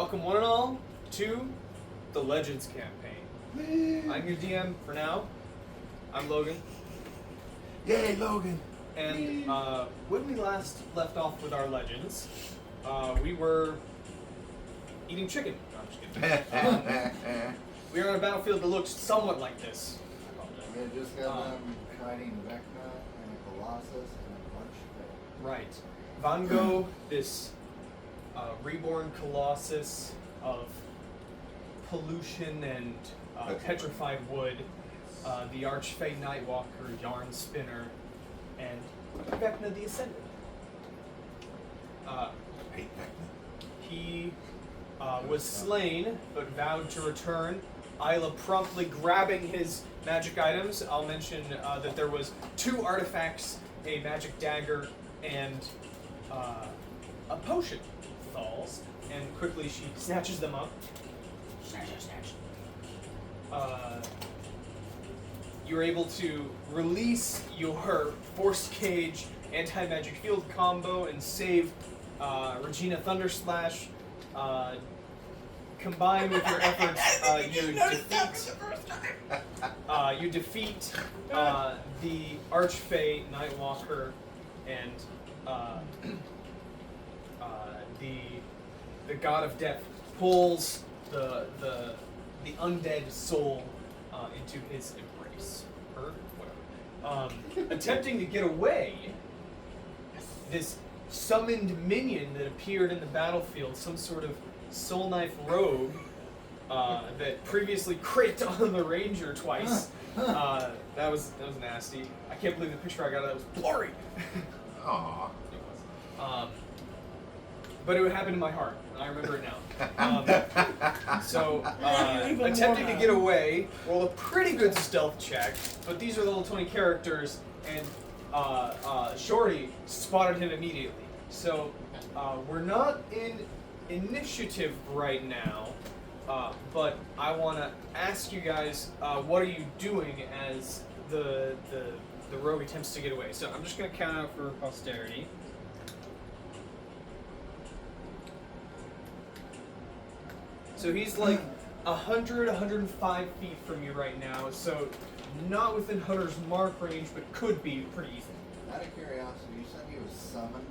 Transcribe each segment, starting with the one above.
welcome one and all to the Legends campaign. I'm your DM for now. I'm Logan. Yay, Logan! And when we last left off with our Legends, we were eating chicken. No, I'm just kidding. We were on a battlefield that looked somewhat like this. We had just got them fighting Vecna and a Colossus and a bunch Right. Vango, this reborn colossus of pollution and petrified wood, the Archfey Nightwalker, Yarn Spinner, and Vecna the Ascendant. Hate Vecna. He was slain, but vowed to return. Isla promptly grabbing his magic items. I'll mention that there was 2 artifacts, a magic dagger, and a potion falls, and quickly she snatches them up. Snatch. You're able to release your Force Cage anti-magic field combo and save Regina Thunderslash. Combined with your efforts, you defeat the Archfey Nightwalker and the God of Death pulls the undead soul into his embrace. Her, whatever. Attempting to get away, this summoned minion that appeared in the battlefield, some sort of soul knife rogue that previously crit on the ranger twice. That was nasty. I can't believe the picture I got of that was blurry. Aww. It was. But it would happen in my heart. I remember it now. So, attempting to get away, roll a pretty good stealth check, but these are level 20 characters, and Shorty spotted him immediately. So, we're not in initiative right now, but I want to ask you guys, what are you doing as the rogue attempts to get away? So I'm just going to count out for posterity. So he's like 105 feet from you right now, so not within Hunter's mark range, but could be pretty easy. Out of curiosity, you said he was summoned?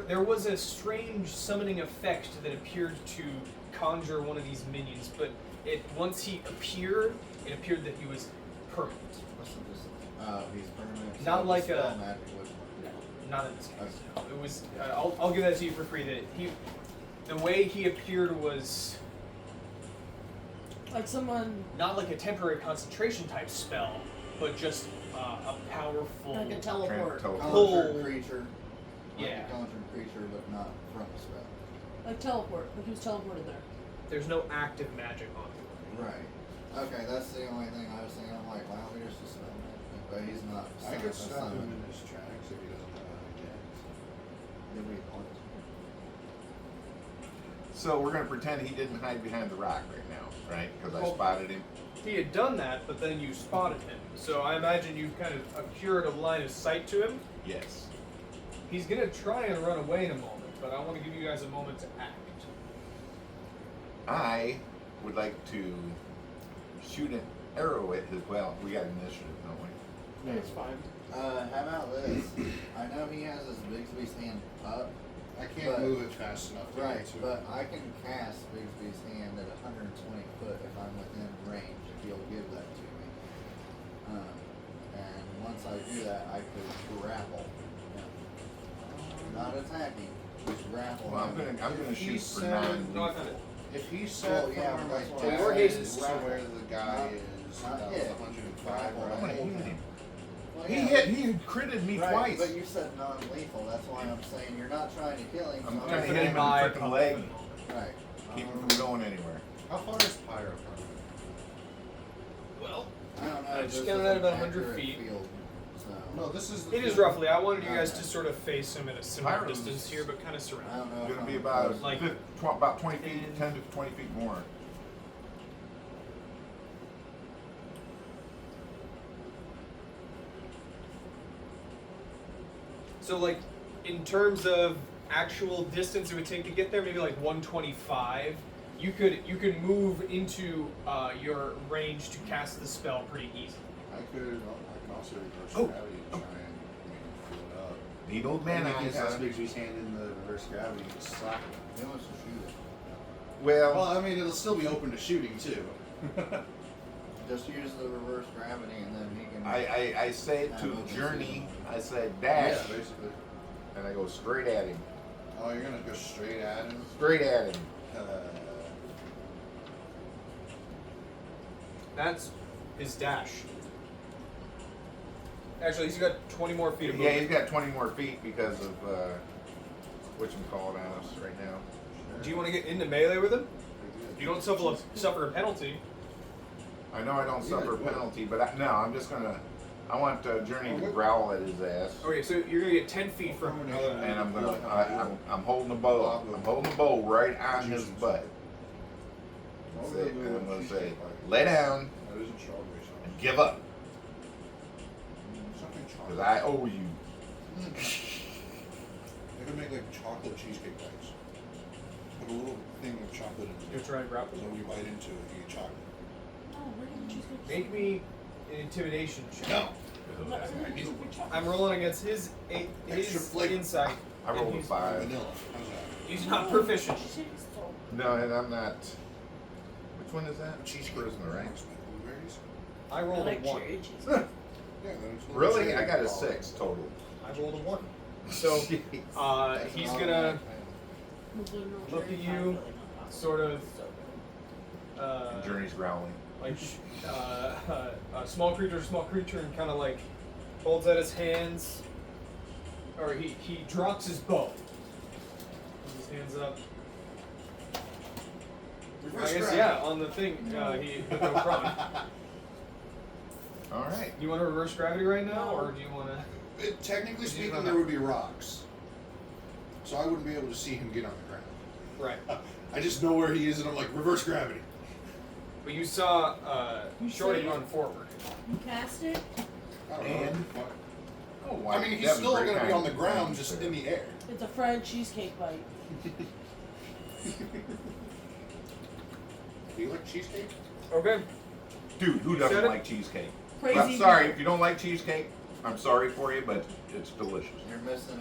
There was a strange summoning effect that appeared to conjure one of these minions, but once he appeared, it appeared that he was permanent. What's the distance? He's permanent. Not so like the a- spell magic was No, not in this case. No, it was. I'll give that to you for free. The way he appeared was Like someone, not like a temporary concentration type spell, but just a powerful. like a teleport. Teleport. conjured creature. Like Yeah. a conjured creature, but not from a spell. Like teleport. Like who's teleported there? There's no active magic on him. Right. Okay, that's the only thing I was thinking. I'm like, wow, here's the spell magic, but he's not. I could stop him summoned. in his tracks if he doesn't know how to get. Did we want to? So we're going to pretend he didn't hide behind the rock right now, right? Because I Well- spotted him. He had done that, but then you spotted him. So I imagine you kind of procured a line of sight to him. Yes. He's gonna try and run away in a moment, but I want to give you guys a moment to act. I would like to shoot an arrow at his. Well, we got initiative, don't we? Yeah, it's fine. How about this? I know he has his Bigsby's hand up. I can't But- move it fast enough to Right, get to but it. I can cast Bigsby's hand at 120 foot if I'm within range, if you'll give that to me. And once I do that, I could grapple him. Not attacking, just grapple Well, I'm him. gonna He shoot for said- No, I found non-lethal. it. If he said Well, from yeah, where but my that's why- dad War is haste to where the guy is, not that was hit. 105, Grapple. I'm gonna right? hit him. Well, He yeah, hit. He critted me right, twice. But you said non-lethal. That's why I'm saying you're not trying to kill him. I'm so trying to Put hit it him by in the freaking leg. Right. Keep him from going anywhere. How far is Pyro from him? Well, I don't know. I just this counted is out about an 100 accurate feet. Field, so. No, this is the it is field. roughly. I wanted you guys to sort of face him at a similar Pyro's- distance here, but kind of I surround. don't know. It's if gonna be I'm about close. Like- about 20 feet, 10 to 20 feet more. So, like, in terms of actual distance it would take to get there, maybe like 125. You could move into your range to cast the spell pretty easy. I can also reverse Oh. gravity and try and fill it up. Need old Man, man I can eyes. cast Bigby's hand in the reverse gravity and just slap it. He wants to shoot it. Well, I mean, it'll still be open to shooting too. Just use the reverse gravity and then he can. I say to Yeah, Journey, I say Yeah, dash, basically. and I go straight at him. Oh, you're gonna go straight at him? Straight at him. That's his dash. Actually, he's got 20 more feet of Yeah, movement. he's got 20 more feet because of whatchamacallit on us right now. Do you want to get into melee with him? You don't suffer a penalty. I know I don't suffer a penalty, but I'm just gonna. I want Journey to growl at his ass, Okay, so you're gonna get 10 feet from him. and I'm gonna. I'm holding the bow. I'm holding the bow right on his butt. Say, and I'm gonna say, lay down That isn't strawberry sauce. and give up, Something because chocolate. I owe you. They could make like chocolate cheesecake bites. Put a little thing of chocolate in You're it. trying to grapple. So when you bite into it, you get chocolate. No, regular cheesecake. Make me an intimidation check. No. I'm rolling against his Extra flavor. insight. I rolled and a he's- 5. Vanilla. How's that? He's not proficient. No, and I'm not. Which one is that? Cheesecake. Charisma, right? Blueberries? I rolled a like 1. cherry cheese. Yeah, then it's a little Really? cherry I got a ball. 6 total. I rolled a 1. So he's gonna look at you, sort of Journey's growling. like a small creature, and kind of like holds out his hands, or he drops his bow. Holds his hands up. Reverse I guess gravity. yeah, on the thing he put the prone. All right. You want to reverse gravity right now, or do you want to? Technically You speaking, don't there know. would be rocks. So I wouldn't be able to see him get on the ground. Right. I just know where he is and I'm like, reverse gravity. But you saw You Shorty see it? run forward. You cast it? I don't And? know. Oh, I mean, he's still going to be on the ground, just in the air. It's a fried cheesecake bite. Do you like cheesecake? Okay. Dude, who Said doesn't it? like cheesecake? Crazy. I'm sorry if you don't like cheesecake. I'm sorry for you, but it's delicious. You're missing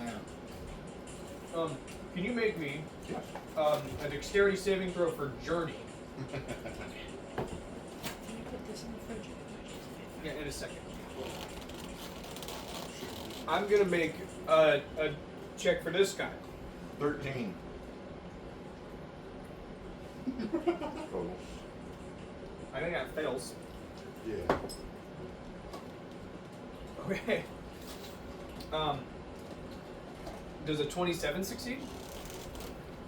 out. Can you make me Yes. a dexterity saving throw for Journey? Can you put this in the fridge? Yeah, in a second. I'm gonna make a check for this guy. 13. Total. I think that fails. Yeah. Okay. Does a 27 succeed?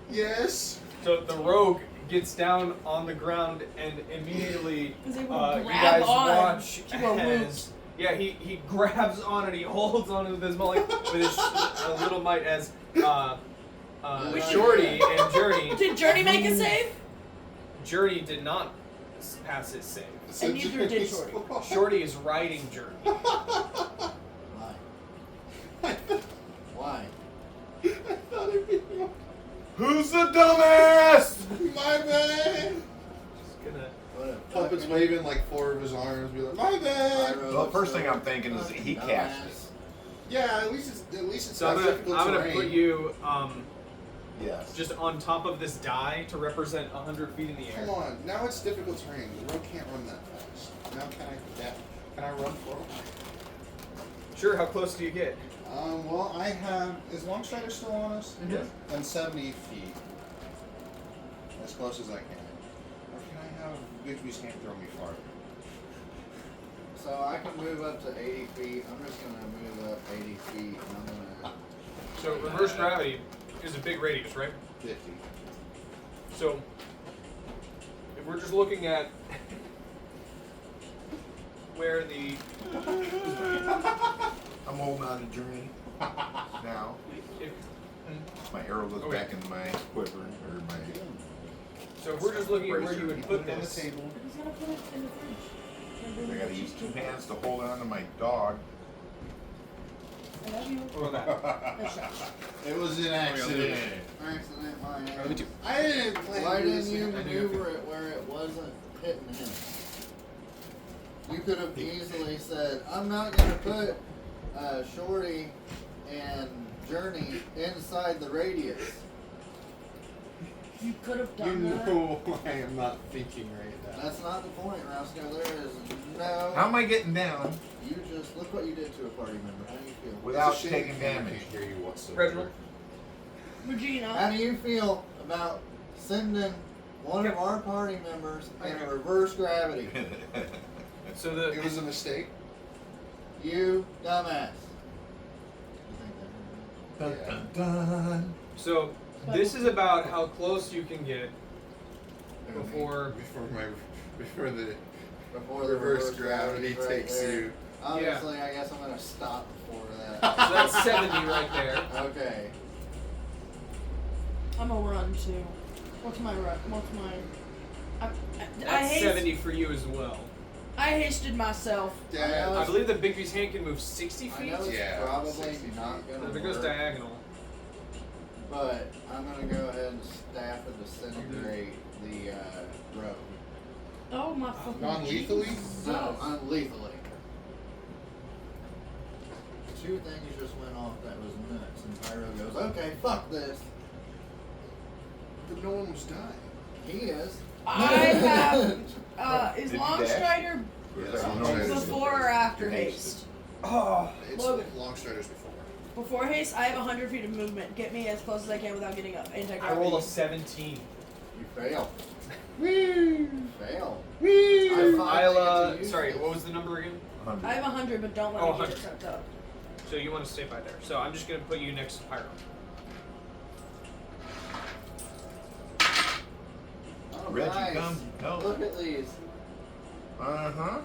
Yes. So the rogue gets down on the ground and immediately Is able you to guys grab on watch to a root. as he grabs on and he holds on with his with his a little might as Shorty and Journey. Did Journey make a save? Journey did not pass his save. And neither did Shorty. Shorty is riding Journey. Why? Why? Who's the dumbass? My bad. Just gonna. What a Puppet's fucking- waving like 4 of his arms, be like, my I bad. wrote Well, the first so thing I'm thinking is he fucking cast dumbass. Yeah, at least it's So I'm not difficult gonna terrain. put you Yes. just on top of this die to represent 100 feet in the air. Come on, now it's difficult terrain. The road can't run that fast. Now can I run forward? Sure. How close do you get? Well, I have. Is Longstrider still on us? Yes. Then 70 feet. As close as I can. Or can I have Bigby's hand throw me farther? So I can move up to 80 feet. I'm just gonna move up 80 feet and I'm gonna. So reverse gravity is a big radius, right? 50. So if we're just looking at where the I'm holding on to Journey now. if, My arrow goes Okay. back in my quiver, or my. so if we're just looking at where you would You put it on the this, table. But he's gonna put it in the fridge. I gotta use 2 hands to hold on to my dog. I love you. What about that? Nice shot. It was an accident. Accident, my Alright, let me do. I didn't plan Why to do didn't this. you I knew maneuver it where it wasn't hitting him? You could have easily said, I'm not going to put Shorty and Journey inside the radius. You could have You done that. know I am not thinking right now. That's not the point, Roscoe. There is no... How am I getting down You just... Look what you did to a party member. How do you feel? without It's a shame taking I damage? can't hear you whatsoever. Reginald. How Regina. do you feel about sending one of our party members in a reverse gravity? So the It was a mistake. You dumbass. Dun, dun, dun. so this is about how close you can get before. Before the Before the reverse gravity gravity's right takes there. you. Honestly, I guess I'm gonna stop before So that. that's 70 right there. Okay. I'm a run too. What's my run? What's my? I That's 70 for you as well. I hasted myself. Dad, I believe the Bigby's hand can move 60 I feet. know it's Yeah, probably 60 not So gonna if it goes work, diagonal. but I'm gonna go ahead and staff and disintegrate the road. Oh my fucking. non-lethally? Jesus. No, unlethally. Two things just went off that was nuts, and Pyro goes, okay, fuck this. But no one was dying. He is. I have. Did Is you Longstrider Yes, before or after haste? Oh, It's Logan. Longstriders before. Before haste, I have 100 feet of movement. Get me as close as I can without getting up. I roll a 17. You fail. Woo! Fail. I'll, I finally get to use sorry, this. what was the number again? I have 100, but don't let Oh, me get 100. it sucked up. So you want to stay by there. So I'm just going to put you next to Pyro. Oh, Reggie, nice. come help. Look at these. Uh-huh.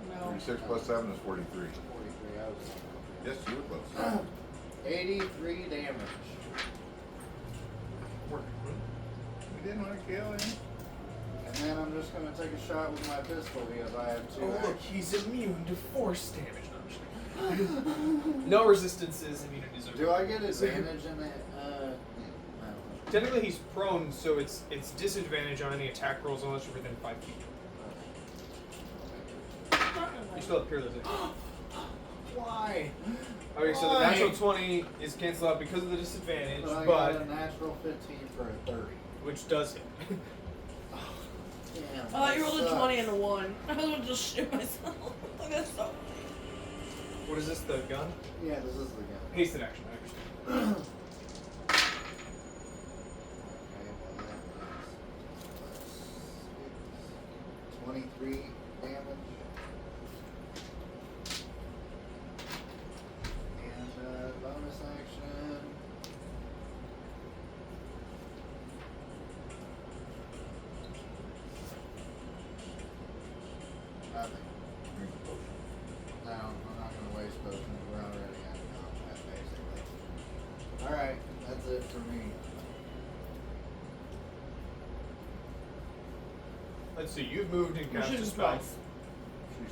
No. 36 plus 7 is 43. 43, I was Yes, you were close. 83 damage. We didn't want to kill him. And then I'm just going to take a shot with my pistol because I have two. Oh, look, actions. he's immune to force damage. No, I'm just kidding. No resistances, immunities are. Do I get advantage in the? I don't know. Technically, he's prone, so it's disadvantage on any attack rolls unless you're within 5 feet. You still have Peerless. Why? Okay, so the Why? natural 20 is canceled out because of the disadvantage, But I but got a natural 15 for a 30. which does hit. Damn. I thought you that rolled a sucks. 20 and a 1. I was going to just shoot myself. Like, that's so funny. What is this? The gun? Yeah, this is the gun. Hasted action. I understand. Okay, well that is 23 damage. And bonus action. Nothing. No, I'm not gonna waste potions. We're already out of combat, basically. Alright, that's it for me. Let's see. You've moved and We're cast a shooting spell. twice.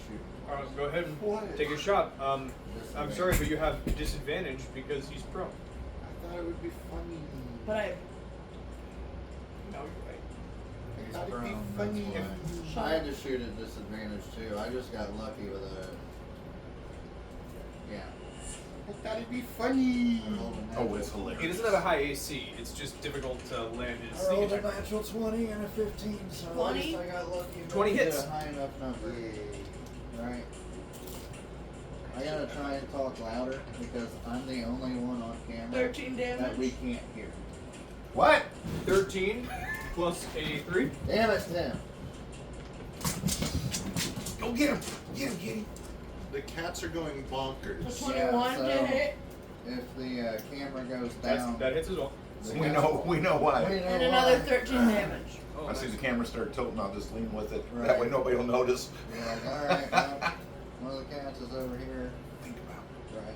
Shoot. Go ahead and What? take a shot. I'm Disadvantage. sorry, but you have disadvantage because he's prone. I thought it would be funny. But I. No, you're right. He's That'd be prone, funny that's why. I had to shoot at disadvantage too. I just got lucky with a. Yeah. I thought it'd be funny. I rolled a Oh, natural- it's hilarious. He doesn't have a high AC. It's just difficult to land his I rolled a sneak attack. natural 20 and a 15, so 20? at least I got lucky. 20 enough to hits. get a high enough number. Right. I gotta try and talk louder because I'm the only one on camera 13 that we damage. can't hear. What? 13 plus a 3. Damn it, Tim. Go get him. Get him, Kitty. The cats are going bonkers. A 21 so- to hit. If the camera goes That down hits as well. We know why. We know And another why. 13 damage. Oh, I see the camera start tilting, I'll just lean with it. Right. That way nobody will notice. You're like, alright, well, one of the cats is over here. Think about Right.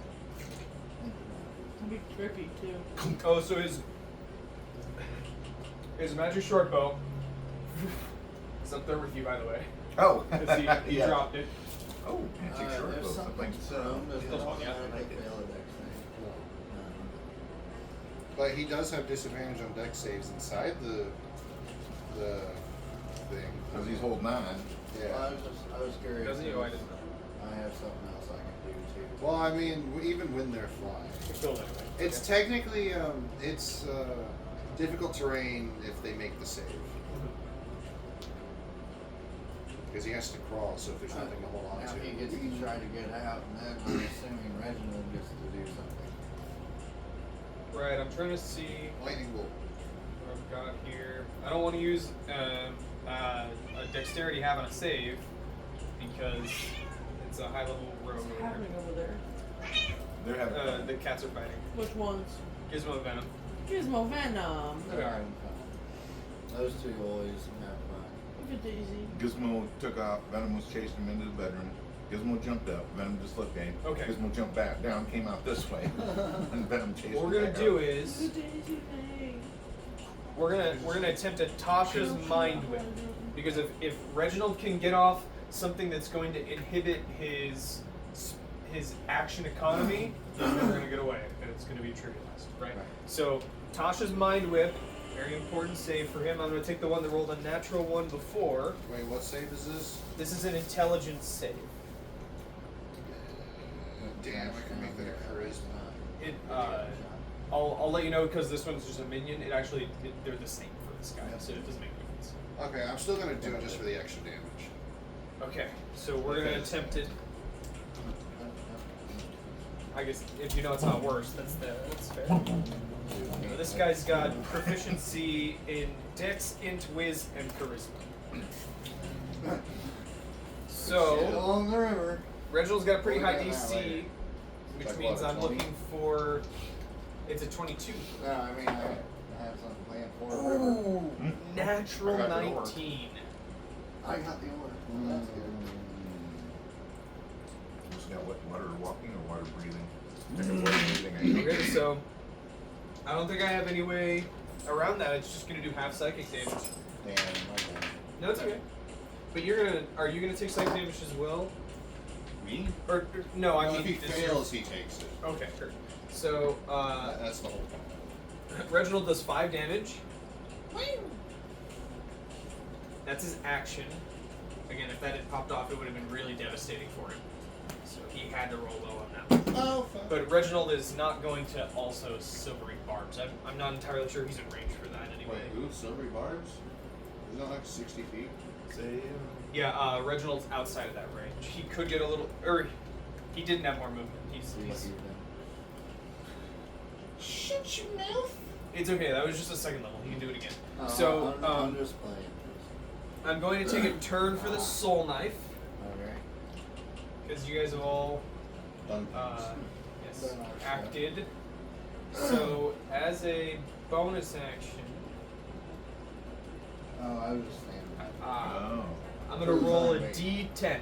It'd be trippy too. Oh, so his magic short bow is up there with you, by the way. it. Oh, 'Cause he yeah. dropped it. Oh, magic short If bow, something's something. thrown, does it This one, yeah. automatically fail a dex save? But he does have disadvantage on dex saves inside the thing. Because he's holding on. Well, Yeah. I was curious. Doesn't he? if Oh, I didn't know. I have something else I can do too. Well, I mean, even when they're flying, It's still anyway. it's technically difficult terrain if they make the save. Because he has to crawl, so if there's nothing to hold on Now to. he gets to try to get out, and then I'm assuming Reginald gets to do something. Right, I'm trying to see Lightning bolt. what I've got here. I don't want to use a dexterity have on a save because it's a high level rogue. What's over happening over there? They're having there. fun. The cats are fighting. Which ones? Gizmo Venom. Gizmo Venom. They're having fun. Those two always have fun. Look at Daisy. Gizmo took off, Venom was chasing him into the bedroom. Gizmo jumped up, Venom just looked at him. Okay. Gizmo jumped back down, came out this way, and Venom chased What him we're gonna back do up. is Look at Daisy thing. we're gonna attempt a Tasha's mind whip because if Reginald can get off something that's going to inhibit his action economy, he's never gonna get away, and it's gonna be trivialized, right? Right. So Tasha's mind whip, very important save for him. I'm gonna take the one that rolled a natural one before. Wait, what save is this? This is an intelligence save. Damn, I can make that a charisma. It I'll let you know because this one's just a minion. They're the same for this guy, so it doesn't make a difference. Okay, I'm still gonna do it just for the extra damage. Okay, so we're gonna attempt it. I guess if you know it's not worse, that's fair. This guy's got proficiency in Dex, Int, Wiz, and Charisma. Get So along the river. Reginald's got a pretty We'll high get that DC, later. which Like means what, I'm 20? looking for. It's a 22. No, I mean, I have something planned for a river. Ooh, natural I got the orb. 19. I got the order. That's good. Just got what, water walking or water breathing? I think it's water breathing. Okay, so I don't think I have any way around that. It's just gonna do half psychic damage. Damn, my bad. No, it's okay. But are you gonna take psychic damage as well? Me? Or no, I Well, mean. if he is your- fails, he takes it. Okay, sure. So That's the whole point. Reginald does 5 damage. That's his action. Again, if that had popped off, it would have been really devastating for him. So he had to roll low on that one. Oh, fuck. But Reginald is not going to also silvery barbs. I'm not entirely sure he's in range for that anyway. Wait, who? Silvery barbs? Isn't that like 60 feet? Yeah, Reginald's outside of that range. He could get a little, or he didn't have more movement. See what you've done. Shut your mouth. It's okay. That was just a second level. He can do it again. So, So I'm just playing. I'm going to take a turn for the soul knife Okay. because you guys have all Done. yes Done our stuff. acted. So as a bonus action, Oh, I was just standing back. Oh. I'm gonna roll a D10. I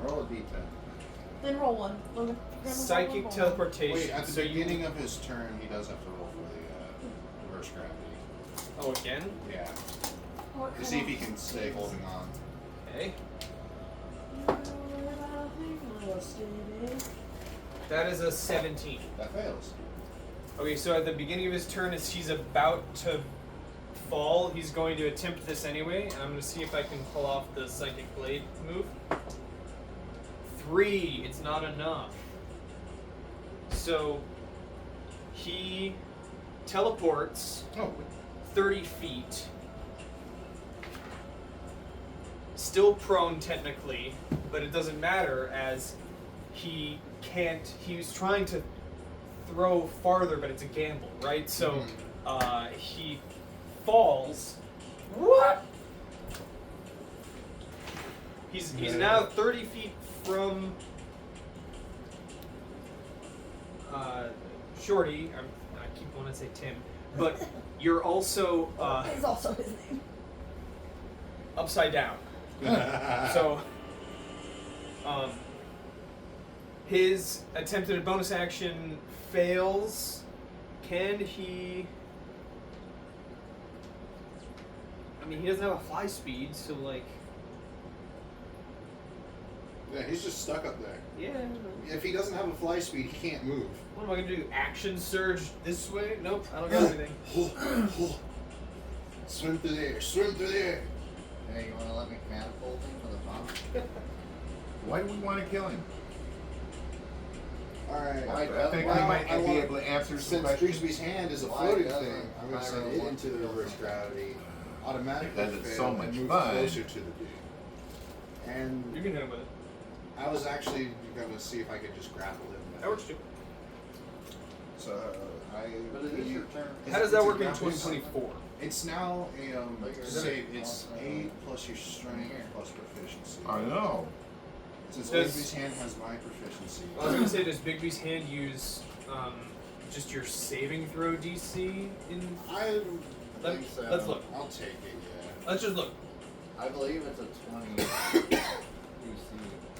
roll a d10. Then roll one. Psychic roll. teleportation. Wait, at the so beginning of his turn, he does have to roll for the reverse gravity. Oh, again? Yeah. What To see if he can stay holding on. Okay. That is a 17. That fails. Okay, so at the beginning of his turn, as he's about to fall, he's going to attempt this anyway, and I'm going to see if I can pull off the Psychic Blade move. 3, it's not enough. So, he teleports Oh, 30 feet. Still prone technically, but it doesn't matter as he can't. He was trying to throw farther, but it's a gamble, right? So he falls. What? He's now 30 feet from Shorty. I keep wanting to say Tim. but you're also Is also his name. upside down. So, his attempted bonus action fails. Can he? I mean, he doesn't have a fly speed, so like, Yeah, he's just stuck up there. yeah. If he doesn't have a fly speed, he can't move. What am I gonna do? Action surge this way? Nope, I don't got anything. Swim through the air. Swim through the air. Hey, you want to let me catapult him for the bomb? Why do we want to kill him? All right. Why I think Well, we might I be wanna- able to answer some Since questions. Grigsby's hand is a Why floating doesn't thing, I'm going to Pyro send it want into to the kill reverse him? gravity, automatically Because it's fail, so and much move fun. closer to the dude. And You can hit him with it. I was actually going to see if I could just grapple him. That works too. So But it is your turn. How does that It's a work in grapple. 2024? It's now But you're save. gonna- It's 8 plus your strength plus proficiency. I know. Since Does- Grigsby's hand has my proficiency. I was gonna say, does Bigby's hand use just your saving throw DC in? I Let, think so. Let's look. I'll take it. Yeah. Let's just look. I believe it's a 20 DC.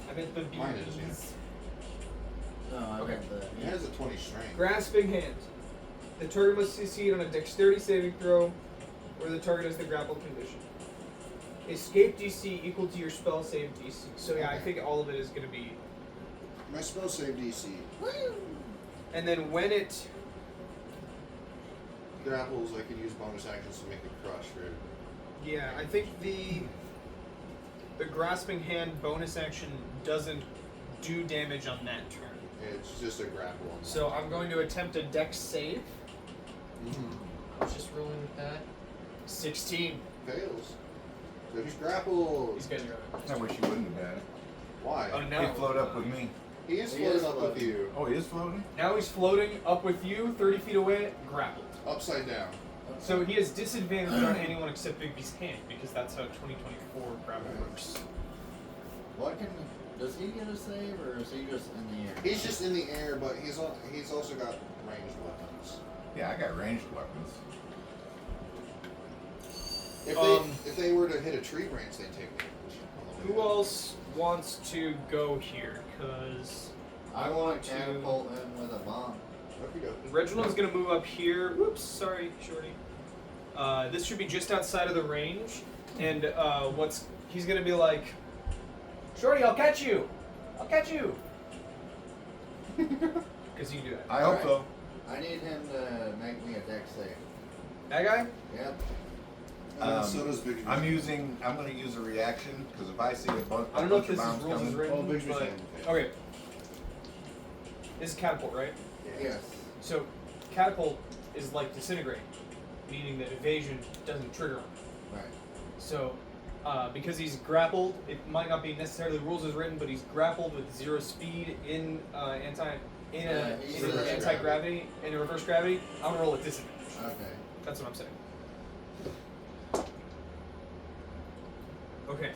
I bet the Mine is, yeah. bees. No, I Okay. meant the. He has a 20 strength. Grasping hand. The target must succeed on a dexterity saving throw, where the target has the grapple condition. Escape DC equal to your spell save DC. So yeah, I Okay. think all of it is gonna be. My spell save DC. And then when it Grapples, I can use bonus actions to make it crush for everybody. Yeah, I think the grasping hand bonus action doesn't do damage on that turn. It's just a grapple. On So I'm going to attempt a dex save. Mm-hmm. Just rolling with that. 16. Fails. So he's grappled. He's getting I wish he wouldn't have had it. Why? Oh no. He'd float up with me. He is He floating is up with floating. you. Oh, he is floating? Now he's floating up with you, 30 feet away, grappled. Upside down. So he has disadvantage on anyone except Bigby's hand, because that's how 2024 grapple works. What can. Does he get a save or is he just in the air? He's just in the air, but he's also got ranged weapons. Yeah, I got ranged weapons. If they were to hit a tree branch, they'd take damage. Who else wants to go here? Because I want to catapult him with a bomb. Okie doke. Reginald's gonna move up here. Whoops, sorry, Shorty. This should be just outside of the range, and he's gonna be like, Shorty, I'll catch you. I'll catch you. Because you can do that. I hope so. I need him to make me a dex save. That guy? Yep. So does Big. I'm going to use a reaction because if I see a bunch I don't know if of this is bombs rules as coming, written, Oh, Bigby's but hand. okay. This is catapult, right? Yes. So catapult is like disintegrate, meaning that evasion doesn't trigger him. Right. So, because he's grappled, it might not be necessarily rules as written, but he's grappled with 0 speed in he's in anti-gravity, in a reverse gravity. I'm gonna roll a disadvantage. Okay. That's what I'm saying. Okay,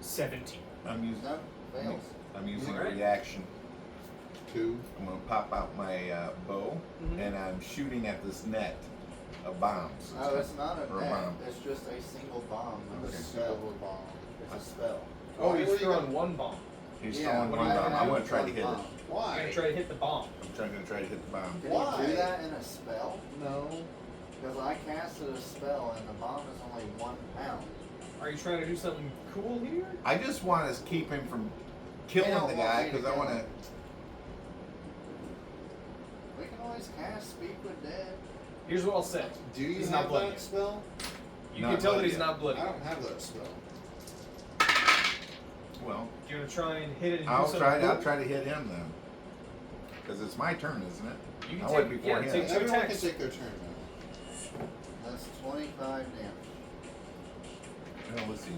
17. I'm using No, fails. a Alright. reaction. 2. I'm going to pop out my bow Mhm. and I'm shooting at this net of bombs. Oh, it's not a Or a net. bomb. It's just a single bomb with Okay. a spell. Bomb. It's a spell. Oh, Why he's were you throwing gonna- one bomb. He's Yeah, throwing what one do you bomb. have I to want do to try to with hit one it. bomb? I'm Why? gonna try to hit the bomb. I'm going to try to hit the bomb. Can Why? you do that in a spell? No. Because I casted a spell and the bomb is only 1 pound. Are you trying to do something cool here? I just want to keep him from killing don't the want guy me to because I kill want to. him. We can always cast Speak with Dead. Here's what I'll say. Do you He's have not bloody that yet. spell? You Not can tell that bloody he's yet. not bloody. I don't have that spell. Well, Do you want to try and hit it and do I'll something try. cool? I'll try to hit him then. Because it's my turn, isn't it? You I can went take, before yeah, him. take 2 Everyone attacks. can take their turn now. That's 25 damage. Well, let's see.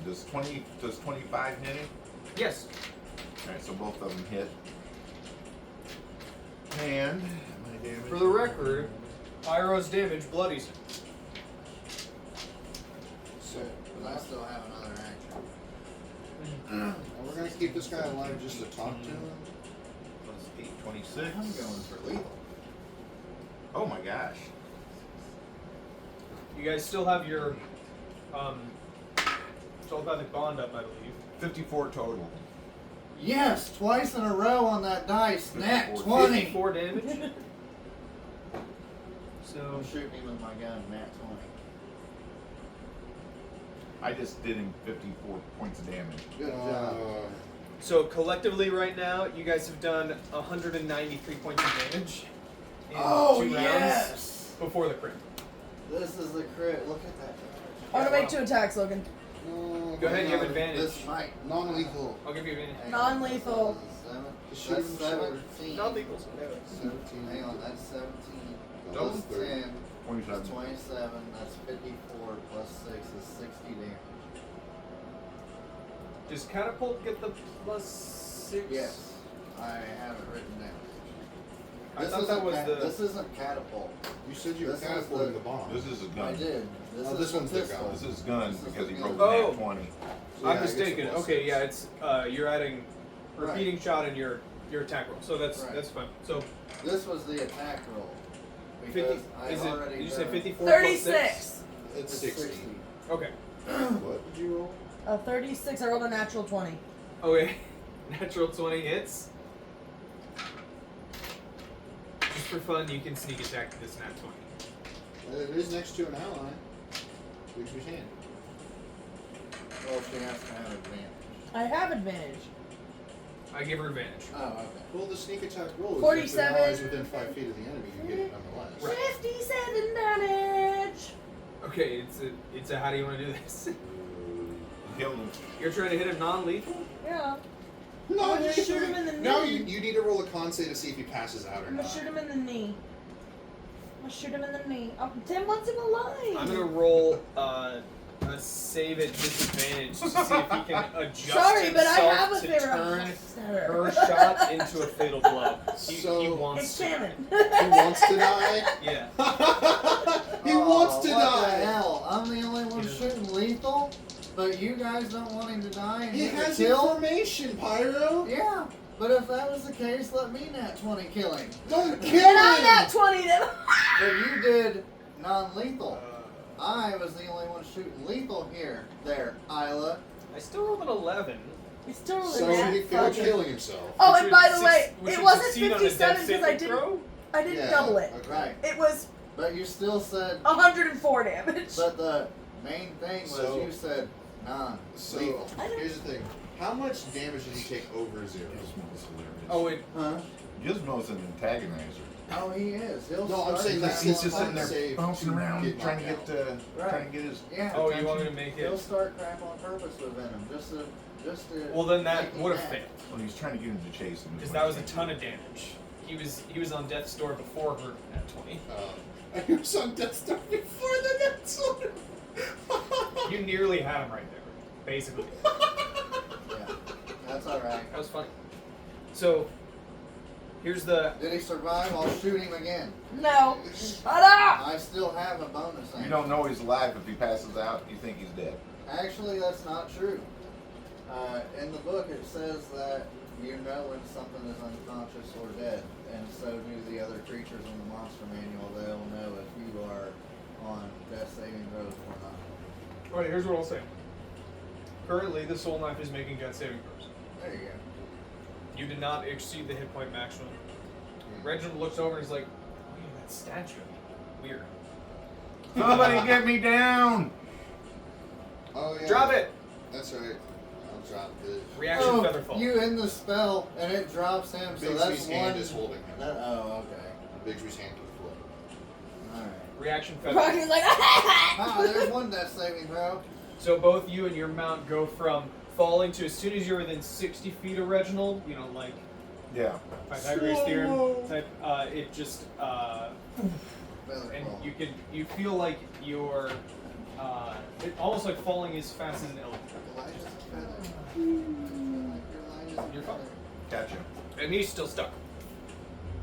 Does 25 hit him? Yes. Alright, so both of them hit. And my damage. For the record, Pyro's damage bloodies him. So But I still have another action. we're gonna keep this guy alive just to talk to him. Plus 8, 26. I'm going for lethal. Oh my gosh. You guys still have your telepathic bond up, I believe. 54 total. Yes, twice in a row on that dice. Nat 54. 20. 54 damage. So Don't shoot me with my gun. Nat 20. I just did him 54 points of damage. Good job. So collectively right now, you guys have done 193 points of damage in Oh, 2 rounds yes! before the crit. This is the crit. Look at that. I'm gonna make 2 attacks, Logan. Go ahead, you have advantage. This might. Non-lethal. I'll give you advantage. Non-lethal. Just shoot That's him in the shoulder. 17. Non-lethal. 17. Hang on, that's 17. Double Plus 30. 10. 27. That's 27. That's 54. Plus 6 is 60 damage. Does catapult get the plus 6? Yes. I have it written down. I thought that was the. This isn't catapult. You said you were This is catapulting the- the bomb. This is a I gun. did. Oh, This this is one's the pistol. gun. This is gun This is because the he gun. rolled Oh. nat 20. I'm Yeah, I guess mistaken. it was Okay, 6. yeah, it's you're adding repeating shot in your attack roll, so that's Right. that's fine. So This was the attack roll. 50. Because I Is already it? Did you say done- 54 plus 6? 36. It's It's 60. Okay. What did you roll? A 36. I rolled a natural 20. Okay. Natural 20 hits. Just for fun, you can sneak attack this nat 20. It is next to an ally. Which we can. Well, she has to have advantage. I have advantage. I give her advantage. Oh, okay. Well, the sneak attack roll is 47. if the ally is within 5 feet of the enemy, you get it nonetheless. Right. 57 damage. Okay, it's a how do you want to do this? Kill him. You're trying to hit him non-lethal? Yeah. No, I'm gonna you shoot him in the Now knee. you need to roll a con save to see if he passes out or I'm gonna not. shoot him in the knee. I'm gonna shoot him in the knee. Oh, Tim wants him alive. I'm gonna roll a save at disadvantage to see if he can adjust Sorry, but I himself have a to favorite. turn her shot into a fatal blow. He So- wants It's to. canon. He wants to die. Yeah. He Oh, wants to what die. the hell? I'm the only one Yeah. shooting lethal, but you guys don't want him to die and He get has killed? information, Pyro. Yeah, but if that was the case, let me nat 20 kill him. Don't kill Get on him. that 20 then. But you did non-lethal. I was the only one shooting lethal here. There, Isla. I still rolled an 11. He's still So in he that failed fucking- killing himself. Oh, Which and would by the way, which it would wasn't succeed on a 57 death because I saving didn't. throw? I didn't Yeah, double it. okay. Right. It was But you still said, 104 damage. but the main thing was So- you said non-lethal. So I don't- here's the thing: how much damage did he take over 0? Gizmo's hilarious. Oh, it. Huh? Gizmo's an antagonizer. Oh, he is. He'll No, I'm start saying crap that's He's on just sitting there purpose. save bouncing to around, get trying to knocked get Right. trying to get his. Yeah. Oh, you want me to make He'll it? start crap on purpose with Venom, just to. Well, then that make me would have mad. failed Well, he's trying to get him to chase him. because that was a ton of damage. He was on death's door before her at 20. I was on Death Star before the next one. You nearly had him right there, basically. Yeah, that's alright. That was funny. So, here's the. Did he survive? I'll shoot him again. No. Shut up. I still have a bonus You action. don't know he's alive if he passes out. You think he's dead. Actually, that's not true. In the book, it says that you know when something is unconscious or dead, and so do the other creatures in the monster manual. They'll know if you are on death saving throws or not. Alright, here's what I'll say. Currently, the soul knife is making death saving throws. There you go. You did not exceed the hit point maximum. Reginald looks over and is like, "Look at that statue. Weird. Somebody get me down! Oh yeah. Drop it! That's right. I'll drop it. Reaction Oh, featherfall. you end the spell, and it drops him, so that's Bigsby's hand one. is holding him. Oh, okay. Bigsby's hand to the floor. Alright. Reaction featherfall. Rocky's like, Ah, there's one death saving throw. So both you and your mount go from falling to as soon as you're within 60 feet of Reginald, you know, like Yeah. Pythagoras theorem type, it just, and Featherfall. you feel like you're, almost like falling as fast as an elephant. Elijah's a feather. Elijah's a You're fine. feather. Gotcha. And he's still stuck.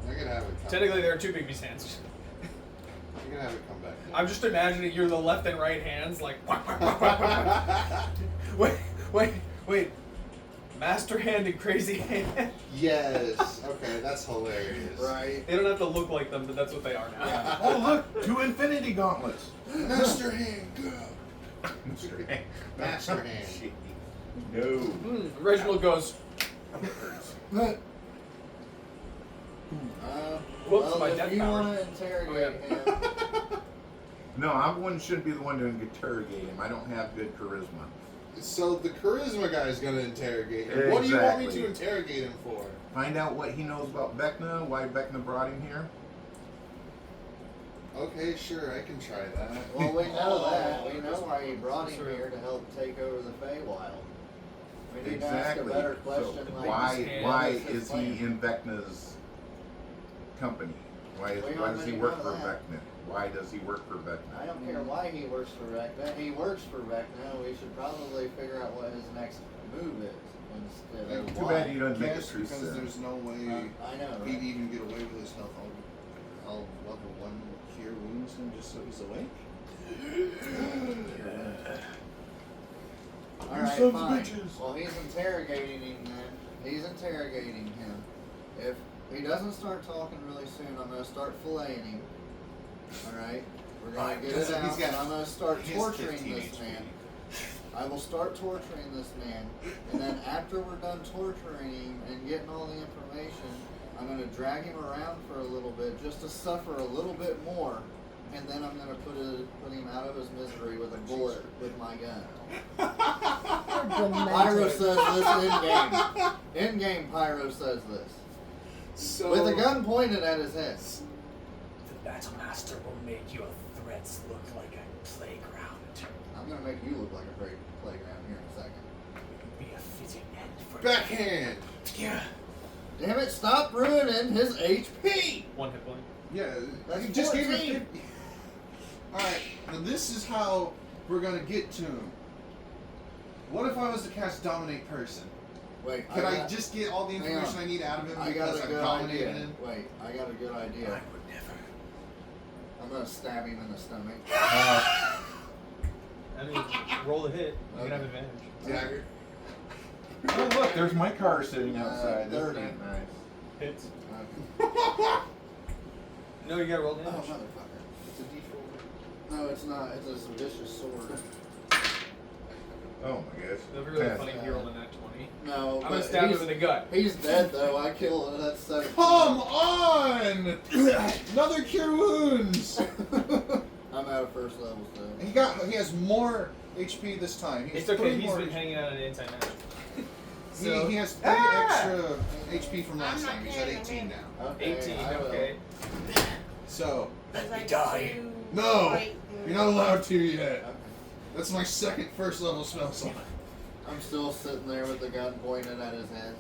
I'm gonna have it come. Technically, there are two Bigby's hands. I'm gonna have it come back. I'm just imagining you're the left and right hands, like, wait. Master Hand and Crazy Hand. Yes. Okay, that's hilarious. Right. They don't have to look like them, but that's what they are now. Yeah. Oh look, 2 Infinity Gauntlets. Master Hand, go. Master Hand. No. Reginald goes, But, Whoops, well, my if death you powers. want to interrogate Oh, him, No, shouldn't be the one to interrogate him. I don't have good charisma. So the charisma guy is going to interrogate him. What do you want me Exactly. to interrogate him for? Find out what he knows about Vecna, why Vecna brought him here. Okay, sure, I can try that. well, we know that. We know why he brought him here to help take over the Feywild. We need to ask a Exactly. better So question. like, why hand why what his is plan? he in Vecna's company? Why We does he already work know for that. Vecna? Why does he work for Vecna? I don't care why he works for Vecna. He works for Vecna. We should probably figure out what his next move is instead of Too why. bad you don't make a Yes, true because sin. there's no way I know, he'd right? even get away with his health. I'll level 1 cure wounds him just so he's awake. Alright, sons of fine. bitches. Well, he's interrogating him then. He's interrogating him. If he doesn't start talking really soon, I'm going to start filleting him. Alright? We're going Fine, to get because it out, he's got and I'm going to start his torturing 15 this HP. man. I will start torturing this man, and then after we're done torturing him and getting all the information, I'm going to drag him around for a little bit just to suffer a little bit more, and then I'm going to put him out of his misery with a bullet with my gun. Pyro says this in-game. In-game, Pyro says this. So, With a gun pointed at his head. The Battle Master will make your threats look like a playground. I'm going to make you look like a great playground here in a second. It would be a fitting end for backhand. Yeah. Damn it, stop ruining his HP! 1 hit point. Yeah, That's you just gave him 14. 50. Alright, now this is how we're going to get to him. What if I was to cast Dominate Person? Wait, Could I just get all the hang information on. I need out of him I got because a I've good dominated idea. him? Wait, I got a good I idea. would never. I'm gonna stab him in the stomach. I mean, roll a hit. You can have advantage. Dagger. Oh look, there's my car sitting outside. That's 30. not nice. Hits. Okay. No, you gotta roll Oh, damage. motherfucker. It's a D4. No, it's not. It's a vicious sword. Oh my gosh. That'd be really 10. funny if you rolled a nat 20. No, I'm but gonna stab him he's, in the gut. he's dead though. I killed him. That's 17. Come on! Another cure wounds. I'm out of first level still. He has more HP this time. It's okay, he's been hanging out at anti-magic. He has 30 extra HP from last time. He's at 18 now. Okay, 18, I will. okay. So, Let me die. no! You're not allowed to yet. Okay. That's my second first level spell slot. I'm still sitting there with the gun pointed at his head.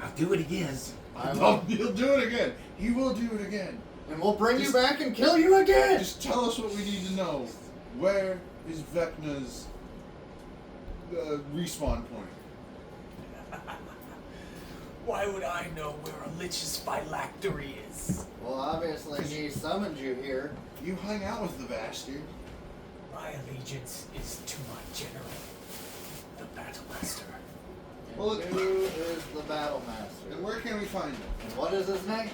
I'll do it again. I will. He'll do it again. He will do it again. And we'll bring you Just- back and kill you again! Just tell us what we need to know. Where is Vecna's respawn point? Why would I know where a Lich's phylactery is? Well, obviously he summoned you here. You hung out with the bastard. My allegiance is to my general, the Battle Master. And Well, who is the battle master? And where can we find him? And what is his name?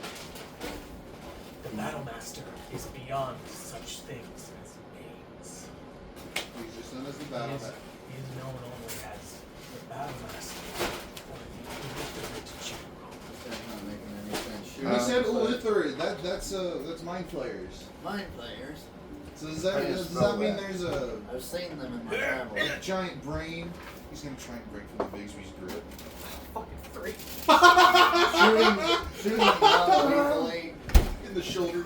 The Battle Master is beyond such things as names. He's just known as the He battle. is, he is known only as the Battle Master or the illiterate general. That's not making any sense. He Shoot. said illiterate. That's mind flayers. Mind players. So does How that do you does spell that mean that? there's a I've seen them in my travels. giant brain? He's gonna try and break from the Bigsby's grip. Fucking 3. Shooting non-lethally. In the shoulder.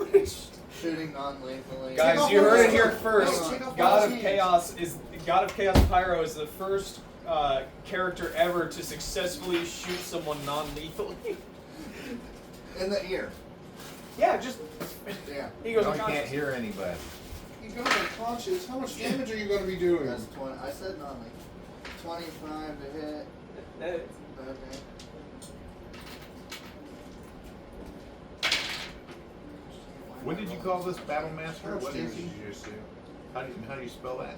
Shooting non-lethally. Guys, off you one heard of it those. here No, first. take off God one of of Chaos Pyro is the first character ever to successfully shoot someone non-lethally. In the ear. Yeah, just Yeah. he goes No, he unconscious. can't hear anybody. He goes unconscious. How much damage are you gonna be doing? That's 20. I said non-lethal. 25 to hit. Okay. What did you call this Battle Master? How much What is damage he? did you just do? How do you spell that?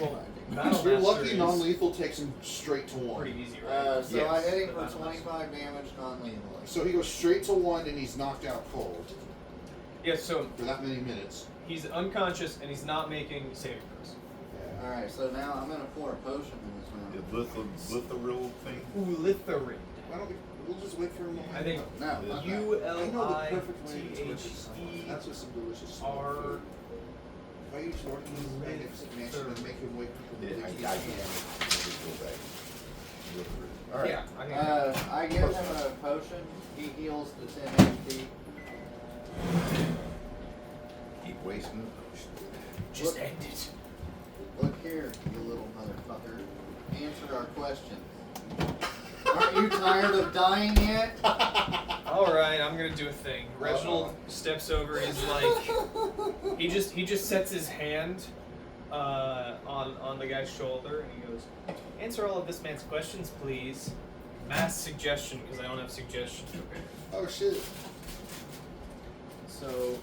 Well, This Battle You're Master lucky is non-lethal takes him straight to 1. pretty easy, right? So Yes. I hit him The for Battle Master. 25 damage non-lethally. So he goes straight to 1 and he's knocked out cold Yeah, so for that many minutes. he's unconscious and he's not making saving throws. Yeah. Alright, so now I'm gonna pour a potion in this round. Is this a real thing? Ulitharid. Why don't we'll just wait for him? I think No, fuck that. I know the perfect way to torture someone. ULITHER. That's with some delicious small food. If I use Norton's magnificent mansion and make him wake people Yeah, with I the got All right. Yeah, I think I give him a potion. He heals to 10 HP. Keep wasting the potion. Just end it. Look here, you little motherfucker. Answer our questions. Aren't you tired of dying yet? All right, I'm gonna do a thing. Reginald steps over. He's like, he just sets his hand on the guy's shoulder, and he goes, "Answer all of this man's questions, please." Mass suggestion, because I don't have suggestion. Oh shit. So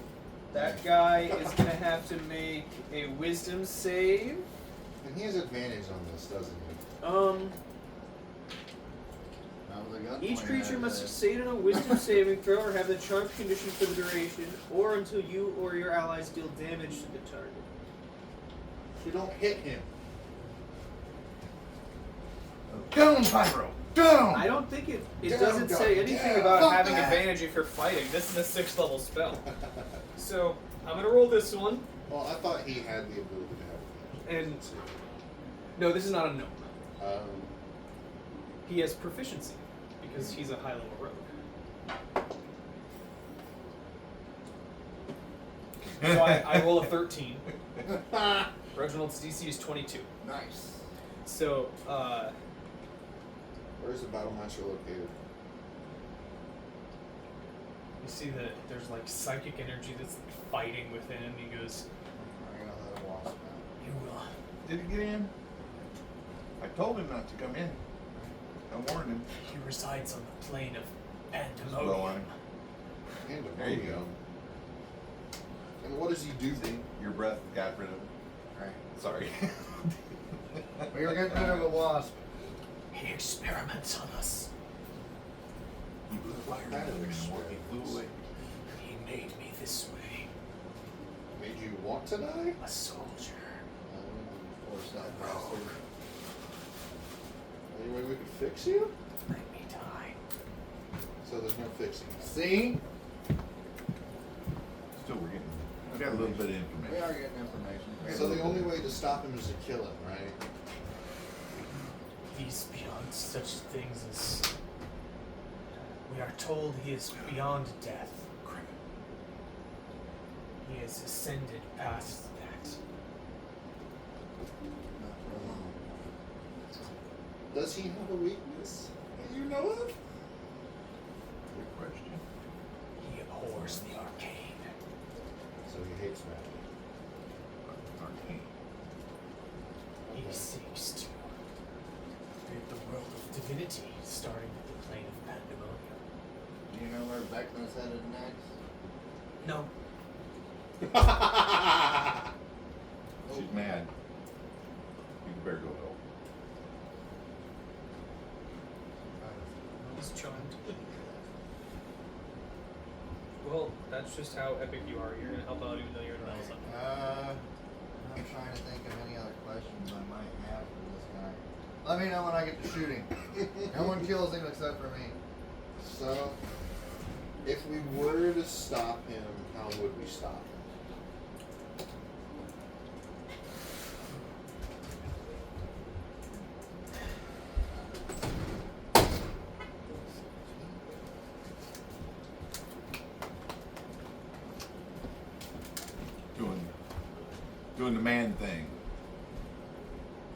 that guy is gonna have to make a wisdom save. And he has advantage on this, doesn't he? That was a gun Each point creature right must there. succeed on a wisdom saving throw or have the charm condition for the duration, or until you or your allies deal damage to the target. You don't hit him. Down, Pyro! Down! I don't think it Down, doesn't say down, anything down. about Fuck having that. advantage if you're fighting. This is a 6th level spell. So I'm gonna roll this one, Well, I thought he had the ability to have advantage. and no, this is not a gnome. Um, He has proficiency because he's a high level rogue. So I roll a 13. Reginald's DC is 22. Nice. So where's the battle master located? you see that there's like psychic energy that's fighting within him. He goes, I gotta let him walk "You will." Did he get in? I told him not to come in. I warned him. He resides on the plane of Well, pandemonium. And There you go. And what does he do? See, your breath got rid of it. Right. Sorry. We were getting rid of a wasp. He experiments on us. He blew the fire Kind out of of him and walked- he flew away. He made me this way. Made you want to die? A soldier. Force that bastard. Any way we could fix you? Let me die. So there's no fixing. See? Still, we got a little bit of We information. are getting information. So the only way to stop him is to kill him, right? He's beyond such things as. We are told he is beyond death. He has ascended past that. Not for long. Does he have a weakness that you know of? Good question. He abhors the arcane. So he hates magic. Arcane. He seeks to rid the world of divinity, starting with the plane of pandemonium. Do you know where Beckman's headed next? No, She's mad. You better go help. He's charmed. Well, that's just how epic you are. You're gonna help out even though you're in a battle zone. I'm trying to think of any other questions I might have for this guy. Let me know when I get to shooting. No one kills him except for me. So, if we were to stop him, how would we stop him? Doing the man thing.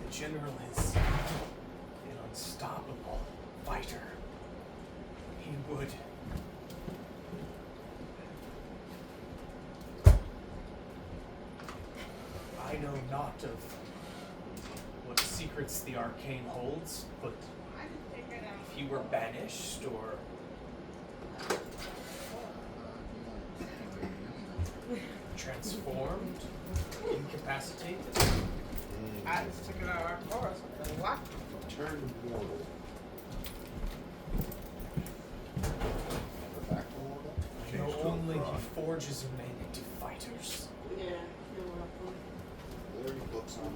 the general is an unstoppable fighter. He would. I know not of what secrets the arcane holds, but if he were banished or transformed, incapacitated, I just took it out of our course. What? Turn mortal. Go back to mortal? I know only he forges men into fighters. Yeah, you're welcome. Are there any books on it?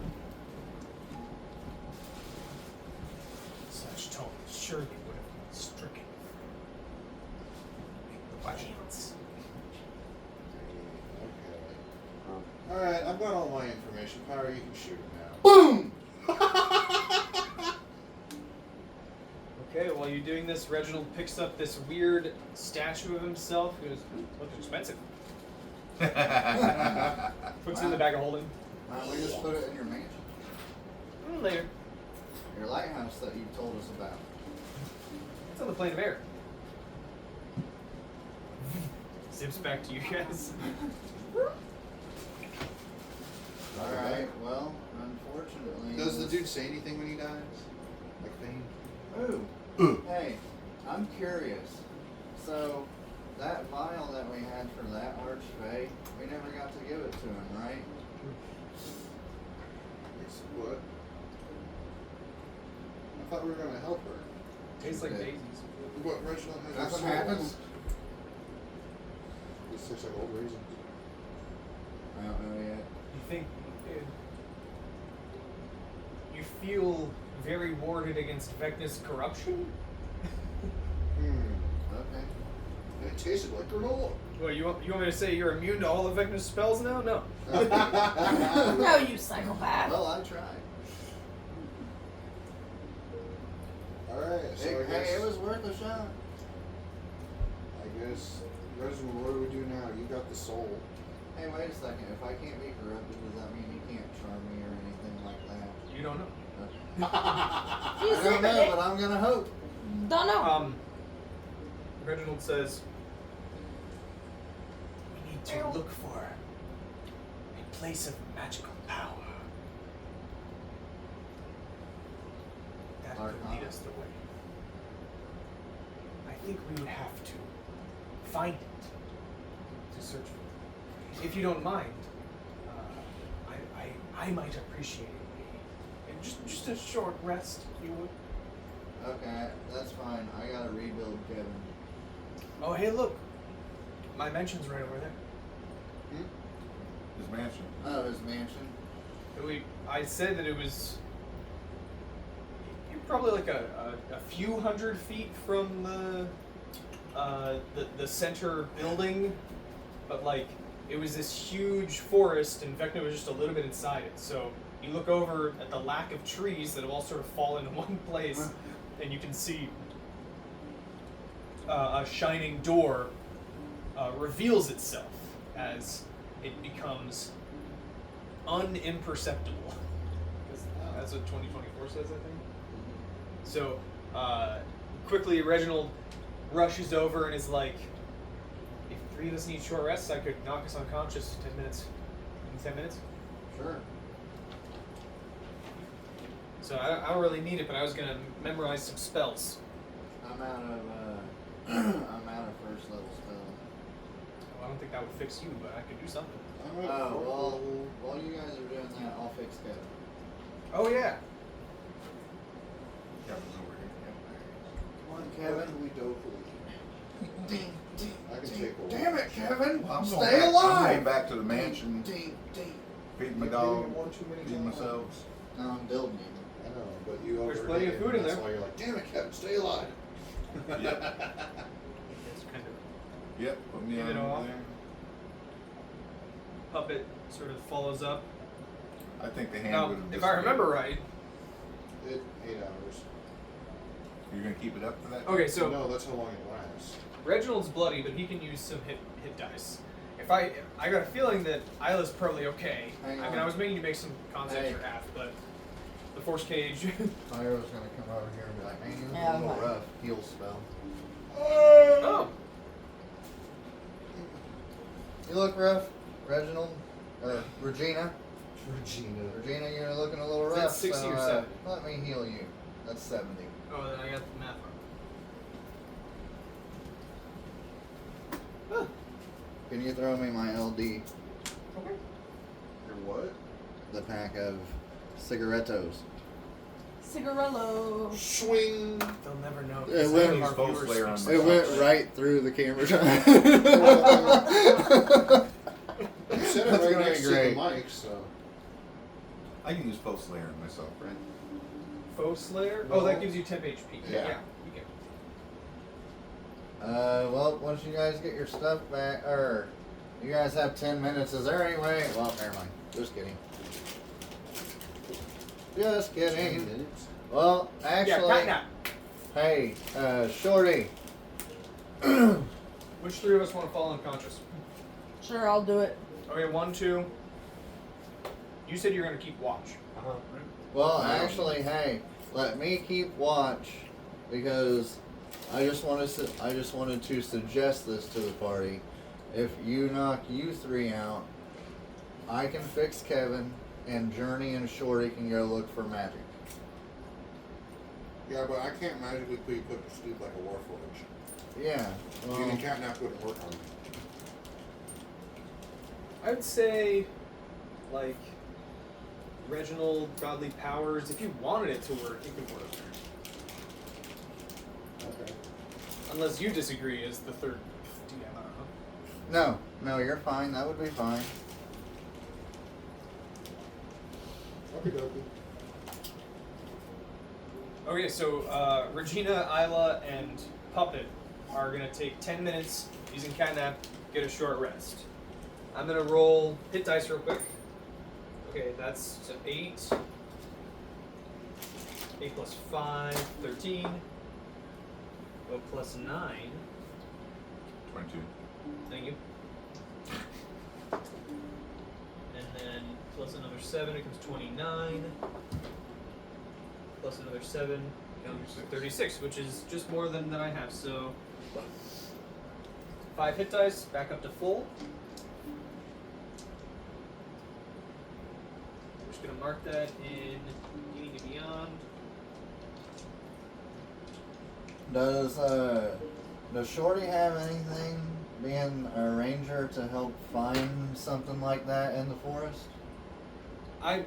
Such tones surely would have been stricken by chance. Okay. Alright, I've got all my information. Pyro, you can shoot it now. Boom! Okay, while you're doing this, Reginald picks up this weird statue of himself. He goes, looks expensive. Puts it in the bag of holding. Why don't we just put it in your mansion? Later. Your lighthouse that you told us about. It's on the plane of air. Zips back to you guys. Alright, well, unfortunately. Does the dude say anything when he dies? Like Fane? Ooh. Hey, I'm curious. So, that vial that we had for that Archfey, we never got to give it to him, right? It's what? I thought we were going to help her. Tastes like Okay. daisies. What, Reginald has That's no what happens. souls. This looks like old raisins. I don't know yet. You think you feel very warded against Vecna's corruption? Okay. And it tasted like granola. What, you want me to say you're immune to all of Vecna's spells now? No. No, you psychopath. Well, I tried. Alright, so Hey, I guess, it was worth a shot. Reginald, what do we do now? You got the soul. Hey, wait a second. If I can't be corrupted, does that mean he can't charm me or anything like that? You don't know. I don't know, but I'm gonna hope. Don't know. Reginald says, we need to look for a place of magical power. That could lead us the way. I think we would have to find it, to search for it. If you don't mind, I might appreciate it. Just a short rest, if you would. Okay, that's fine. I gotta rebuild Kevin. Oh, hey, look. My mansion's right over there. His mansion. Oh, his mansion. I said that it was you're probably like a few hundred feet from the center building, but like it was this huge forest, and Vecna was just a little bit inside it. So you look over at the lack of trees that have all sort of fallen in one place, and you can see a shining door reveals itself as it becomes unimperceptible. That's what 2024 says, I think. So, quickly, Reginald rushes over and is like, if three of us need short rests, I could knock us unconscious 10 minutes. In 10 minutes? Sure. So, I don't really need it, but I was going to memorize some spells. I'm out of I'm out of first level spells. Well, I don't think that would fix you, but I could do something. Oh, well, while you guys are doing that, I'll fix Kevin. Oh, yeah. Kevin's over here. Come on, Kevin. I can take a Damn it, Kevin! Well, I'm Stay going back, I'm alive! going back to the mansion, Ding, ding. feed my You're dog, giving me one too many feed times. myself. No, I'm building him. I know, but you There's overhit plenty of him, food in and that's there. why you're like, damn it, Kevin, stay alive. Yep. It's kind of Yep. Put me Give on it off. over there. puppet sort of follows up. I think the hand Now, would have if I remember right, 8 hours. You're going to keep it up to that? okay, so No, that's how long it lasts. Reginald's bloody, but he can use some hit dice. If I got a feeling that Isla's probably okay. Hang I mean, on. I was making you make some con saves Hey. for half, but the force cage. Pyro's gonna come over here and be like, man, you look Yeah, a little fine. rough. Heal spell. Oh, You look rough, Reginald. Or Regina. Regina. You're looking a little Is that rough. 60 so, or 70? Let me heal you. That's 70. oh, then I got the math wrong. Huh. Can you throw me my LD? Okay. Your what? The pack of Cigarettos. Cigarillo. Swing. They'll never know. It 'cause went- none of our Both viewers layer on speak my It went Spanish. right through the camera. You said it That's right gonna next be to the great. mic, so. I can use post layering myself, right? Foe Slayer? No. Oh, that gives you temp HP. Yeah. You can. Well, once you guys get your stuff back, or you guys have 10 minutes, is there any way? Well, never mind. Just kidding. Just kidding. Minutes. Well, Yeah, actually, kinda. hey, Shorty. Which three of us want to fall unconscious? Sure, I'll do it. Okay, 1, 2. You said you're going to keep watch. Uh-huh. Well, actually, hey, let me keep watch because I just wanted to suggest this to the party. If you knock you three out, I can fix Kevin, and Journey and Shorty can go look for magic. Yeah, but I can't magically put you to sleep like a warforged. Yeah. Well, Getting catnap wouldn't work on me. I would say, like, Reginald, Godly Powers. If you wanted it to work, it could work. Okay. Unless you disagree as the third DM, I don't know. no, you're fine. That would be fine. Okay. Okay, so Regina, Isla, and Puppet are going to take 10 minutes using Catnap, get a short rest. I'm going to roll hit dice real quick. Okay, that's so 8. 8 plus 5, 13. Oh, plus 9. 22. Thank you. And then plus another 7, it comes 29. Plus another 7, comes 36, which is just more than I have. So 5 hit dice, back up to full. We're just gonna mark that in Eating and Beyond. Does Shorty have anything being a ranger to help find something like that in the forest? I'm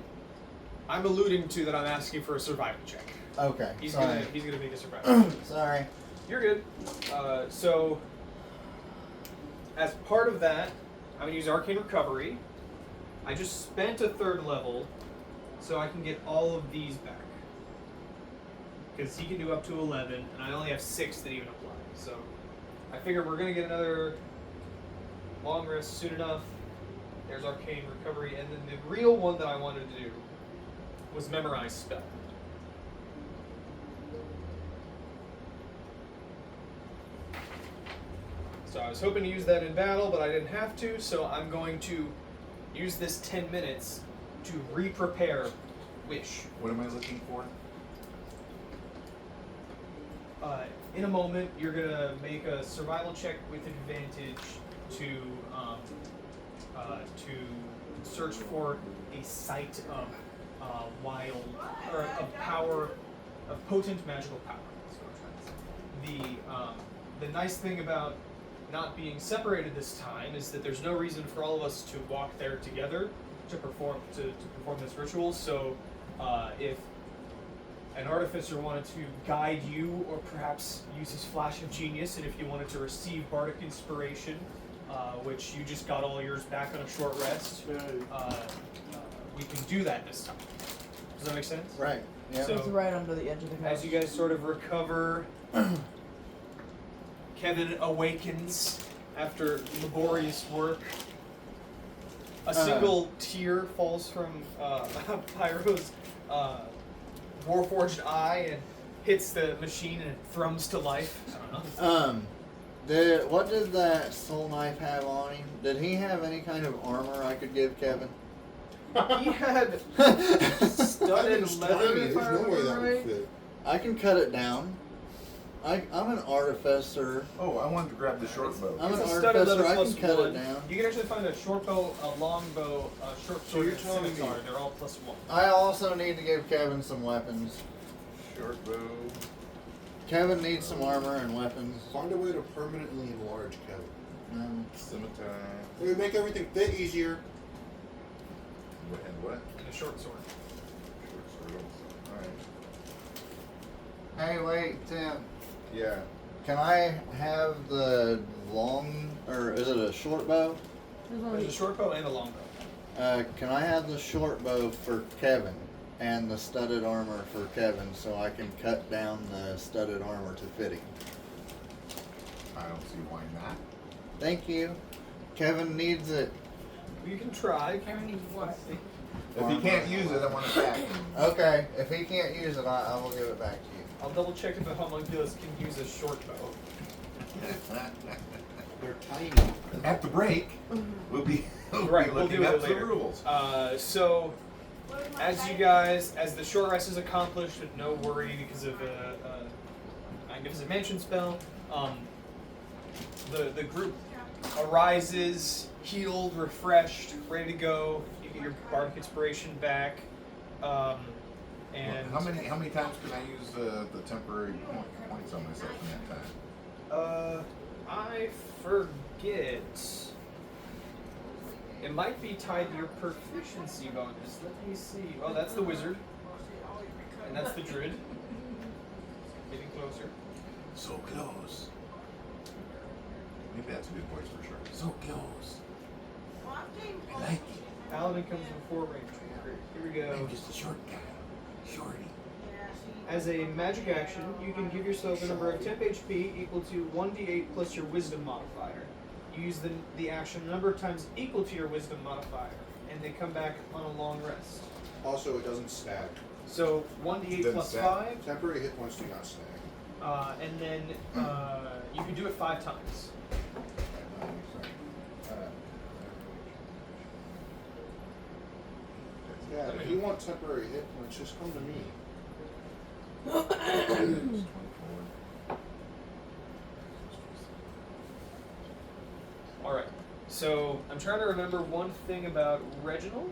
alluding to that I'm asking for a survival check. Okay. He's sorry. gonna make a survival check. Sorry. You're good. So, as part of that, I'm gonna use Arcane Recovery. I just spent a 3rd level, so I can get all of these back. Because he can do up to 11, and I only have 6 that even apply. So, I figure we're gonna get another long rest soon enough. There's Arcane Recovery, and then the real one that I wanted to do was Memorize Spell. So I was hoping to use that in battle, but I didn't have to, so I'm going to use this 10 minutes to re-prepare Wish. What am I looking for? In a moment, you're going to make a survival check with advantage to search for a site of wild, or of power, of potent magical power. That's what I'm trying to say. The nice thing about not being separated this time is that there's no reason for all of us to walk there together to perform this ritual. So if an artificer wanted to guide you, or perhaps use his flash of genius, and if you wanted to receive bardic inspiration, which you just got all yours back on a short rest, we can do that this time. Does that make sense? Right. Yeah. So- It's right under the edge of the couch. As you guys sort of recover, Kevin awakens after laborious work. A single tear falls from Pyro's warforged eye and hits the machine and it thrums to life. I don't know. What did that soul knife have on him? Did he have any kind of armor I could give Kevin? He had studded leather, if I There's no way that remember would right. fit. I can cut it down. I'm an artificer. Oh, I wanted to grab the short bow. I'm an It's a studded artificer. leather I plus can cut 1. it down. You can actually find a short bow, a long bow, a short So sword, you're and a telling me- scimitar. They're all plus 1. I also need to give Kevin some weapons. Short bow. Kevin needs some armor and weapons. Find a way to permanently enlarge Kevin. Scimitar. It would make everything fit easier. And what? And a short sword. Alright. Hey, wait, Tim. Yeah. Can I have the long, or is it a short bow? There's a short bow and a long bow. Can I have the short bow for Kevin and the studded armor for Kevin so I can cut down the studded armor to fit him? I don't see why not. Thank you. Kevin needs it. You can try. Kevin needs what? If he can't use it, I want it back. Okay, if he can't use it, I will give it back to you. I'll double check if the homunculus can use a short bow. They're tiny. At the break, we'll be Right, we'll looking do it up the later. rules. So, as the short rest is accomplished, no worry because of a magnificent mansion spell. The group arises, healed, refreshed, ready to go. You get your bardic inspiration back. And how many times can I use the temporary points on myself in that time? I forget. It might be tied to your proficiency bonus. Let me see. Oh, that's the wizard. And that's the druid. Getting closer. So close. Maybe that's a good voice for sure. So close. I like it. Paladin comes before range. Great. Here we go. I'm just a short guy. Shorty. As a magic action, you can give yourself a number of temp HP equal to 1d8 plus your wisdom modifier. You use the action a number of times equal to your wisdom modifier, and they come back on a long rest. Also, it doesn't stack. So 1d8 Doesn't plus stack. 5, Temporary hit points do not stack. and then you can do it 5 times. Yeah, if you want temporary hit points, just come to me. Alright, so I'm trying to remember one thing about Reginald.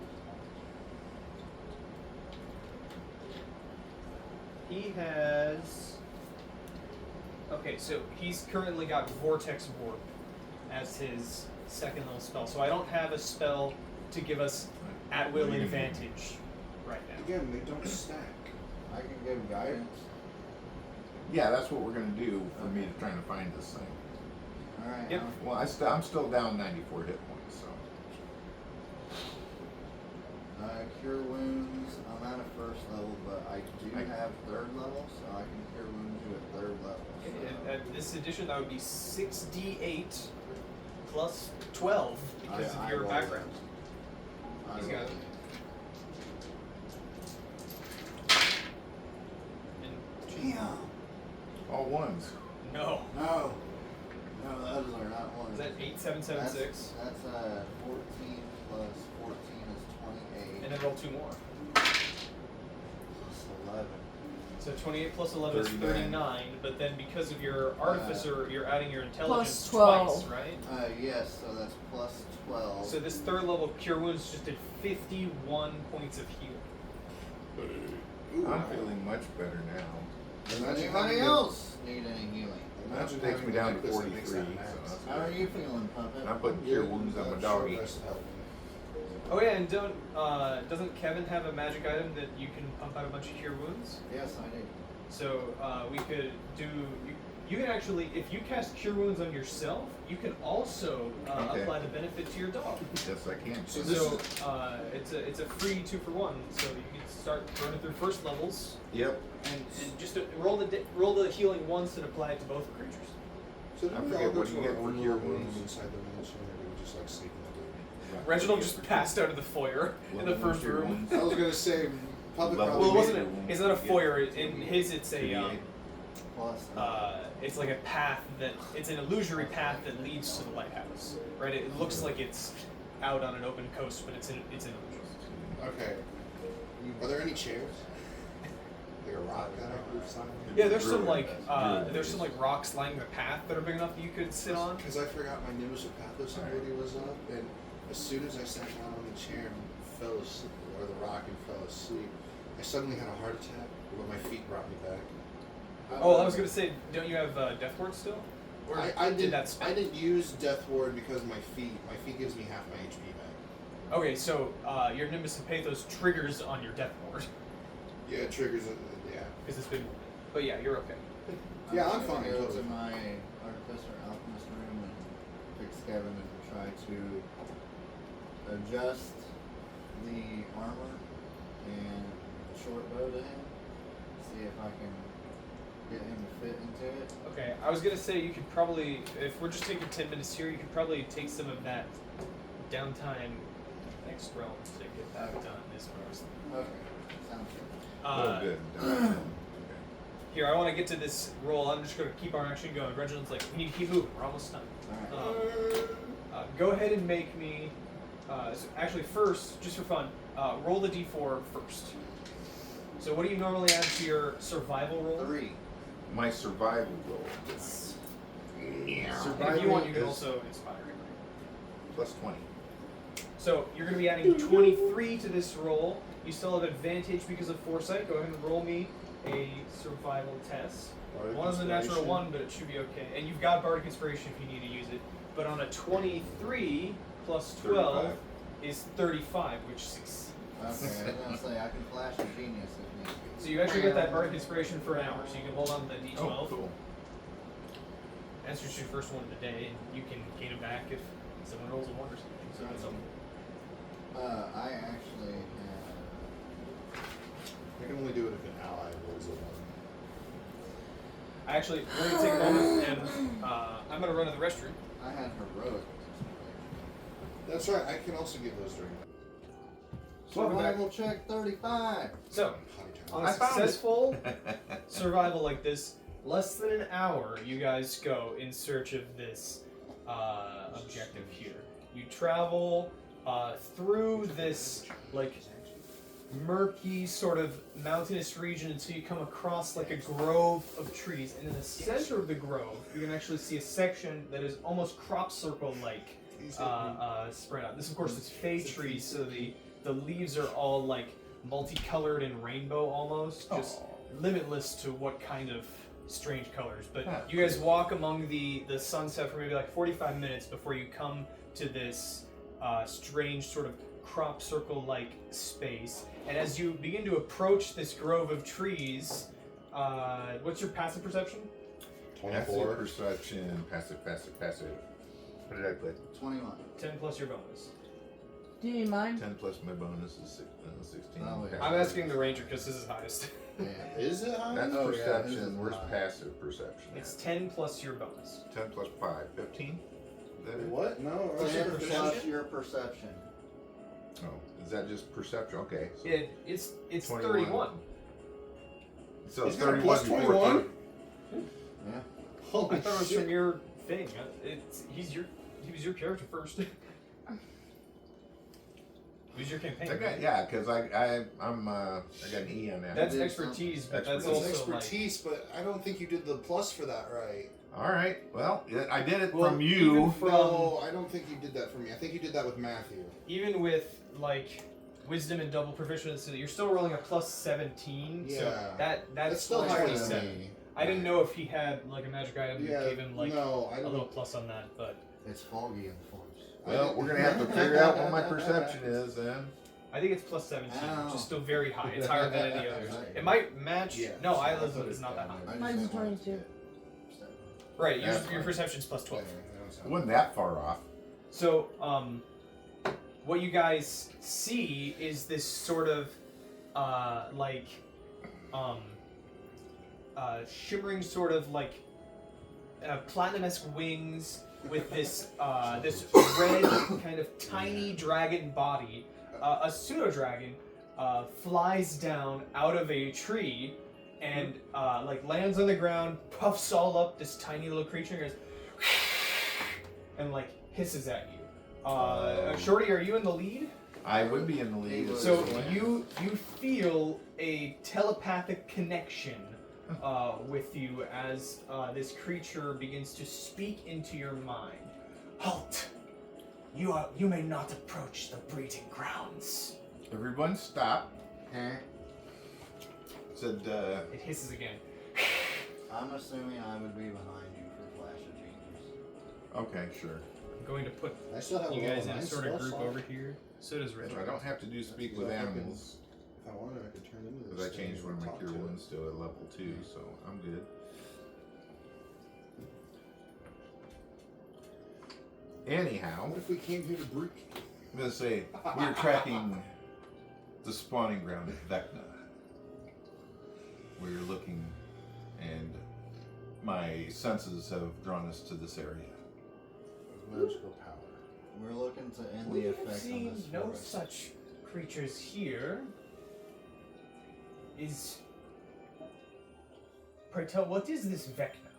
He has... Okay, so he's currently got Vortex Warp as his second level spell, so I don't have a spell to give us at-will advantage right now. Again, they don't stack. I can give guidance. Yeah, that's what we're gonna do for me to trying to find this thing. Alright. Yep. Well, I'm still down 94 hit points, so. Cure wounds. I'm at a first level, but I do have third level, so I can cure wounds you at third level. So. At this edition, that would be 6d8 plus 12 because of your rolled background. it. He's I got rolled it. And Damn. All ones. no. No. No, those are not ones. Is that 8776? That's 14 plus 14 is 28. And then roll 2 more. Plus 11. So 28 plus 11 is 39. 39, but then because of your artificer, you're adding your intelligence Plus 12. twice, right? Yes, so that's plus 12. So this third level Cure Wounds just did 51 points of heal. Ooh, I'm feeling much better now. Does Imagine anybody having else need any healing? Imagine That takes having me a down to necklace that makes 43, that so max. that's How are you feeling, Puppet? And I'm putting cure wounds on my dog. Oh yeah, and doesn't Kevin have a magic item that you can pump out a bunch of Cure Wounds? Yes, I do. So we could do. You can actually, if you cast Cure Wounds on yourself, you can also Okay. apply the benefit to your dog. Yes, I can. So this So it's a free 2-for-1. So you can start burning through first levels Yep. and just roll the healing once and apply it to both creatures. So did I we forget all go what to you our get for own cure little room wounds. inside the mansion, or did we just like sleep in the room? Reginald just passed out of the foyer in the first room. I was gonna say, public Level Well, it probably wasn't. room. It's not a foyer. In his, it's a. 38. Plus, It's like a path it's an illusory path that leads to the lighthouse, right? It looks like it's out on an open coast, but it's an illusion. Okay. Are there any chairs? Like a rock that I could sign? Yeah, there's some like rocks lining the path that are big enough that you could sit on. Because I forgot my Nimbus of Pathos ability was up, and as soon as I sat down on the chair and fell asleep, or the rock and fell asleep, I suddenly had a heart attack, but my feet brought me back. Oh, I was gonna say, don't you have Death Ward still? Or I did that spell? I didn't use Death Ward because my feet gives me half my HP back. Okay, so your Nimbus of Pathos triggers on your Death Ward. Yeah, it triggers it. Yeah. Because it's been. But yeah, you're okay. Yeah, I'm gonna fine, Go totally. to my artificer alchemist room and fix Kevin and try to adjust the armor and short bow to him. See if I can get him to fit into it. Okay, I was gonna say you could probably, if we're just taking 10 minutes here, you could probably take some of that downtime next realm to get that done. Is what I was thinking. Okay, sounds good. Oh, good. Okay. Here, I want to get to this roll. I'm just gonna keep our action going. Reginald's like, we need to keep moving. We're almost done. Alright. Go ahead and make me. So actually, first, just for fun, roll the d4 first. So, what do you normally add to your survival roll? 3. My survival roll. And if you want, you can also inspire. Plus 20. So you're going to be adding 23 to this roll. You still have advantage because of foresight. Go ahead and roll me a survival test. Bardic One is a natural Inspiration. 1, but it should be okay. And you've got Bardic Inspiration if you need to use it. But on a 23 plus 12 35. is 35, which succeeds. Okay, I was gonna say I can flash a genius if need be. So you actually get that Bardic Inspiration for an hour. So you can hold on to the D12. Oh, cool. That's just your first one of the day, and you can gain it back if someone rolls a 1 or something. So that's something. I actually have. I can only do it if an ally rolls a 1. Actually, we're going to take a moment, and I'm going to run to the restroom. I had heroic. That's right. I can also give those during. Welcome back. Survival check 35. So, Potty on time. a successful survival like this, less than an hour, you guys go in search of this objective here. You travel through this like murky sort of mountainous region until you come across like a grove of trees, and in the center of the grove, you can actually see a section that is almost crop circle like spread out. This, of course, is fey trees, so the leaves are all like multicolored and rainbow almost, just limitless to what kind of strange colors. But you guys walk among the sunset for maybe like 45 minutes before you come to this strange sort of crop circle like space. And as you begin to approach this grove of trees, what's your passive perception? 24. Passive perception. Passive. What did I put? 21. 10 plus your bonus. Do you need mine? 10 plus my bonus is 16. Oh, yeah. I'm asking the ranger because this is highest. Yeah. Is it high? That's Oh, yeah, perception. this is Where's high. passive perception? It's 10 plus your bonus. 10 plus 5. 15? Is that it? What? No. What's your 10 perception? plus your perception. Oh, is that just perception? Okay. So, It's 21. 31. so He's got a 31 plus before 21? 30. Yeah. Holy I thought it was shit. from your thing. He was your character first. Who's your campaign? I got, yeah, because I got an E on that. That's Did expertise, but that's Expertise. That's also like expertise, but I don't think you did the plus for that right. All right. Well, I did it Well, from even you. From- No, I don't think you did that for me. I think you did that with Matthew. even with like wisdom and double proficiency, you're still rolling a plus 17. So Yeah. that's That's still like higher than 27. me. I didn't know if he had like a magic item Yeah, that gave him like no, I a don't. little plus on that, but It's foggy in the force. Well, we're gonna have to figure out what my perception is then. I think it's plus 17, which Ow. is still very high. It's higher than any others. It might match. Yeah. No, Isla's is not that high. I just Mine's don't want 22. to get step. Right, That's your fine. perception's plus 12. It wasn't that far off. So, what you guys see is this sort of, shimmering sort of like platinum-esque wings with this this red kind of tiny dragon body. A pseudo dragon flies down out of a tree and like lands on the ground, puffs all up this tiny little creature, and goes and like hisses at you. Shorty, are you in the lead? I would be in the lead. So you feel a telepathic connection with you as this creature begins to speak into your mind. Halt! You may not approach the breeding grounds. Everyone stop. Said, It hisses again. I'm assuming I would be behind you for Flash of Genius. okay, sure. I'm going to put I still have you a guys level in a 9 sort of spell group slot. over here. So does Red. So I don't have to do speak with animals If I wanted, I could turn into this. Because I thing changed one of and my talk cure to it. wounds to a level 2, so I'm good. Anyhow, What if we came here to break? I'm gonna say we're tracking the spawning ground of Vecna. We're looking, and my senses have drawn us to this area. Magical power. We're looking to end We the have effect on seen this no forest. such creatures here. Pray tell, what is this Vecna?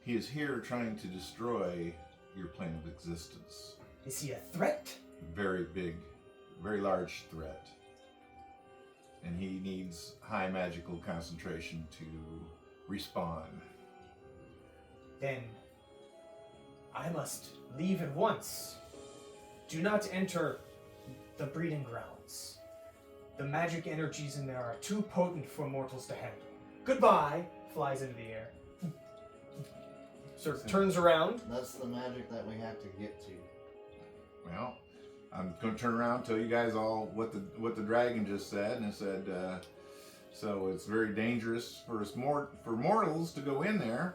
He is here trying to destroy your plane of existence. Is he a threat? Very big, very large threat. And he needs high magical concentration to respawn. Then I must leave at once. Do not enter the breeding grounds. The magic energies in there are too potent for mortals to handle. Goodbye! Flies into the air. Sort of turns around. That's the magic that we have to get to. Well, I'm going to turn around and tell you guys all what the dragon just said, and it said, so it's very dangerous for mortals to go in there.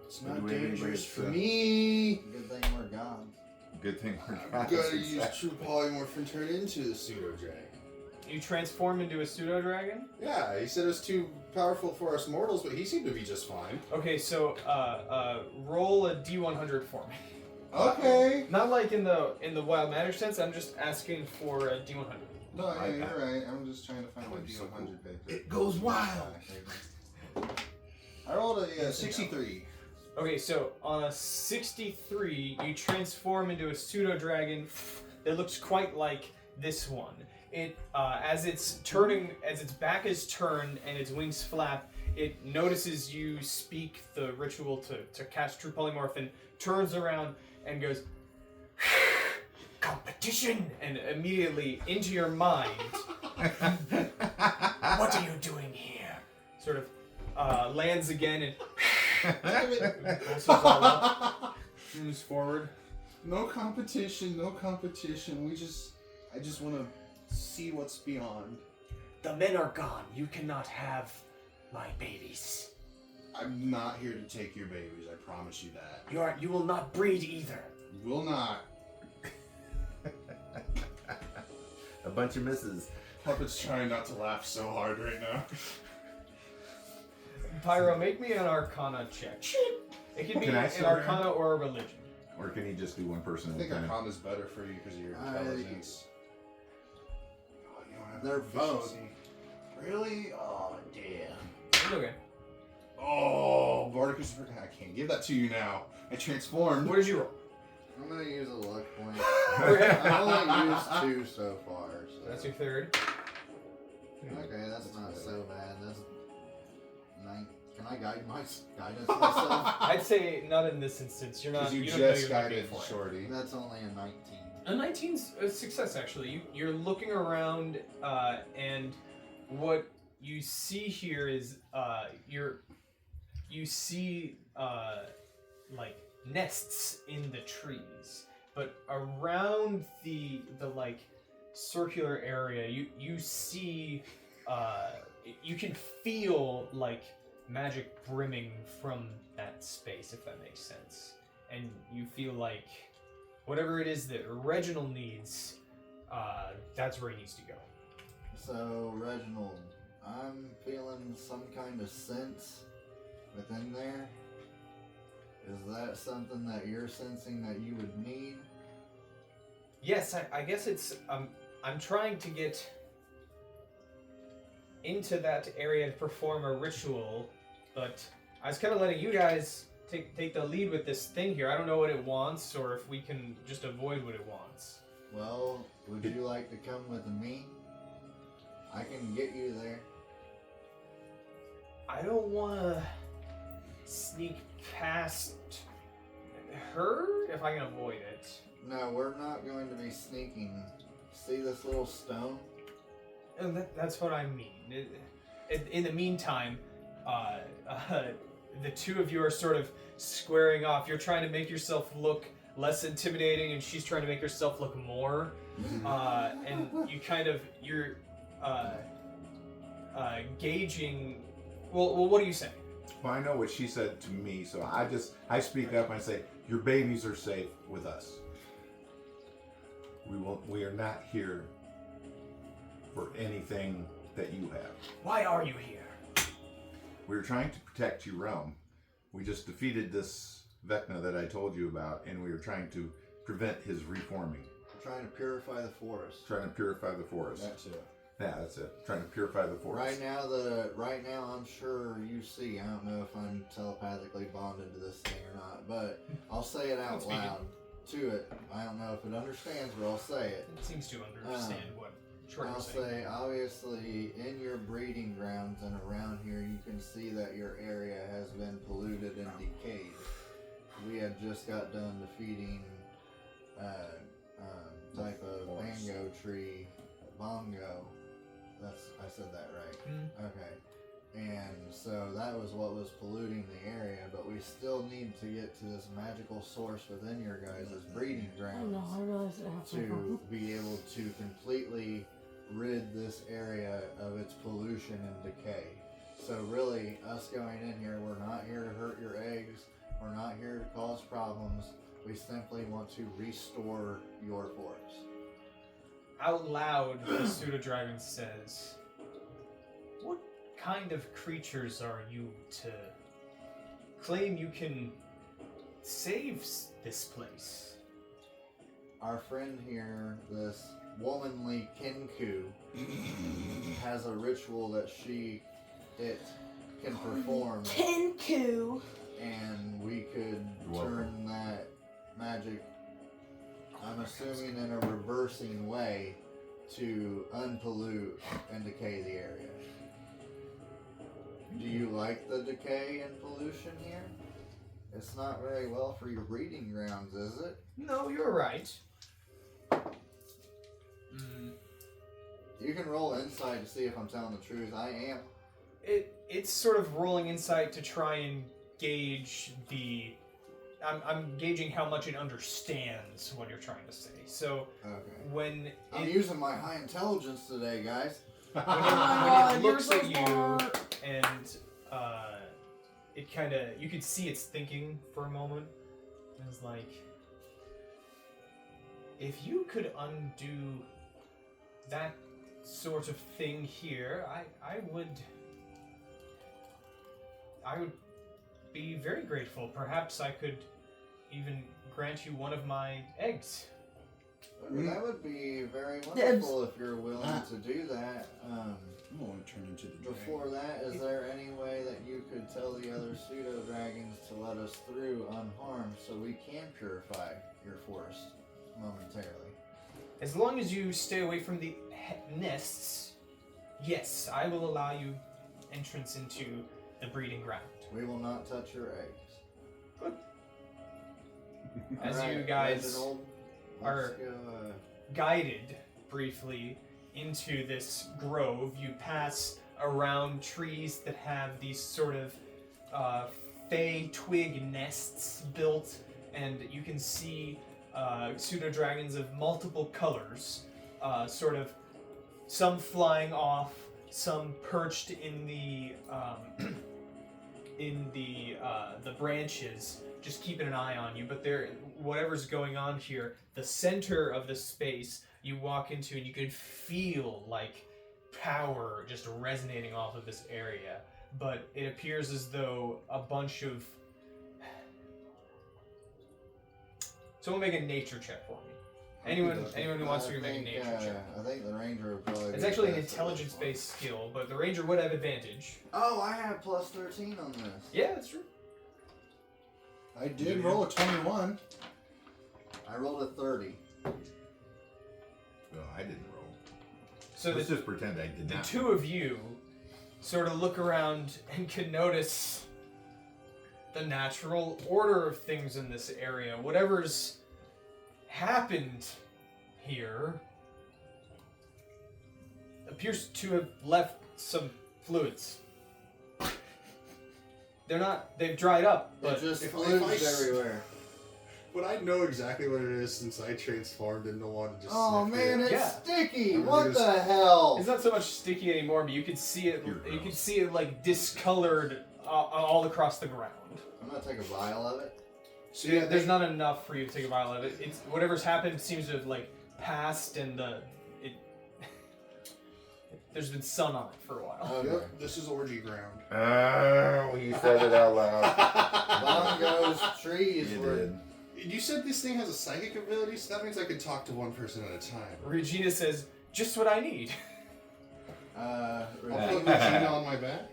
It's Do not we have anybody dangerous that's, for me. Good thing we're gone. Good thing we're I'm guys. gonna use true polymorph and turn into the pseudo dragon. You transform into a pseudo dragon? Yeah, he said it was too powerful for us mortals, but he seemed to be just fine. Okay, so roll a D100 for me. Okay. Not like in the wild magic sense. I'm just asking for a D100. No, yeah, you're right. I'm just trying to find my D100 page. It goes wild. I rolled a 63. Okay, so on a 63, you transform into a pseudo dragon that looks quite like this one. It as its back is turned and its wings flap, it notices you speak the ritual to cast true polymorph and turns around and goes, competition, and immediately into your mind, what are you doing here? Sort of lands again and pulls all up, moves forward. No competition, no competition. I just want to see what's beyond. The men are gone. You cannot have my babies. I'm not here to take your babies, I promise you that. You will not breed either. Will not. A bunch of misses. Puppet's trying not to laugh so hard right now. Pyro, make me an Arcana check. It can be Can I an still Arcana or a religion. Or can he just do one person I at a think time? Arcana's better for you because of your intelligence. Oh, you don't have They're both. proficiency. Really? Oh, damn. It's okay. Oh, Bardicus, I can't give that to you now. I transformed. What did you roll? I'm gonna use a luck point. Okay. I've only used 2 so far. So. That's your third. Okay, that's not so bad. That's 9. Can I guidance myself? I'd say not in this instance. You're not. Because you You don't know just you're looking guided for it. Shorty. That's only a 19. A 19's a success, actually. You're looking around, and what you see here is you see like nests in the trees, but around the like circular area, you see you can feel like magic brimming from that space, if that makes sense, and you feel like whatever it is that Reginald needs, that's where he needs to go. So, Reginald, I'm feeling some kind of sense within there. Is that something that you're sensing that you would need? Yes, I guess it's. I'm trying to get into that area to perform a ritual, but I was kind of letting you guys take the lead with this thing here. I don't know what it wants, or if we can just avoid what it wants. Well, would you like to come with me? I can get you there. I don't want to sneak past her if I can avoid it. No, we're not going to be sneaking. See this little stone? And that's what I mean. In the meantime, the two of you are sort of squaring off. You're trying to make yourself look less intimidating, and she's trying to make herself look more. And you kind of gauging. Well, what do you say? Well, I know what she said to me, so I speak up and I say, your babies are safe with us. We are not here for anything that you have. Why are you here? We were trying to protect your realm. We just defeated this Vecna that I told you about, and we were trying to prevent his reforming. We're trying to purify the forest. Trying to purify the forest. That's it. Yeah, that's it. Trying to purify the forest. Right now, I'm sure you see. I don't know if I'm telepathically bonded to this thing or not, but I'll say it out loud to it. I don't know if it understands, but I'll say it. It seems to understand what Short I'll was saying. say, obviously, in your breeding grounds and around here, you can see that your area has been polluted and decayed. We had just got done defeating type of mango tree, bongo. I said that right. Mm. Okay. And so that was what was polluting the area, but we still need to get to this magical source within your guys' breeding I grounds know, I realized it happened. to be able to completely rid this area of its pollution and decay. So really, us going in here, we're not here to hurt your eggs, we're not here to cause problems, we simply want to restore your forest. Out loud, the pseudo-dragon says, "What kind of creatures are you to claim you can save this place?" Our friend here, this womanly Kinku, has a ritual that it can perform, Kinku. and we could You're welcome. turn that magic, I'm assuming in a reversing way, to unpollute and decay the area. Do you like the decay and pollution here? It's not very well for your breeding grounds, is it? No, you're right. Mm, You can roll insight to see if I'm telling the truth. I am. it's sort of rolling insight to try and gauge the. I'm gauging how much it understands what you're trying to say. So Okay. when I'm it, using my high intelligence today, guys. when God, it you're looks so at you smart. and it kind of, you can see it's thinking for a moment. It's like, if you could undo that sort of thing here, I would be very grateful. Perhaps I could even grant you one of my eggs. That would be very wonderful if you're willing to do that. I'm going to turn into the Before that, is there any way that you could tell the other pseudo-dragons to let us through unharmed so we can purify your forest momentarily? As long as you stay away from the nests, yes, I will allow you entrance into the breeding ground. We will not touch your eggs. As Alright, you guys Reginald, are let's go, guided briefly into this grove, you pass around trees that have these sort of fey twig nests built, and you can see pseudo-dragons of multiple colors, sort of some flying off, some perched in the the branches, just keeping an eye on you. But whatever's going on here, the center of the space you walk into, and you can feel like power just resonating off of this area. But it appears as though a bunch of... Someone make a nature check for me. Anyone who wants to make a nature check. I think the ranger would probably It's be actually an best at this intelligence-based skill, but the ranger would have advantage. one. Oh, I have plus 13 on this. Yeah, that's true. I did roll a 21. I rolled a 30. No, I didn't roll. So Let's just pretend I did the not. two of you sort of look around and can notice the natural order of things in this area. Whatever's happened here appears to have left some fluids. They've dried up, but It just if flues I s- everywhere. If Would I know exactly what it is since I transformed into one and just Oh sniffed man, it? it's Yeah. sticky. I'm What really the hell? It's not so much sticky anymore, but you could see it. You're You could gross. see it like discolored all across the ground. I'm gonna take a vial of it. So Yeah, there's not enough for you to take a vial of it. It's whatever's happened seems to have like passed, and there's been sun on it for a while. Okay. Yep, this is orgy ground. Oh, you said it out loud. Long goes trees. You were- did. You said this thing has a psychic ability, so that means I can talk to one person at a time. Regina says, "Just what I need." I'll Regina, put Regina on my back.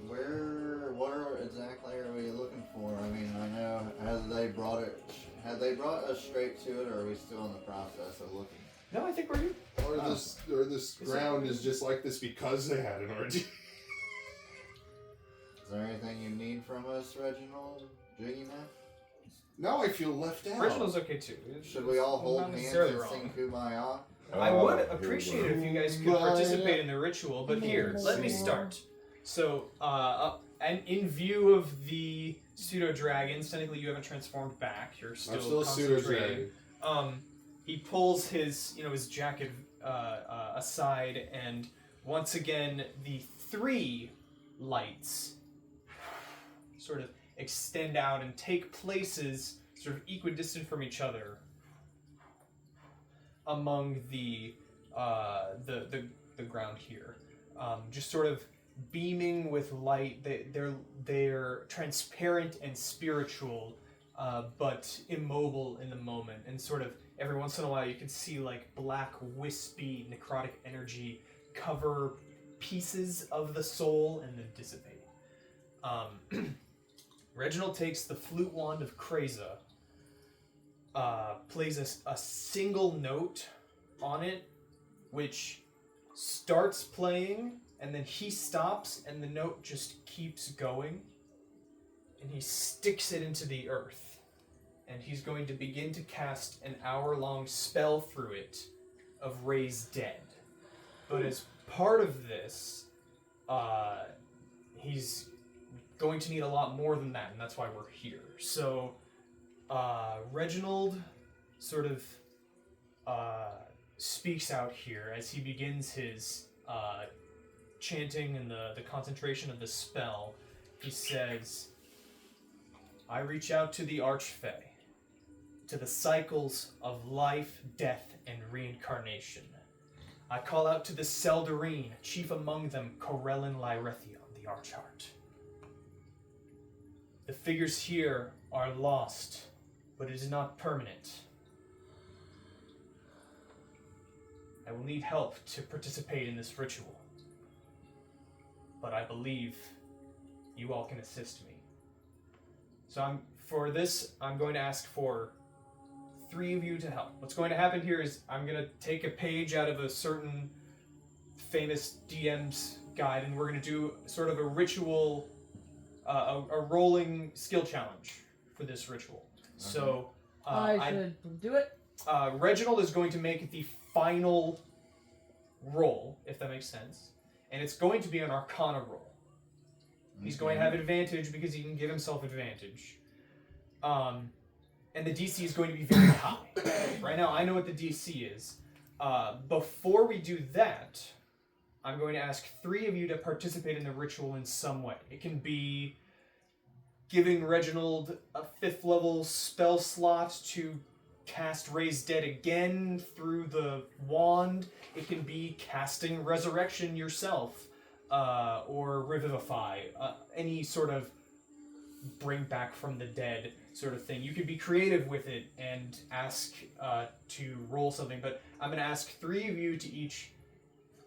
what exactly are we looking for? I mean, I know, had they brought us straight to it, or are we still in the process of looking? No, I think we're here. Or this ground is just like this because they had an orgy. Is there anything you need from us, Reginald? Jiggy man? Now I feel left out. Reginald's okay too. Should we all hold Not hands necessarily and wrong. sing Kumbaya? I Oh, would here we appreciate go. it if you guys could participate in the ritual, but here, let me start. So, and in view of the pseudo dragons, technically you haven't transformed back. You're still, I'm still a pseudo concentrating. dragon. He pulls his jacket aside, and once again the 3 lights sort of extend out and take places sort of equidistant from each other among the ground here, just sort of beaming with light. They're transparent and spiritual, but immobile in the moment, and sort of every once in a while you can see like black wispy necrotic energy cover pieces of the soul and then dissipate. Reginald takes the flute wand of Kreza, plays a single note on it, which starts playing, and then he stops, and the note just keeps going, and he sticks it into the earth, and he's going to begin to cast an hour-long spell through it of Raise Dead. But as part of this, he's going to need a lot more than that, and that's why we're here. So, Reginald sort of speaks out here as he begins his chanting and the concentration of the spell. He says, I reach out to the Archfey, to the cycles of life, death, and reincarnation. I call out to the Seldarine, chief among them, Corellin Lyrethion, the Archheart. The figures here are lost, but it is not permanent. I will need help to participate in this ritual, but I believe you all can assist me. So I'm going to ask for 3 of you to help. What's going to happen here is I'm going to take a page out of a certain famous DM's guide, and we're going to do sort of a ritual, a rolling skill challenge for this ritual. So I should do it. Reginald is going to make the final roll, if that makes sense, and it's going to be an Arcana roll. He's going to have advantage because he can give himself advantage. And the DC is going to be very high. Right now, I know what the DC is. Before we do that, I'm going to ask 3 of you to participate in the ritual in some way. It can be giving Reginald a 5th level spell slot to cast Raise Dead again through the wand. It can be casting Resurrection yourself, or Revivify, any sort of bring back from the dead sort of thing. You can be creative with it and ask to roll something, but I'm going to ask 3 of you to each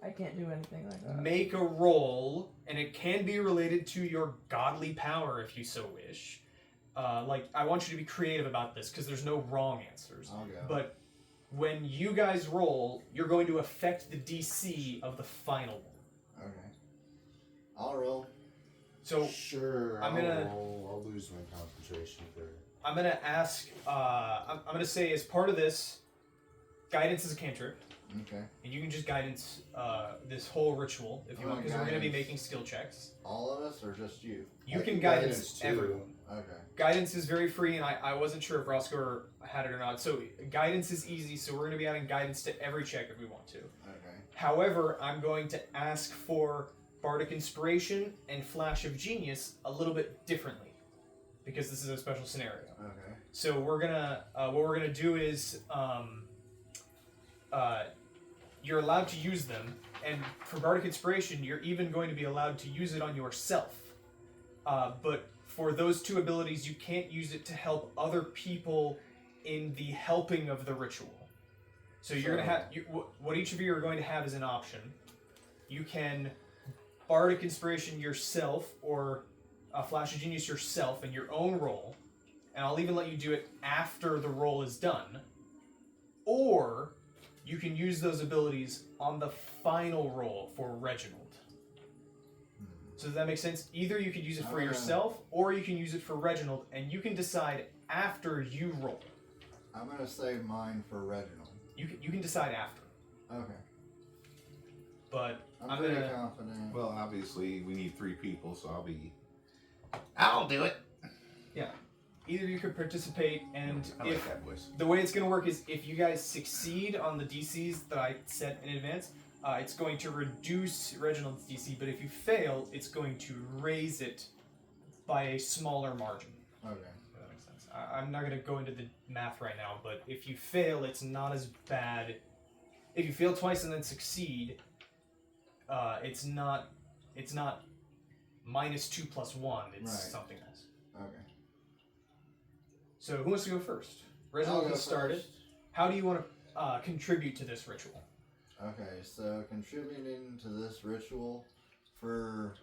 I can't do anything like that. make a roll, and it can be related to your godly power if you so wish. I want you to be creative about this because there's no wrong answers. I'll go. But when you guys roll, you're going to affect the DC of the final one. Okay. I'll roll. So Sure, I'll lose my concentration for... I'm gonna ask. I'm gonna say as part of this, guidance is a cantrip. Okay. And you can just guidance this whole ritual if you want, because we're going to be making skill checks. All of us, or just you? You I can can guidance guidance too. everyone. Okay. Guidance is very free, and I wasn't sure if Roscoe had it or not. So guidance is easy, so we're going to be adding guidance to every check if we want to. Okay. However, I'm going to ask for Bardic Inspiration and Flash of Genius a little bit differently, because this is a special scenario. Okay. So we're gonna, what we're gonna do is, you're allowed to use them, and for Bardic Inspiration, you're even going to be allowed to use it on yourself. But for those two abilities, you can't use it to help other people in the helping of the ritual. So you're gonna have, what each of you are going to have is an option. You can Bardic Inspiration yourself, or Flash of Genius yourself in your own roll, and I'll even let you do it after the roll is done. Or you can use those abilities on the final roll for Reginald. So does that make sense? Either you could use it for yourself, or you can use it for Reginald, and you can decide after you roll. I'm gonna save mine for Reginald. You can decide after. Okay. But I'm pretty confident. Well, obviously we need 3 people, so I'll do it. yeah, either of you could participate, and I like if that voice. the way it's going to work is if you guys succeed on the DCs that I set in advance, it's going to reduce Reginald's DC, but if you fail, it's going to raise it by a smaller margin. Okay. If that makes sense. I'm not going to go into the math right now, but if you fail, it's not as bad. If you fail twice and then succeed, it's not -2 + 1. It's Right. something else. Okay. So who wants to go first? Reginald I'll go has started. first. How do you want to contribute to this ritual? Okay, so contributing to this ritual for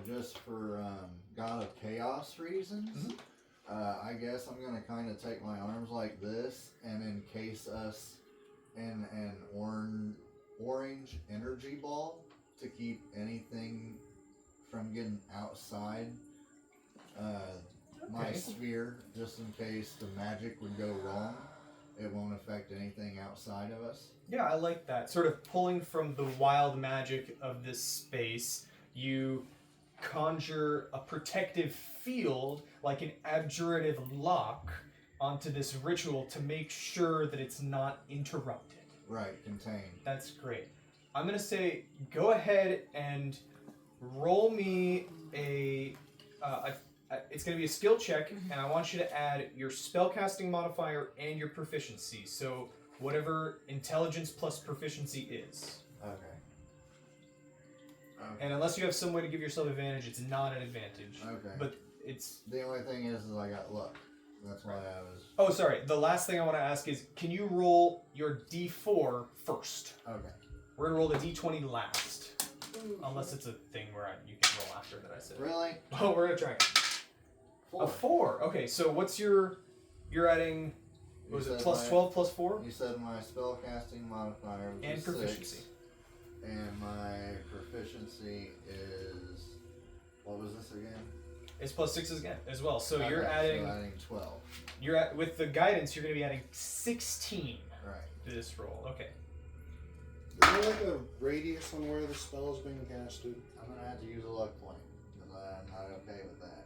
just for God of Chaos reasons, I guess I'm gonna kind of take my arms like this and encase us in an orange energy ball to keep anything from getting outside my Okay. sphere, just in case the magic would go wrong. It won't affect anything outside of us. Yeah, I like that. Sort of pulling from the wild magic of this space, you conjure a protective field, like an abjurative lock, onto this ritual to make sure that it's not interrupted. Right, contained. That's great. I'm going to say go ahead and roll me it's going to be a skill check, and I want you to add your spellcasting modifier and your proficiency. So whatever intelligence plus proficiency is. Okay. And unless you have some way to give yourself advantage, it's not an advantage. Okay. But it's... The only thing is I got luck. That's why I was... Oh, sorry. The last thing I want to ask is, can you roll your D4 first? Okay. We're going to roll the D20 last. Unless it's a thing where you can roll after that I said. Really? Oh, we're going to try it. 4. A 4. Okay, so what's your... You're adding... What was You it? said Plus my- 12 plus 4? You said my spellcasting modifier was And 6, proficiency. and my proficiency is... What was this again? It's plus 6 again as well. So Okay, you're adding... So adding 12. You're at, with the guidance, you're going to be adding 16 Right. to this roll. Okay. Is there like a radius on where the spell is being casted? I'm going to have to use a luck point, because I'm not okay with that.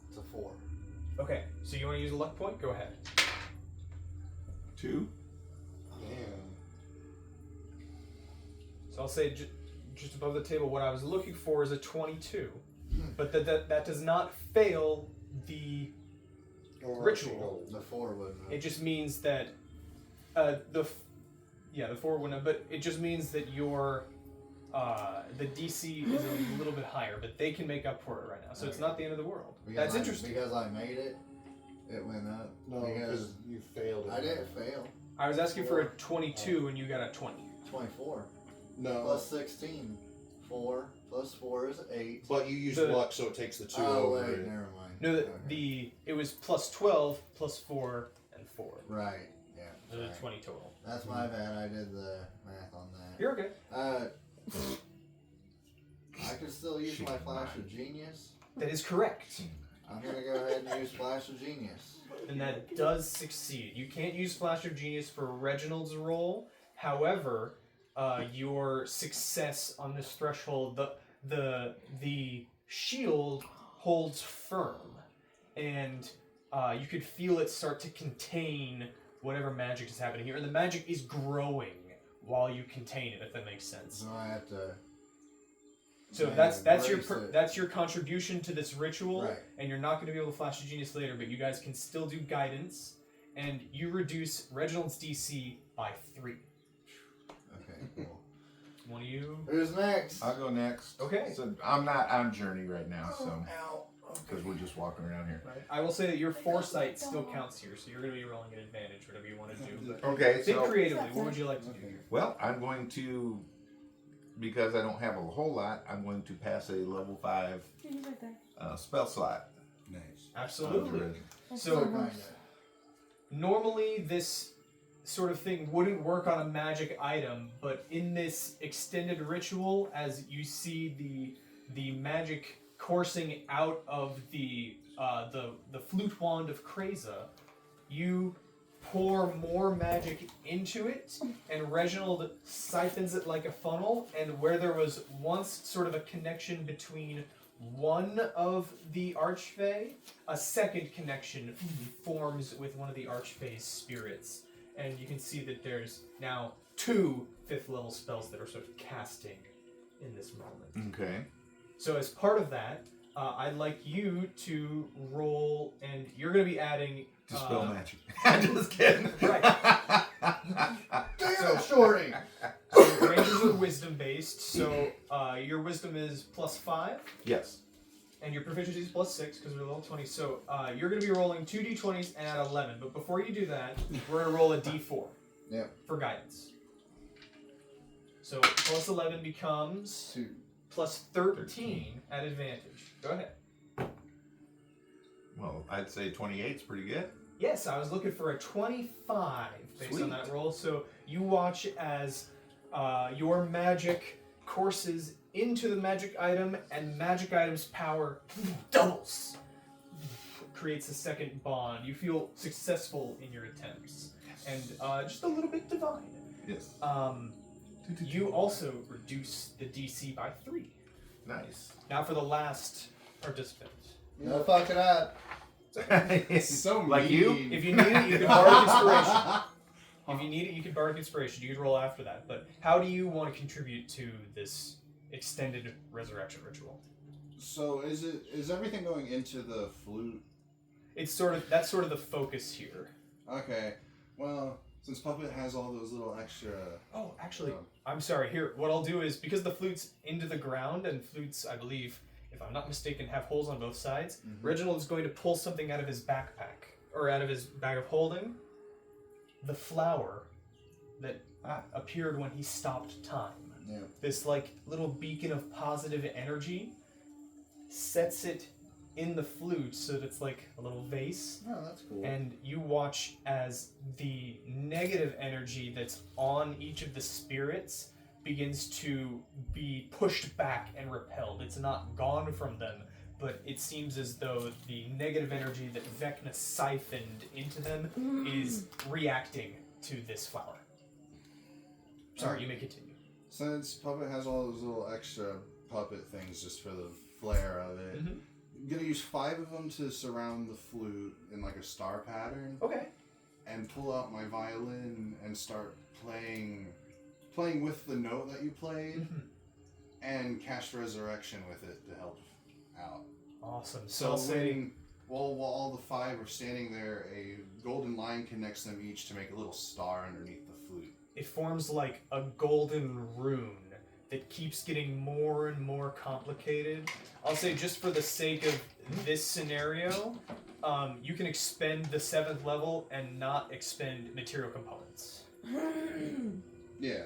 It's a 4. Okay, so you want to use a luck point? Go ahead. 2. Damn. So I'll say just above the table, what I was looking for is a 22. But that does not fail the ritual. The 4 wouldn't have. It just means that the 4 wouldn't have, but it just means that your the DC is a little bit higher, but they can make up for it right now. So it's not the end of the world. That's interesting. Because I made it, it went up. No, because because you failed it. I didn't fail. I was asking for a 22 and you got a 20. 24. No. Plus 16. 4 plus 4 is 8. But you used The- luck, so it takes the 2 Oh, over. wait, it. never mind. No, Okay. it was plus 12 plus 4 and 4. Right, yeah. There's a sorry. 20 total. That's my bad. I did the math on that. You're okay. I could still use She's my Flash mine. of Genius. That is correct. I'm gonna go ahead and use Flash of Genius. And that does succeed. You can't use Flash of Genius for Reginald's roll. However, your success on this threshold, the shield holds firm, and you could feel it start to contain whatever magic is happening here, and the magic is growing while you contain it, if that makes sense. So I have to. So Yeah, that's your embrace it. that's your contribution to this ritual, Right. and you're not going to be able to flash a genius later, but you guys can still do guidance, and you reduce Reginald's DC by 3. Okay, cool. One of you. Who's next? I'll go next. Okay. So I'm journey right now, so because we're just walking around here. I will say that your foresight still counts here, so you're going to be rolling an advantage, whatever you want to do. But Okay, think so creatively. What would you like to do here? well, I'm going to, because I don't have a whole lot, I'm going to pass a level 5 spell slot. Nice. Absolutely. Ready. So normally this sort of thing wouldn't work on a magic item, but in this extended ritual, as you see the magic coursing out of the flute wand of Kreza, you pour more magic into it, and Reginald siphons it like a funnel, and where there was once sort of a connection between one of the Archfey, a second connection forms with one of the Archfey's spirits. And you can see that there's now 2 5th level spells that are sort of casting in this moment. Okay. So as part of that, I'd like you to roll, and you're going to be adding... Dispel magic. I'm just kidding. Right. Damn it, Shorty! So Rangers are wisdom based, so your wisdom is +5, Yes. and your proficiency is +6 because we're level 20. So you're going to be rolling 2 d20s and add 11. But before you do that, we're going to roll a d4 Yep. for guidance. So +11 becomes 2. +13 at advantage. Go ahead. Well, I'd say 28's pretty good. Yes, I was looking for a 25 based on Sweet. that roll. So you watch as your magic courses into the magic item, and magic item's power doubles. Creates a second bond. You feel successful in your attempts, and just a little bit divine. Yes. You also reduce the DC by 3. Nice. Now for the last participant. No fucking up. So like you? mean. If you need it, you can borrow inspiration. If you need it, you can borrow inspiration. You can roll after that. But how do you want to contribute to this extended resurrection ritual? So is everything going into the flute? That's sort of the focus here. Okay. Well, since Puppet has all those little extra. Oh, actually, I'm sorry. Here, what I'll do is, because the flute's into the ground, and flutes, I believe, if I'm not mistaken, have holes on both sides, Reginald is going to pull something out of his backpack, or out of his bag of holding. The flower that appeared when he stopped time. Yeah. This like little beacon of positive energy sets it in the flute so that it's like a little vase. Oh, that's cool. And you watch as the negative energy that's on each of the spirits begins to be pushed back and repelled. It's not gone from them, but it seems as though the negative energy that Vecna siphoned into them is reacting to this flower. Sorry, you may continue. Since Puppet has all those little extra puppet things just for the flair of it, I'm gonna use 5 of them to surround the flute in like a star pattern. Okay. And pull out my violin and start playing with the note that you played, and cast Resurrection with it to help out. Awesome. So I'll say, when, while all the 5 are standing there, a golden line connects them each to make a little star underneath the flute. it forms like a golden rune that keeps getting more and more complicated. I'll say, just for the sake of this scenario, you can expend the 7th level and not expend material components. Yeah.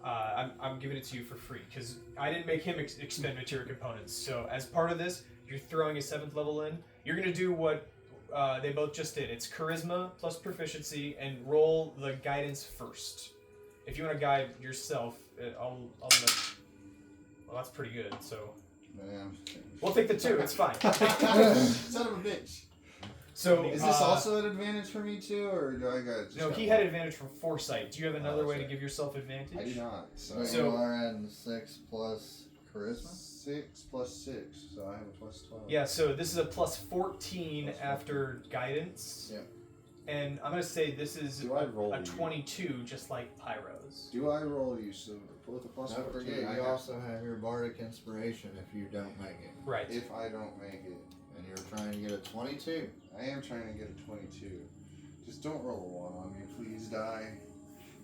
I'm giving it to you for free, because I didn't make him expend material components. So as part of this, you're throwing a 7th level in. You're going to do what they both just did. It's charisma plus proficiency, and roll the guidance first. If you want to guide yourself, I'll well, that's pretty good, so... Man. We'll take the 2, it's fine. Son of a bitch. So Is this also an advantage for me too, or do I got? No, he had advantage from foresight. Do you have another way to give yourself advantage? I do not. So, So- you are adding 6 plus charisma? 6 plus 6, so I have a plus 12. Yeah, so this is a plus 14 after guidance. Yep. And I'm going to say this is Do I roll a you? 22, just like Pyro's. Do I roll you? So with a plus Don't 14, forget, I you have- also have your bardic inspiration if you don't make it. Right. If I don't make it, And you're trying to get a 22. I am trying to get a 22. Just don't roll a 1 on me, please die.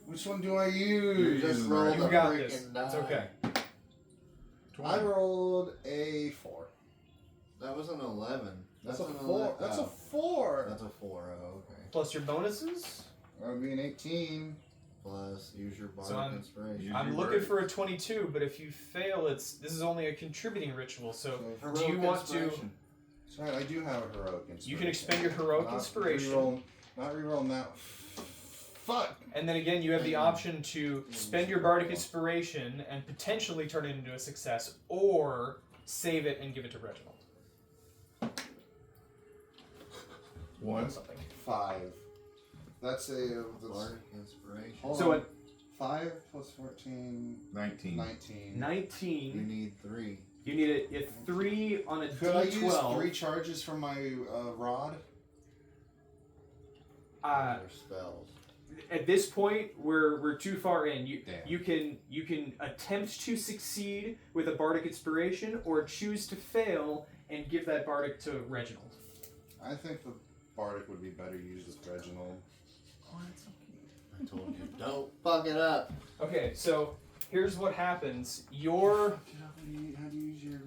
Which one do I use? Just using roll the the You got freaking this. die. It's okay. I rolled a 4. That was an 11. That's a an 4. That's a 4. That's a 4. Oh, okay. Plus your bonuses. That would be an 18. Plus, use your bardic So I'm- inspiration. I'm your looking verdict. for a 22, but if you fail, this is only a contributing ritual. So So do you Heroic want to? inspiration. Sorry, I do have a heroic inspiration. You can expend your heroic Not inspiration. Not rerolling that. Fuck. And then again, you have the option to spend your bardic inspiration and potentially turn it into a success, or save it and give it to Reginald. 1. Something. 5. That's a. Bardic inspiration. Hold So on. at 5 plus 14. 19. 19. You 19, need 3. you need a 3 on a Could I use D12. 3 charges from my rod? Uh, Your spells. at this point, we're too far in. Damn. You can attempt to succeed with a bardic inspiration, or choose to fail and give that bardic to Reginald. I think the bardic would be better used with Reginald. I told you, don't fuck it up. Okay, so here's what happens. Your How do you use your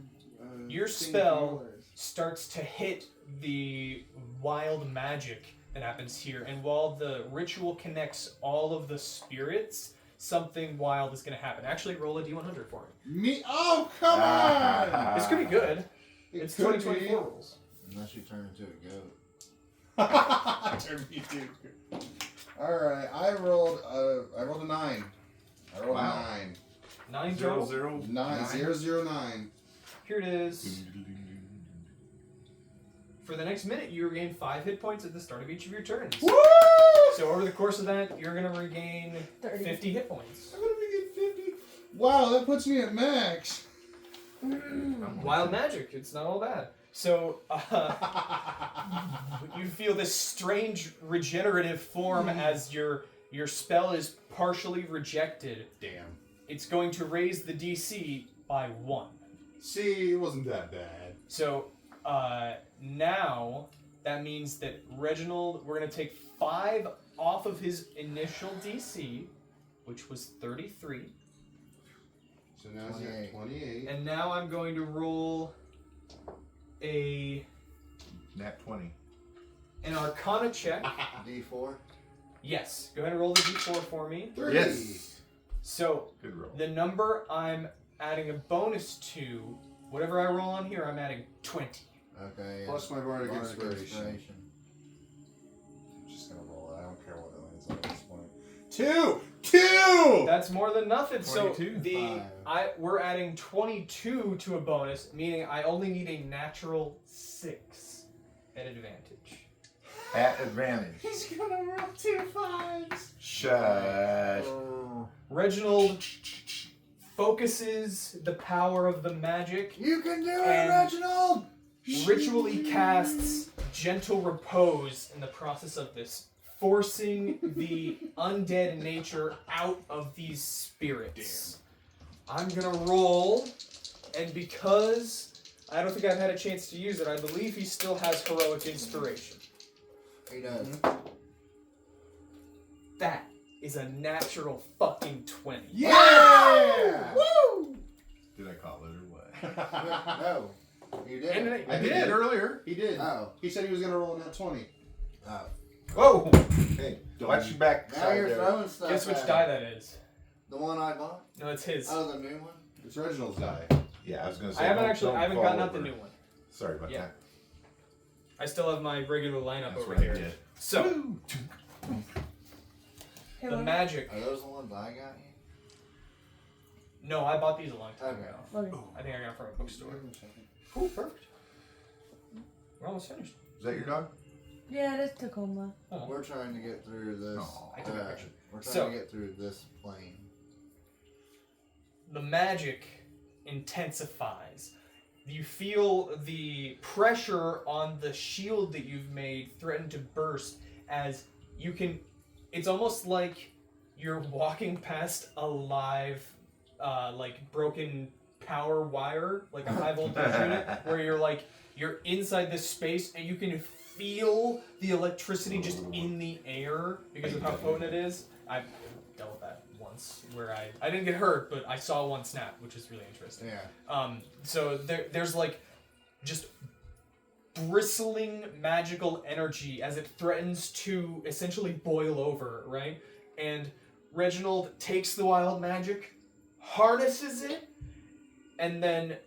Your thing spell- for yours? starts to hit the wild magic that happens here, and while the ritual connects all of the spirits, something wild is going to happen. Actually, roll a d100 for me. Me? Oh, come on! This could be good. It It's could 2024 rules. Unless you turn into a goat. be. Turn me to. All right, I rolled a 9. I rolled Wow. a 9. 9 0, total. 0, 9 0 0 9. Here it is. For the next minute, you regain 5 hit points at the start of each of your turns. Woo! So over the course of that, you're going to regain 30. 50 hit points. I'm gonna be at 50. Wow, that puts me at max. Wild magic. It's not all bad. So you feel this strange regenerative form as your spell is partially rejected. Damn. It's going to raise the DC by 1. See, it wasn't that bad. So now that means that Reginald, we're going to take 5 off of his initial DC, which was 33. So now he's at 28. And now I'm going to roll an Nat 20. Arcana check. D4. Yes, go ahead and roll the d4 for me. 3. Yes. So Good roll. the number I'm adding a bonus to, whatever I roll on here, I'm adding 20. Okay. Plus my bardic bardic inspiration. I'm just gonna roll it. I don't care what it lands on at this point. 2! That's more than nothing. 22. So we're adding 22 to a bonus, meaning I only need a natural 6 at advantage. At advantage. He's gonna roll 2 5s. Shush. Reginald focuses the power of the magic, You can do it, And- Reginald! ritually casts gentle repose in the process of this, forcing the undead nature out of these spirits. I'm gonna roll, and because I don't think I've had a chance to use it, I believe he still has heroic inspiration. He does. That is a natural fucking 20. Yeah! Woo! Did I call it or what? No. You did. And I I did earlier. He did. Oh. He said he was gonna roll a nat 20. Oh. Whoa! Hey, Watch your back. Now side you're there. throwing stuff. Guess which at die him. that is. The one I bought? No, it's his. Oh, the new one? It's Reginald's die. Yeah, I was gonna say. I haven't don't I haven't fall gotten out the over. new one. Sorry about Yeah. that. I still have my regular lineup That's over what I here. did. So Hey, the Logan. magic. Are those the ones I got you? No, I bought these a long time Okay. ago. Logan. I think I got them from a bookstore. Cool, perfect. We're almost finished. Is that your dog? Yeah, it is Tacoma. We're trying to get through this. Aw. I took a picture. We're trying So- to get through this plane. The magic intensifies. You feel the pressure on the shield that you've made threaten to burst as you can. It's almost like you're walking past a live, like broken power wire, like a high voltage unit, where you're inside this space and you can feel the electricity just in the air because of how potent it is. I've dealt with that once where I didn't get hurt, but I saw one snap, which is really interesting. Yeah. So there's like just bristling magical energy as it threatens to essentially boil over, right? And Reginald takes the wild magic, harnesses it, and then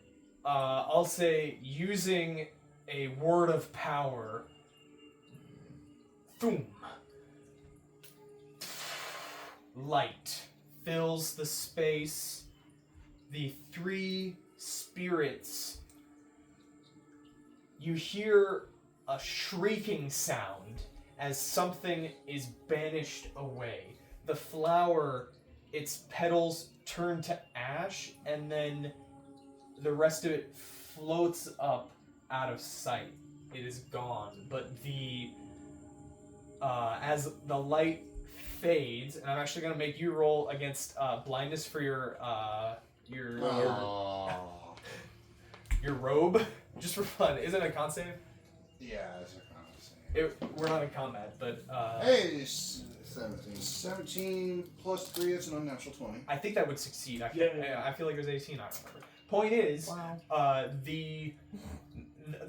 I'll say using a word of power, boom, light fills the space. The three spirits, you hear a shrieking sound as something is banished away. The flower, its petals turn to ash, and then the rest of it floats up out of sight. It is gone. But as the light fades, and I'm actually going to make you roll against blindness for your robe, just for fun. Is it a con save? Yeah, that's what I'm saying. We're not in combat, but Hey, 17. 17 plus 3, it's an unnatural 20. I think that would succeed. I Yeah. feel like there's 18. I don't remember. Point is, Wow. the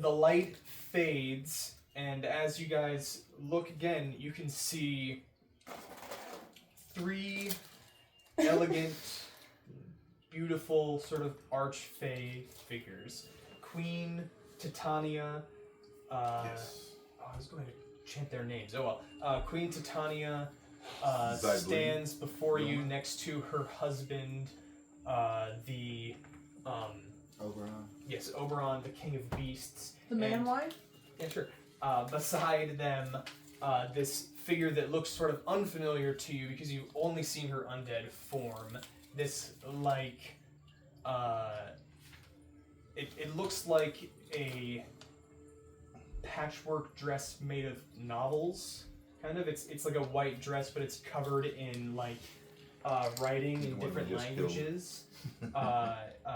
light fades, and as you guys look again, you can see three elegant, beautiful, sort of archfey figures. Queen Titania. Yes. Oh, I was going to chant their names. Oh well. Queen Titania Zyblin. stands before you next to her husband, the Oberon. yes, Oberon, the king of beasts. The man and- wife? Yeah, sure. Beside them, this figure that looks sort of unfamiliar to you because you've only seen her undead form. This, like, it looks like a patchwork dress made of novels, kind of. It's like a white dress, but it's covered in, like, writing in The one we different just killed. languages.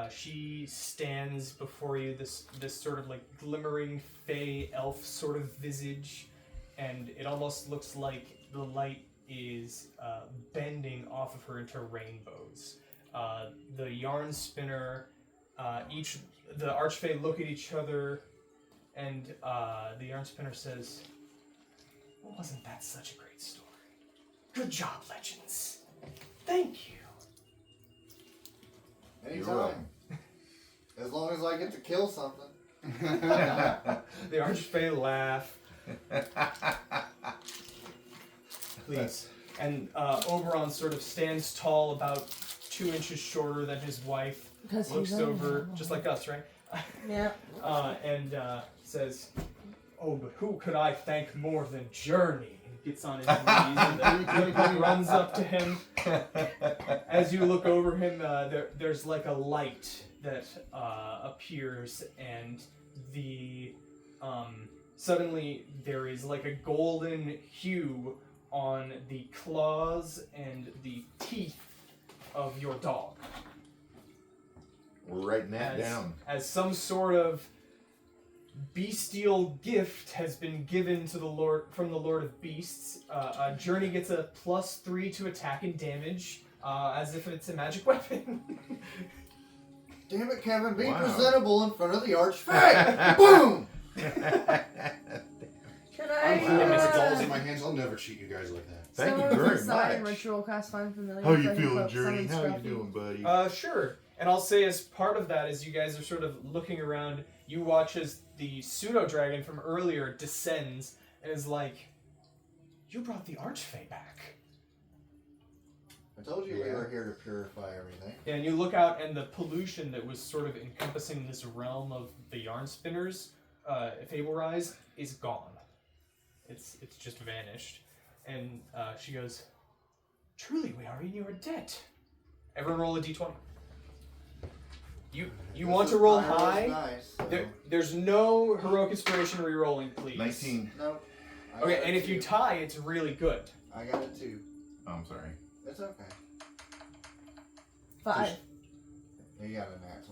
She stands before you, this sort of like glimmering fey elf sort of visage, and it almost looks like the light is bending off of her into rainbows. The yarn spinner, the archfey look at each other, and the yarn spinner says, "Well, wasn't that such a great story? Good job, Legends. Thank you." Anytime. As long as I get to kill something. The archfey laugh. Please. And Oberon sort of stands tall, about 2 inches shorter than his wife. Because Looks he's over, just like us, right? Yeah. And says, "Oh, but who could I thank more than Journey?" And gets on his knees and runs up to him. As you look over him, there's like a light that appears, and suddenly there is like a golden hue on the claws and the teeth of your dog. We're writing that down. As some sort of bestial gift has been given to the Lord from the Lord of Beasts. Journey gets a +3 to attack and damage, as if it's a magic weapon. Damn it, Kevin, be Wow. presentable in front of the archfey. Boom! Can I'm I? cool with the dolls in my hands. I'll never cheat you guys like that. Thank you someone very decide much. Ritual cast find familiar. How so I you can feeling, put Journey? summon How you Scruffy. doing, buddy? Sure. And I'll say as part of that, as you guys are sort of looking around, you watch as the pseudo-dragon from earlier descends and is like, "You brought the archfey back." I told you we Yeah. were here to purify everything. And you look out, and the pollution that was sort of encompassing this realm of the yarn spinners, Fable Rise, is gone. it's just vanished. And she goes, "Truly, we are in your debt." Everyone roll a d20. You want to roll high? Nice, so. There's no heroic inspiration re-rolling, please. 19. Nope. I Okay, got and a if you 2. tie, it's really good. I got a 2. Oh, I'm sorry. It's okay. 5. You got a nat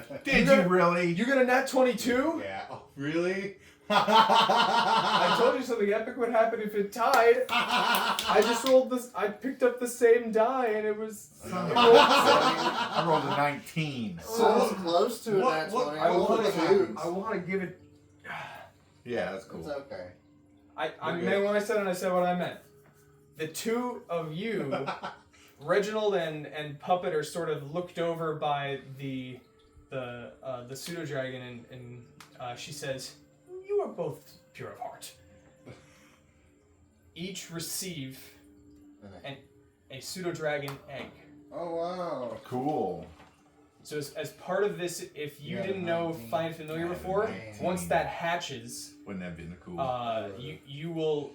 20. Did you really? You got a nat 22? Yeah. Oh, really? I told you something epic would happen if it tied. I just rolled this. I picked up the same die, and it was. I rolled a 19. So it's close to a what- nat what- 20. I rolled want a 2. to give it. Yeah, that's cool. It's okay. I meant when I said it, I said what I meant. The two of you, Reginald and Puppet, are sort of looked over by the pseudo dragon, and she says, "You are both pure of heart. Each receive a pseudo dragon egg." Oh, wow. Cool. So as part of this, if you Yeah, didn't know 19. Find Familiar Yeah, before, 19. once that hatches, Wouldn't that have been cool? you will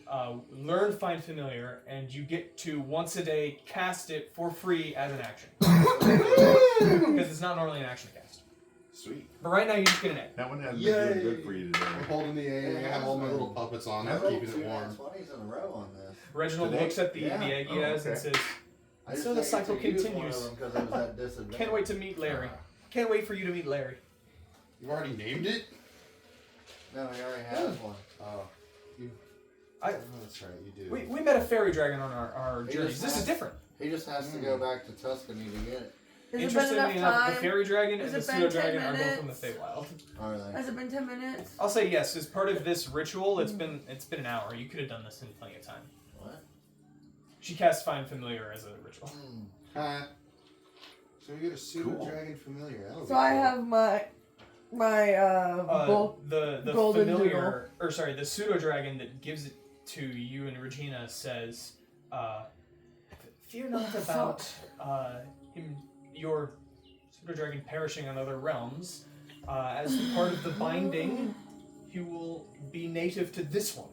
learn Find Familiar, and you get to once a day cast it for free as an action. Because it's not normally an action cast. Sweet. But right now you just get an egg. That one has been Yay. really good for you today. I'm holding the egg. I have all my little puppets on. I I'm rolled keeping 2 it nat warm. 20s in a row on this. Reginald Today? looks at the Yeah. egg he Oh, has and okay. says, I just So the figured cycle to use continues. One of them 'cause I was at disadvantage. "Can't wait to meet Larry. Can't wait for you to meet Larry." You already named it? No, he already has one. Oh. You. I- Oh, that's right. You do. We met a fairy dragon on our He journeys. just This is has- different. He just has to go back to Tuscany to get it. Has it been Interestingly enough enough, time? the fairy dragon Has and the it been pseudo 10 dragon are both from the minutes? Feywild. Are they? Has it been 10 minutes? I'll say yes. As part of this ritual, it's been an hour. You could have done this in plenty of time. What? She cast Find Familiar as a ritual. Hmm. Huh. So you get a pseudo Cool. dragon familiar. That'll be So I cool. have my The golden familiar, or sorry, the pseudo dragon that gives it to you and Regina says, "Fear not about your pseudo dragon perishing on other realms. As part of the binding, he will be native to this one.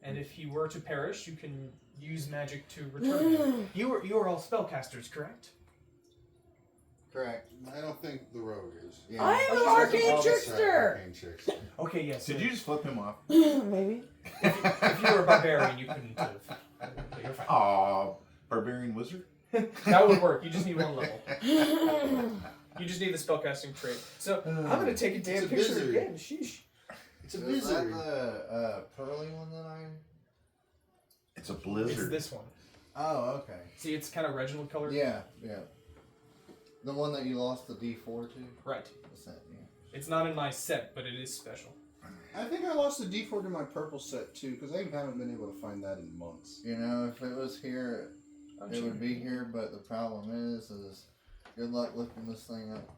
And if he were to perish, you can use magic to return him. You are all spellcasters, correct?" Correct. I don't think the rogue is. Yeah. I am an Oh, arcane That's right, trickster! arcane trickster. Okay, yes. Did you just flip him off? Maybe. If you were a barbarian, you couldn't have. Okay, you're fine. Aw, barbarian wizard? That would work. You just need one level. You just need the spellcasting trait. So I'm gonna take a damn It's a picture wizard. again. Sheesh. It's a Is that wizard. the pearly one that I... It's a It's blizzard. this one. Oh, okay. See, it's kind of Reginald colored. Yeah, yeah. The one that you lost the D4 to? Right. The set, yeah. It's not in my set, but it is special. I think I lost the D4 to my purple set too, because I haven't been able to find that in months. You know, if it was here, it would be here, but the problem is good luck lifting this thing up.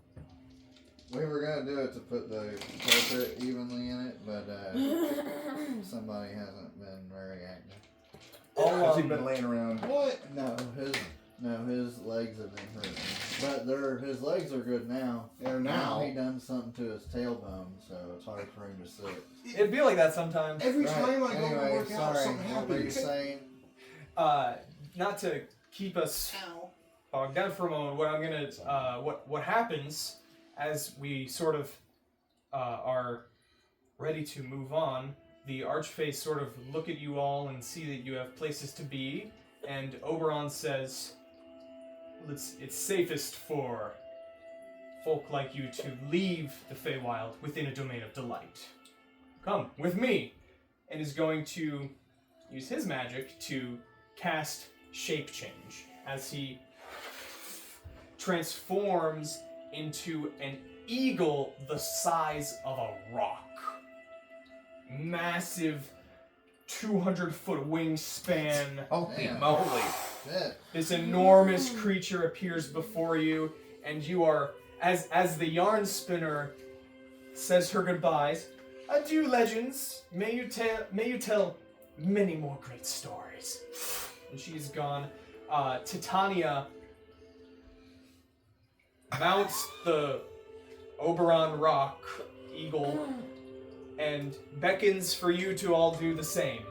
We were gonna do it to put the carpet evenly in it, but somebody hasn't been very active. Has he been laying around? What? His legs have been hurting, but his legs are good now. They're Now now. he done something to his tailbone, so it's hard for him to sit. It'd be like that sometimes. Every Right, time I go anyway, to work out, sorry, something what were you happens. saying? Not to keep us bogged down for a moment. What I'm gonna what happens as we sort of are ready to move on. The Archface sort of look at you all and see that you have places to be, and Oberon says, well, it's safest for folk like you to leave the Feywild within a domain of delight. Come with me, and is going to use his magic to cast Shape Change as he transforms into an eagle the size of a rock. Massive 200-foot wingspan. Holy Yeah. moly. Shit. This enormous creature appears before you, and you are, as the yarn spinner says her goodbyes, adieu, legends. May you tell many more great stories. And she's gone. Titania mounts the Oberon Rock eagle and beckons for you to all do the same.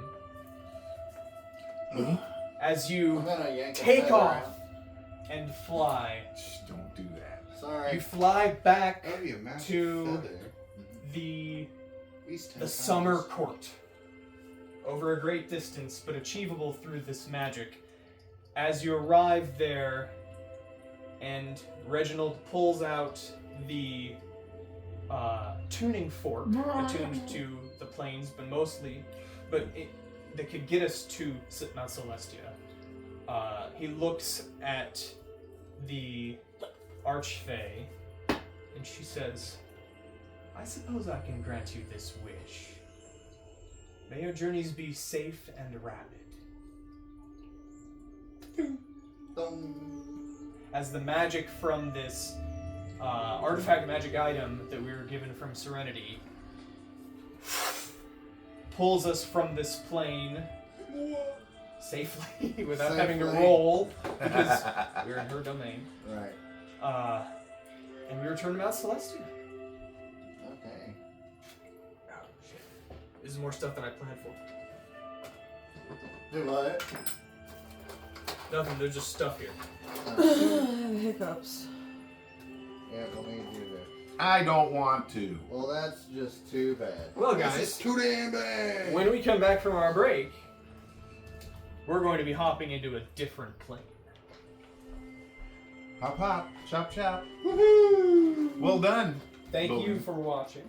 As I'm you gonna yank a take feather off out. and fly. Shh, don't do that. Sorry. You fly back That'd be a massive to feather. the At least 10 the pounds. summer court. Over a great distance, but achievable through this magic. As you arrive there, and Reginald pulls out the tuning fork attuned to the planes, but that could get us to Mount Celestia. He looks at the Archfey, and she says, I suppose I can grant you this wish. May your journeys be safe and rapid. As the magic from this artifact magic item that we were given from Serenity pulls us from this plane safely without having to Safely. roll because we're in her domain. Right. And we return to Mount Celestia. Okay. Oh, shit. This is more stuff than I planned for. Do what? Nothing, there's just stuff here. Hiccups. Yeah, we'll need you to. I don't want to. Well, that's just too bad. Well, This guys, is too damn bad. when we come back from our break, we're going to be hopping into a different plane. Hop, hop, chop, chop. Woohoo! Well done. Thank you Logan. for watching.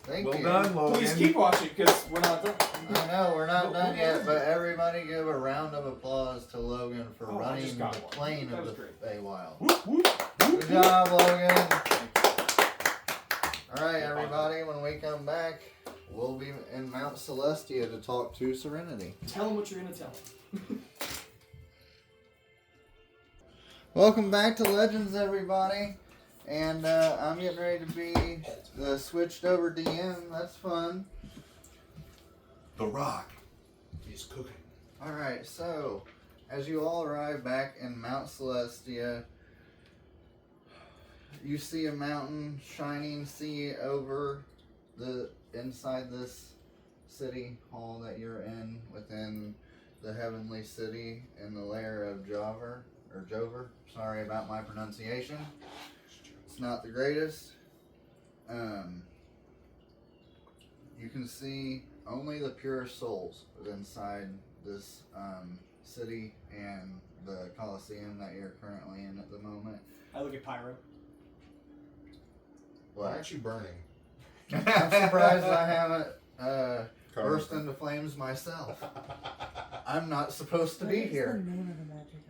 Thank Well you. done, Logan. Please keep watching because we're not done. I know we're not done yet, but everybody give a round of applause to Logan for Oh, I running just the got one. plane That of was the great. Feywild. Whoop, whoop, Good job, Logan. All right, everybody. When we come back, we'll be in Mount Celestia to talk to Serenity. Tell them what you're going to tell them. Welcome back to Legends, everybody. And I'm getting ready to be the switched over DM. That's fun. The Rock. He's cooking. All right, so as you all arrive back in Mount Celestia, you see a mountain shining sea over the inside this city hall that you're in within the heavenly city in the lair of Jover. Sorry about my pronunciation. It's not the greatest. You can see only the pure souls inside this city and the Colosseum that you're currently in at the moment. I look at Pyro. Why What? aren't you burning? I'm surprised I haven't burst Carmen. into flames myself. I'm not supposed to be What is here. the name of the magic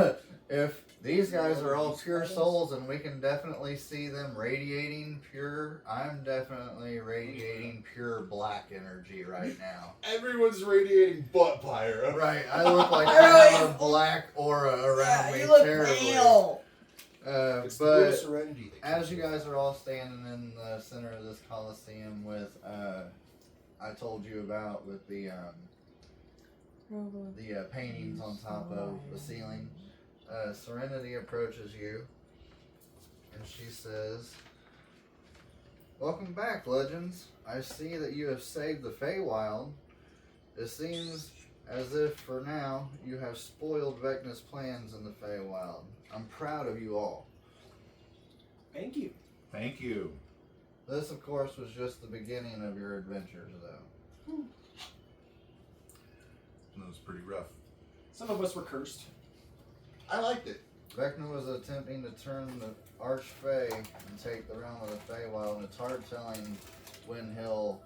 item? If these guys are all pure souls and we can definitely see them radiating pure, I'm definitely radiating pure black energy right now. Everyone's radiating butt pyro. Right, I look like I have a black aura around me you look terribly. pale. It's the good But serenity. that as kills you me. guys are all standing in the center of this Colosseum with, I told you about with the paintings on top of the ceiling. Serenity approaches you and she says, "Welcome back, Legends. I see that you have saved the Feywild. It seems as if for now you have spoiled Vecna's plans in the Feywild. I'm proud of you all. Thank you. Thank you. This, of course, was just the beginning of your adventures, though. That was pretty rough. Some of us were cursed. I liked it. Vecna was attempting to turn the Archfey and take the realm of the Feywild, and it's hard telling when he'll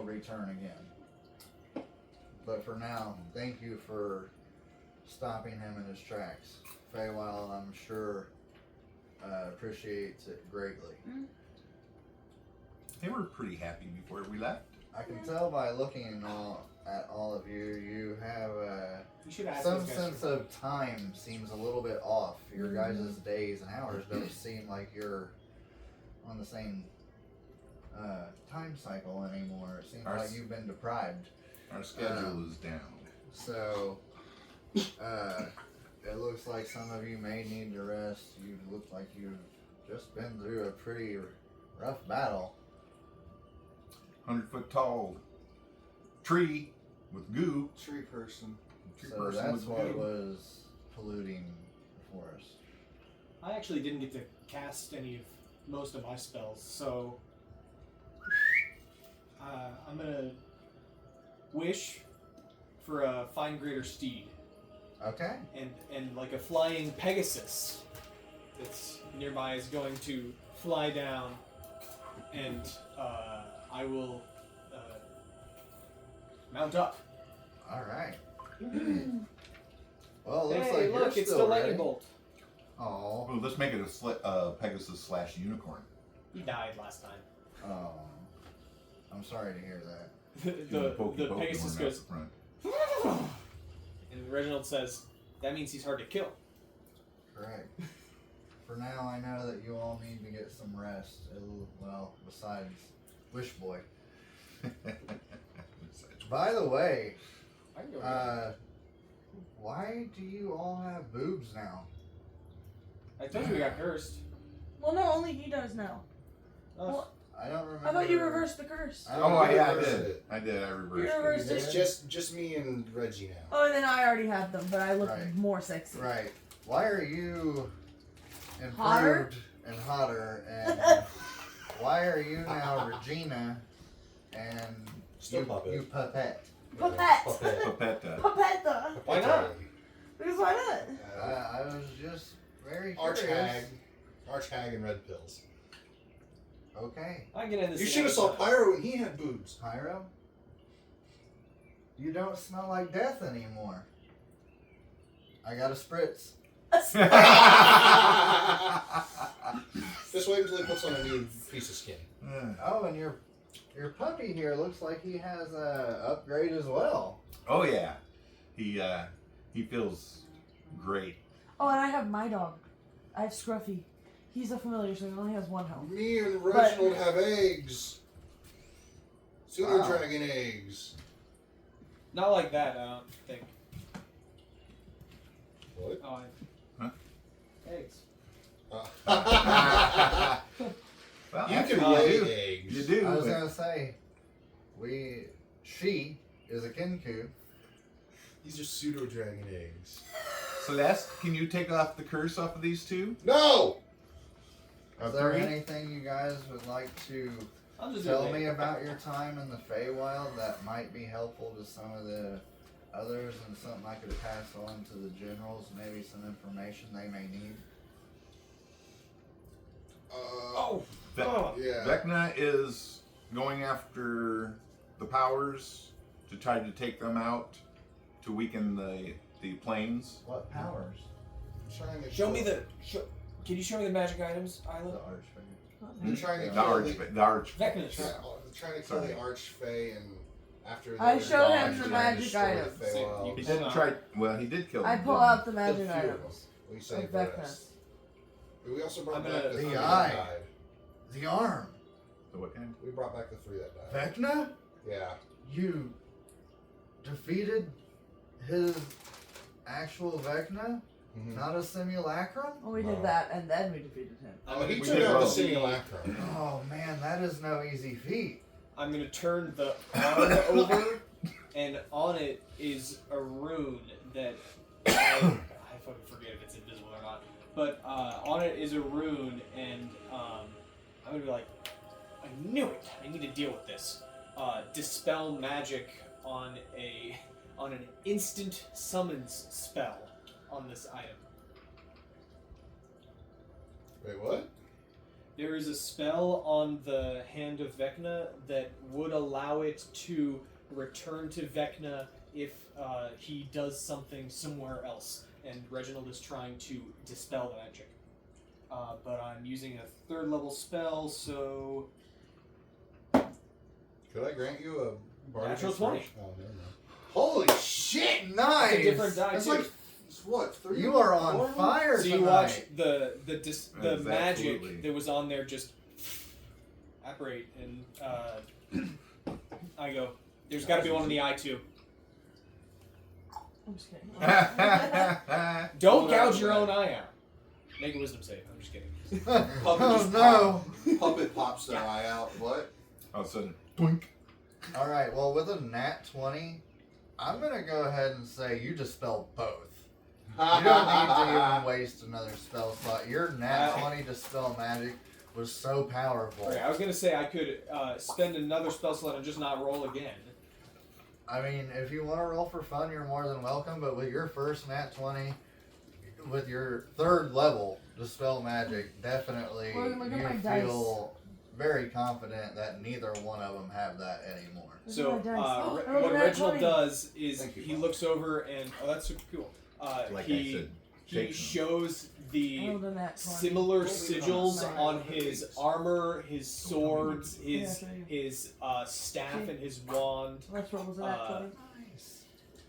return again. But for now, thank you for stopping him in his tracks. Feywild, I'm sure, appreciates it greatly. They were pretty happy before we left. I can tell by looking at all of you, you have You should ask some those guys sense for- of time seems a little bit off. Your guys' days and hours don't seem like you're on the same time cycle anymore. It seems like you've been deprived. Our schedule is down. So, it looks like some of you may need to rest. You look like you've just been through a pretty rough battle. 100-foot tall tree with goo. Tree person. Tree So person that's with what goo. was polluting the forest. I actually didn't get to cast most of my spells, so I'm gonna wish for a fine greater steed Okay. and like a flying Pegasus that's nearby is going to fly down, and I will mount up. All right. Well, it looks Hey, like look, you're it's still the lightning ready. bolt. Oh. Well, let's make it a Pegasus / unicorn. He died last time. Oh. I'm sorry to hear that. the Pegasus going out goes, the front. and Reginald says, "That means he's hard to kill." Correct. For now, I know that you all need to get some rest. Well, besides Wish Boy. By the way, I can go. why do you all have boobs now? I told you we got cursed. Well, no, only he does now. Oh, I don't remember. I thought you reversed the curse. I Oh, don't yeah, I reversed did. it. I You reversed reversed it. It's just me and Reggie now. Oh, and then I already had them, but I look Right. more sexy. Right. Why are you improved Hotter? and hotter? And why are you now Regina and Still you, puppet. you puppet? Puppet. Puppet. Papetta. Puppeta. Why not? Because why not? I was just very Arch curious. hag and red pills. Okay. I can end this. You in should have any saw time. Pyro when he had boobs. Pyro? You don't smell like death anymore. I got a spritz. Just wait until he puts on a new piece of skin. Oh, and your puppy here looks like he has a upgrade as well. Oh yeah, he feels great. Oh, and I have my dog. I have Scruffy. He's a familiar, so he only has one health. Me and Reginald have eggs. Pseudo Wow. dragon eggs. Not like that, I don't think. What? Oh, eggs. Well, You actually, can lay do. eggs. You do. I was but- gonna say, she is a kinku. These are pseudo dragon eggs. Celeste, can you take off the curse off of these two? No! Is there anything you guys would like to I'll just tell do it me later. about your time in the Feywild that might be helpful to some of the others and something I could pass on to the generals, maybe some information they may need? Oh, Ve- oh. Yeah. Vecna is going after the powers to try to take them out to weaken the planes. What powers? Trying to Show kill- me the. Can you show me the magic items, Isla? The archfigure. They're trying to The kill arch. Vecna. trying to kill Sorry. the Archfey, and after I they're showed gone, him the trying to magic destroy items. the Feywild. He didn't try. Well, he did kill I them. pull didn't out the Killed magic a few of them. items. We Of saved the Vecna. rest. We also brought I'm back gonna- the The three eye. that died. The arm. he? So what kind? We brought back the three that died. Vecna? Yeah. You defeated his actual Vecna? Mhm. Not a simulacrum? Well, we No. did that, and then we defeated him. Oh, he We took did out the both. simulacrum. Oh man, that is no easy feat. I'm gonna turn the arm over, and on it is a rune that I fucking forget if it's invisible or not. But on it is a rune, and I'm gonna be like, I knew it. I need to deal with this. Dispel magic on an instant summons spell on this item. Wait, what? There is a spell on the hand of Vecna that would allow it to return to Vecna if he does something somewhere else. And Reginald is trying to dispel the magic. But I'm using a 3rd level spell, so Could I grant you a bardic Natural inspiration? 20. Oh, never mind. Holy shit! Nice! it's a different die That's too. like what? 3? You are on 4? fire So tonight. you watch the That is magic absolutely- that was on there just evaporate, and I go, there's got to be one in the eye too. I'm just kidding. Don't Oh, gouge no, your right. own eye out. Make a wisdom save. I'm just kidding. Puppet Oh just no! Puppet pops their eye out. What? All of a sudden, Twink. Alright, well, with a nat 20, I'm going to go ahead and say you dispel both. You don't need to even waste another spell slot. Your nat 20 dispel magic was so powerful. Okay, I was gonna say I could spend another spell slot and just not roll again. I mean, if you want to roll for fun, you're more than welcome, but with your first nat 20, with your third level dispel magic, definitely Well, look at my you dice. feel very confident that neither one of them have that anymore. Look So at my dice. Oh, what nat Reginald 20. does is Thank you, he Bob. looks over and that's super cool. Like I He said, he shakes them. shows the Oh, the nat 20. similar sigils on his armor, his swords, Yeah, his staff and his wand, Let's roll with the nat 20.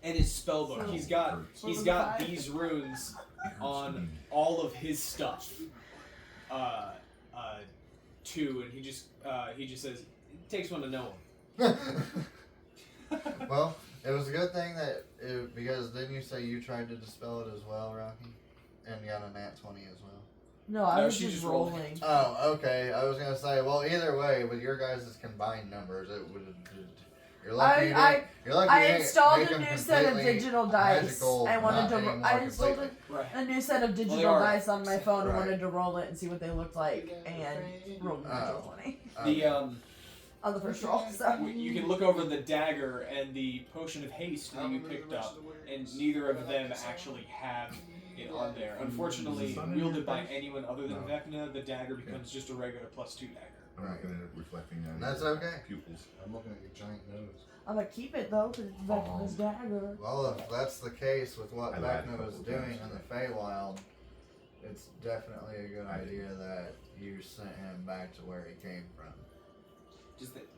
and his spellbook. So- He's got What was got the five? these runes on all of his stuff. Too, and he just says it takes one to know him. Well, it was a good thing because didn't you say you tried to dispel it as well, Rocky? And got a nat 20 as well. No, I No, was she just just rolled. rolling. Oh, okay. I was gonna say, well, either way, with your guys' combined numbers, it would. You're lucky. You're lucky. I you didn't installed make a them new set of completely digital dice. magical, I wanted not to. anymore I installed completely. Right. a new set of they digital are. dice on my phone and Right. wanted to roll it and see what they looked like, and rolled the natural 20 The on the first roll. So you can look over the dagger and the potion of haste that you picked up, and neither of them actually have it on there. Unfortunately, wielded by anyone other than Vecna, the dagger becomes just a regular +2 dagger. I'm not going to reflecting on That's your okay. pupils. I'm looking at your giant nose. I'm gonna keep it though, because it's Vecna's dagger. Well, if that's the case with what I lied Vecna a was couple doing times. in the Feywild, it's definitely a good idea that you sent him back to where he came from.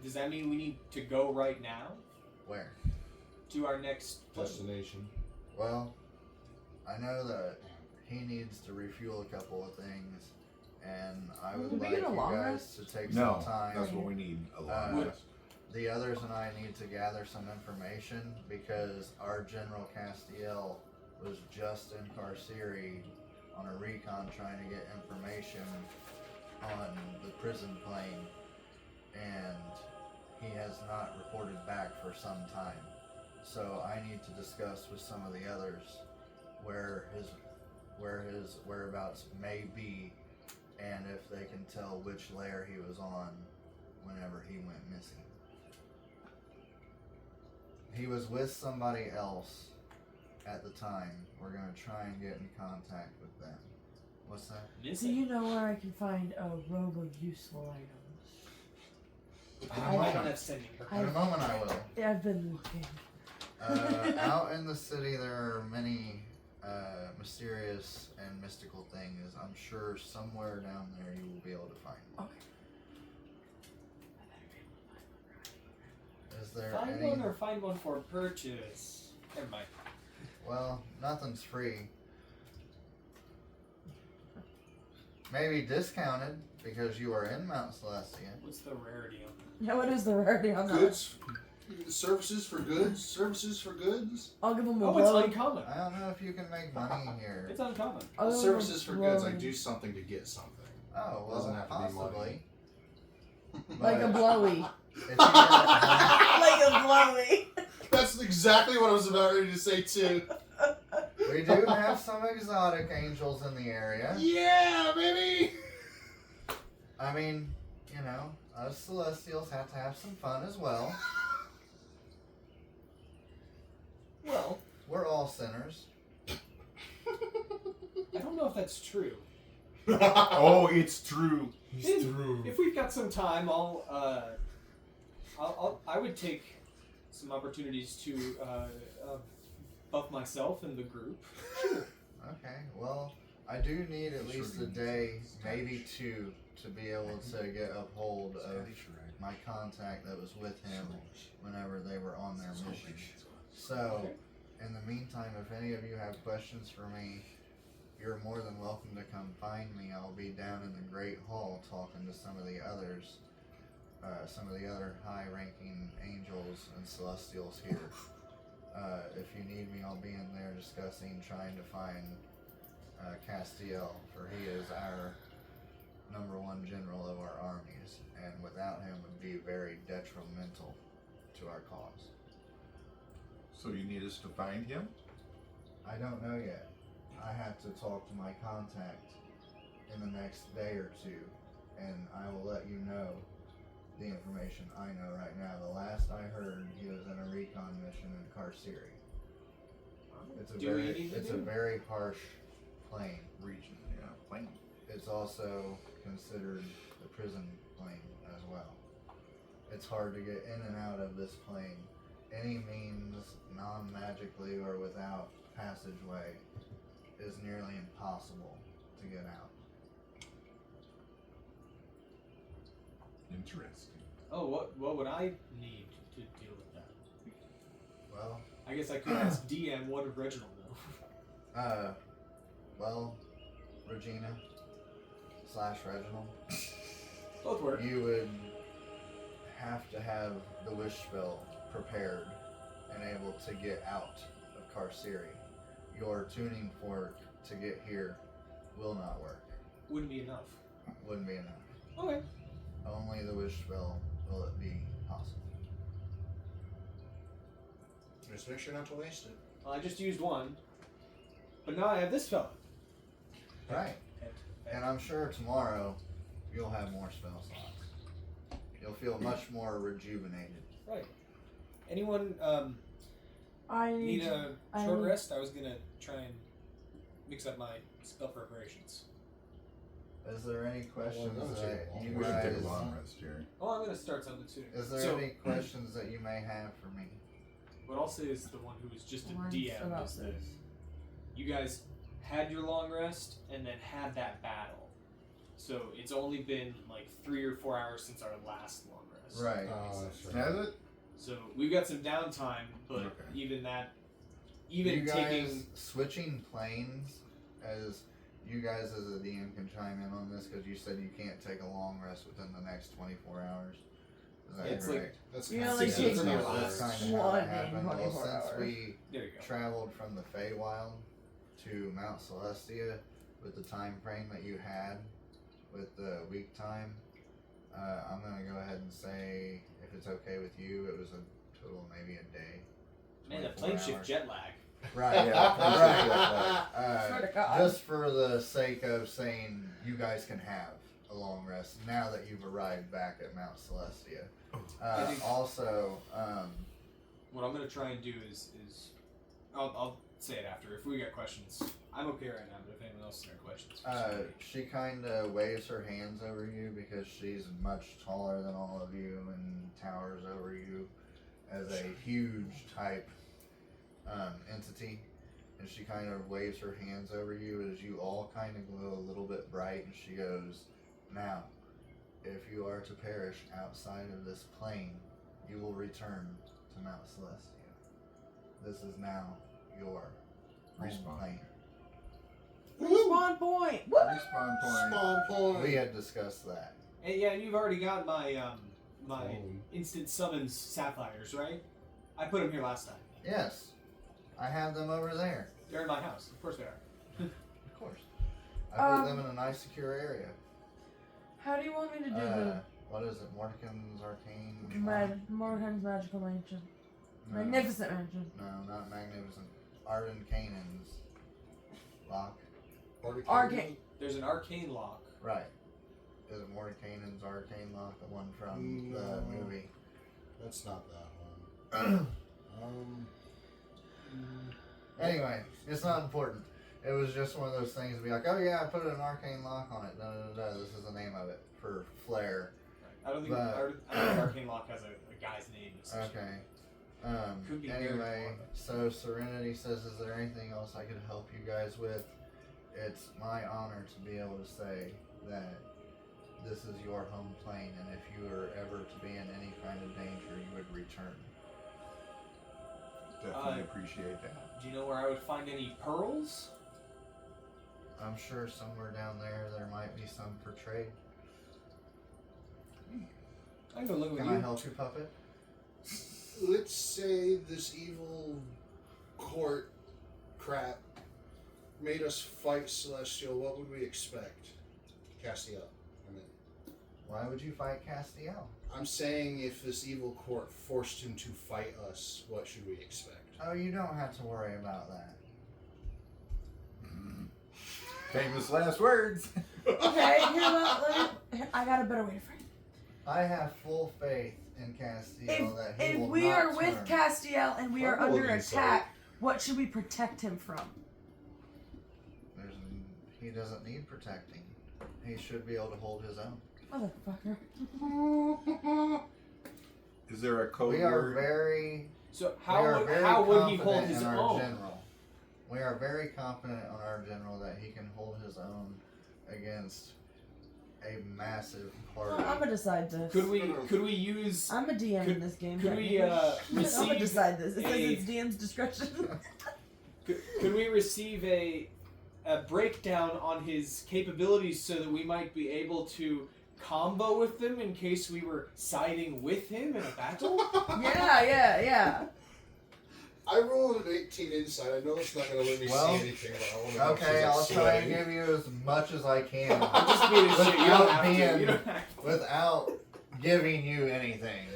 Does that mean we need to go right now Where? to our next place? Destination. Well, I know that he needs to refuel a couple of things, and I would Did we like get a you long guys to take No, some time. that's what we need. A long Uh, rest. The others and I need to gather some information because our General Castiel was just in Carceri on a recon trying to get information on the prison plane, and he has not reported back for some time. So I need to discuss with some of the others where his whereabouts may be, and if they can tell which layer he was on whenever he went missing. He was with somebody else at the time. We're gonna try and get in contact with them. What's that? Do you know where I can find a robe of useful items? I might not have sending her. In a moment I will. Yeah, I've been looking. Out in the city there are many mysterious and mystical things. I'm sure somewhere down there you will be able to find one. Okay. Is there Find any... one or find one for purchase. Never mind. Well, nothing's free. Maybe discounted because you are in Mount Celestia. What's the rarity on Yeah, what is the rarity on that? Goods. Services for goods. Services for goods. I'll give them that? a Oh, it's glowing. uncommon. I don't know if you can make money here. It's uncommon. I'll give 'em a Services for goods. I glowing- do something to get something. Oh, well, Doesn't have to be possibly. Like a But blowy. if you Like a blowy. That's exactly what I was about ready to say too. we do have some exotic angels in the area. Yeah, baby. I mean, you know, us Celestials have to have some fun as well. Well, We're all sinners. I don't know if that's true. Oh, it's true. If we've got some time, I would take some opportunities to buff myself and the group. Okay, well, I do need at least a day, maybe two, to be able to get a hold of my contact that was with him whenever they were on their mission. So, in the meantime, if any of you have questions for me, you're more than welcome to come find me. I'll be down in the Great Hall talking to some of the others, some of the other high-ranking angels and celestials here. If you need me, I'll be in there discussing, trying to find Castiel, for he is our #1 general of our armies, and without him would be very detrimental to our cause. So you need us to find him? I don't know yet. I have to talk to my contact in the next day or two, and I will let you know the information I know right now. The last I heard, he was in a recon mission in Carceri. It's a very harsh plane. Region, yeah, plain. It's also considered the prison plane as well. It's hard to get in and out of this plane. Any means, non-magically or without passageway, is nearly impossible to get out. Interesting. Oh, what would I need to deal with that? Well, I guess I could ask DM what did Reginald know. well, Regina / Reginald, Both work. you would have to have the wish spell prepared and able to get out of Carceri. Your tuning fork to get here will not work. Wouldn't be enough. Wouldn't be enough. Okay. Only the wish spell will it be possible. Just make sure not to waste it. Well, I just used one, but now I have this spell. Right. And I'm sure tomorrow you'll have more spell slots. You'll feel much more rejuvenated. Right. Anyone I need need a I short need- rest? I was gonna try and mix up my spell preparations. Is there any questions Well, that would that take a long you We should take a guys? long rest, Jerry. Oh, I'm gonna start something soon. Is there so, any questions that you may have for me? what I'll say is the one who was just a Mine's DM about is that this. you guys had your long rest and then had that battle. So it's only been like 3 or 4 hours since our last long rest. Right. Oh, that's right. Has it? So we've got some downtime, but Okay. even that, You even guys taking switching planes, as you guys as a DM can chime in on this because you said you can't take a long rest within the next 24 hours. Is that It's right? like- That's You kind only of take from your That's last kind of how one it in happened. Well, 24 since hours. we there you go. traveled from the Feywild to Mount Celestia with the time frame that you had with the week time, I'm going to go ahead and say, if it's okay with you, it was a total of maybe a day. Man, the 24 plane shift hours. jet lag. Right, Yeah. right. Swear to God. Just for the sake of saying you guys can have a long rest now that you've arrived back at Mount Celestia. I think- Also, What I'm gonna try and do is I'll say it after. If we got questions, I'm okay right now. But if anyone else has got questions, she kind of waves her hands over you because she's much taller than all of you and towers over you as a huge type entity. And she kind of waves her hands over you as you all kind of glow a little bit bright. And she goes, "Now, if you are to perish outside of this plane, you will return to Mount Celestia. This is now your home Respawn. plane." Respawn point. Woo! Respawn point. Spawn point. We had discussed that. and yeah, you've already got my my Oh. instant summons sapphires, right? I put them here last time. Yes, I have them over there. They're in my house. Of course they are. Of course. I put them in a nice, secure area. How do you want me to do What is it? Mordkin's Arcane? the Morgan's magical mansion? No, Magnificent mansion. no, not Magnificent. Arden Canaan's lock. Arcane. There's an arcane lock. Right. Is it Mordkin's Arcane lock? The one from No. the movie? That's not that one. Anyway, it's not important. It was just one of those things to be like, oh yeah, I put an arcane lock on it. No, this is the name of it for Flare. I don't think But- I don't think arcane lock has a guy's name. Essentially. Okay. Could be very Anyway, important. so Serenity says, is there anything else I could help you guys with? It's my honor to be able to say that this is your home plane, and if you were ever to be in any kind of danger, you would return. Definitely appreciate that. Do you know where I would find any pearls? I'm sure somewhere down there might be some for trade. I can go look with Can you. I help you, Puppet? Let's say this evil court crap made us fight Celestial. What would we expect? Castiel. I mean, Why would you fight Castiel? I'm saying if this evil court forced him to fight us, what should we expect? Oh, you don't have to worry about that. Famous last words. Okay, I got a better way to frame it. I have full faith in Castiel that he If will we not are with turn. Castiel and we are I under believe so. attack, what should we protect him from? He doesn't need protecting. He should be able to hold his own. Motherfucker. Is there a code We are word? very. So we are very how would he hold confident his in our own? general. We are very confident on our general that he can hold his own against a massive party. I'm gonna decide this. Could we use? I'm a DM in this game. Could we I'm gonna receive decide this. It says a- it's DM's discretion. Could we receive a breakdown on his capabilities so that we might be able to combo with them in case we were siding with him in a battle? yeah. I rolled an 18 inside. I know it's not going to let me Well, see anything, but I want to make Okay, sure I'll that's try and sweating. give you as much as I can I'm just being a shit. You don't have to. Without You don't have to. without giving you anything.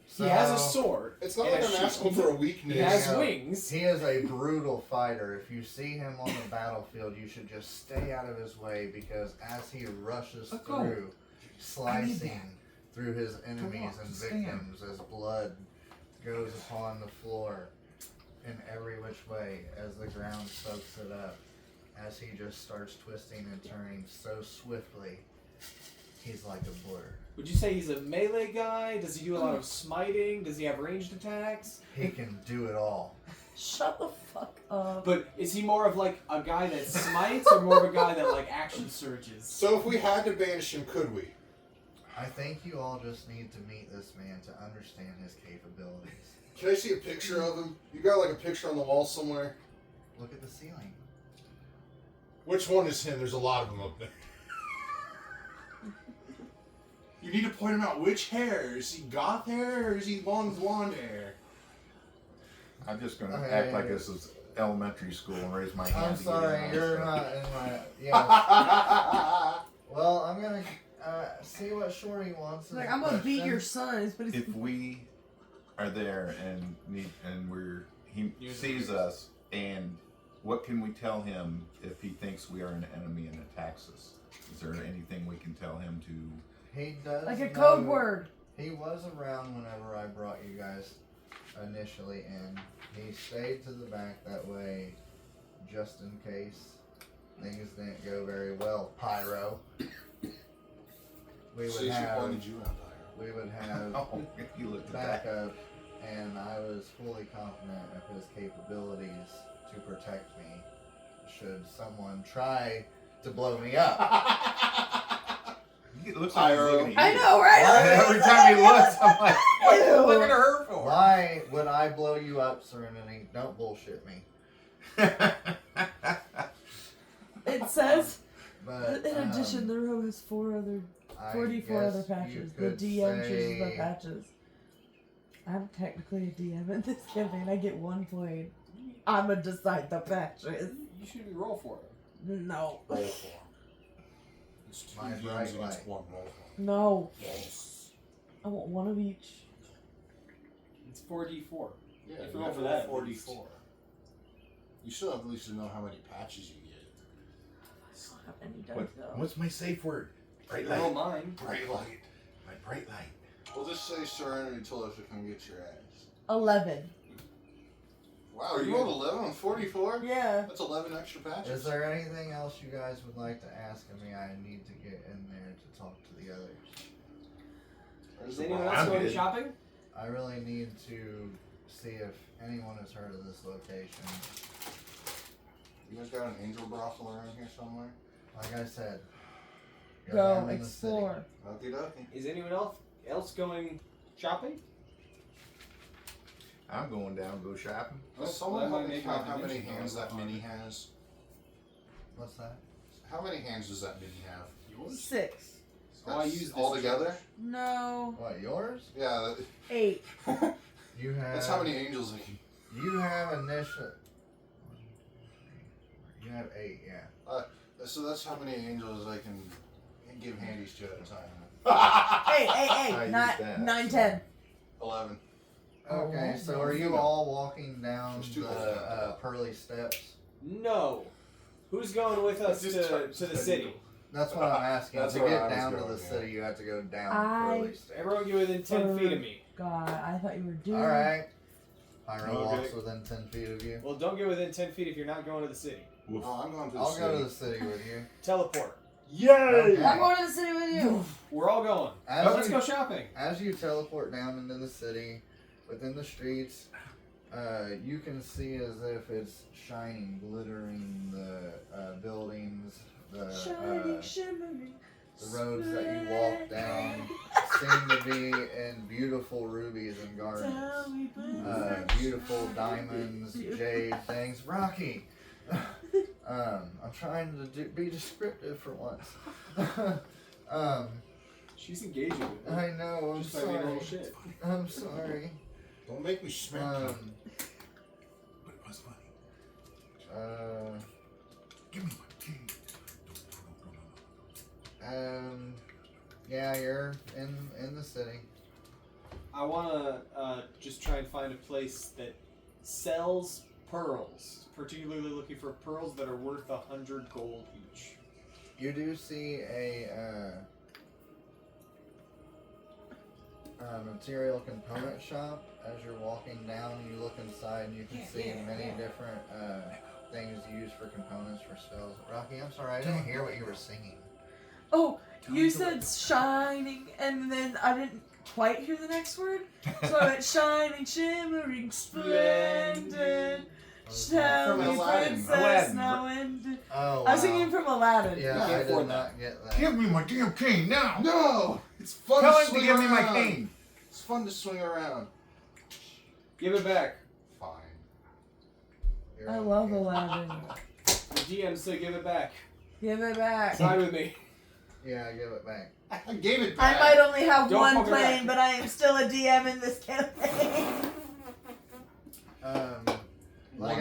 So, He has a sword. It's not and like a I'm shield. asking for a weakness. He has Yeah. wings. He is a brutal fighter. If you see him on the battlefield, you should just stay out of his way because as he rushes through, slicing through his enemies and victims as blood goes upon the floor in every which way as the ground soaks it up, as he just starts twisting and turning so swiftly, he's like a blur. Would you say he's a melee guy? Does he do a lot of smiting? Does he have ranged attacks? He can do it all. Shut the fuck up. But is he more of like a guy that smites or more of a guy that like action surges? So if we had to banish him, could we? I think you all just need to meet this man to understand his capabilities. Can I see a picture of him? You got like a picture on the wall somewhere? Look at the ceiling. Which one is him? There's a lot of them up there. You need to point him out. Which hair? Is he goth hair or is he long blonde hair? I'm just gonna Okay. act like this is elementary school and raise my hand. I'm to get sorry, in on you're this not in my. Yes. Well, I'm gonna see what Shorty wants. Like, I'm gonna beat your sons, but stuff. If we are there and he sees us, and what can we tell him if he thinks we are an enemy and attacks us? Is there anything we can tell him to? He does. like a know- code word. He was around whenever I brought you guys initially in. He stayed to the back that way, just in case things didn't go very well. Pyro. We would See, she have. pointed you out, Tyra. We would have. Oh, he looked at that. backup, and I was fully confident of his capabilities to protect me should someone try to blow me up. It looks like he's looking at I you. know, right? Every time he looks, I'm like, what are you Ew. looking at her for? Why would I blow you up, Serenity? Don't bullshit me. It says, But in addition, the row has 44 other patches. The DM chooses the patches. I'm technically a DM in this campaign. I get 1 point. I'm gonna decide the patches. You should be roll for it. No. Roll for him. It's two My DMs bright against light. one roll for him. No. Yes. I want one of each. It's 4d4. Yeah, If you you have roll for that, 44. You still have at least to know how many patches you get. I don't have any dice though. What's my safe word? Bright Roll light. mine. Bright light. My bright light. We'll just say Serenity told us to come get your ass. 11. Wow, you rolled 11 on 44? Yeah. That's 11 extra patches. is there anything else you guys would like to ask of me? I need to get in there to talk to the others. There's Is the anyone box. else I'm going good. shopping? I really need to see if anyone has heard of this location. You guys got an angel brothel around here somewhere? Like I said, Go down in the city. explore. Okie dokie. Is anyone else going shopping? I'm going down to go shopping. Does Oh, someone that help might me make count my how many dimension hands go that up. mini has? What's that? How many hands does that mini have? 6. Oh, I used this all together? No. What, yours? Yeah, 8. You have. that's how many angels I can. You have initial. You have 8, yeah. So that's how many angels I can And give handies 2 at a time. Hey, I use not that. 9, 10. 11. Okay, so are you all walking down There's 2 the pearly steps? No. Who's going with us to the city? That's what I'm asking. That's to where get I was down to going, the yeah. city, you have to go down I- pearly steps. Everyone get within 10 feet of me. God, I thought you were doing. Alright. Pyro Okay. walks within 10 feet of you. Well, don't get within 10 feet if you're not going to the city. Oh, I'm going to the I'll city. go to the city with you. Teleport. Okay. I'm going to the city with you. We're all going. Let's go shopping. As you teleport down into the city, within the streets, you can see as if it's shining, glittering, the buildings, Shining, shimmering. the roads that you walk down seem to be in beautiful rubies and garnets. Beautiful diamonds, jade things. Rocky! I'm trying to be descriptive for once. She's engaging with me. I know, I'm Just by being a sorry. little shit. I'm sorry. Don't make me smack you. But it was funny. Give me my key. Yeah, you're in the city. I want to just try and find a place that sells pearls. Particularly looking for pearls that are worth 100 gold each. You do see a material component shop. As you're walking down, you look inside and you can see many different things used for components for spells. Rocky, I'm sorry, I didn't hear what you were singing. Oh, you said shining, and then I didn't quite hear the next word. So I went shining, shimmering, splendid. Tell From me, Aladdin. princess, now and. Oh, I was singing from Aladdin. Yeah, I did not get that. Give me my damn cane now! No! It's fun Tell to him to swing give me my around. cane! It's fun to swing around. Give it back. Fine. I love Aladdin. The DM said give it back. Give it back. Side with me. Yeah, give it back. I gave it I back. might only have Don't one fuck it plane, up. but I am still a DM in this campaign. Like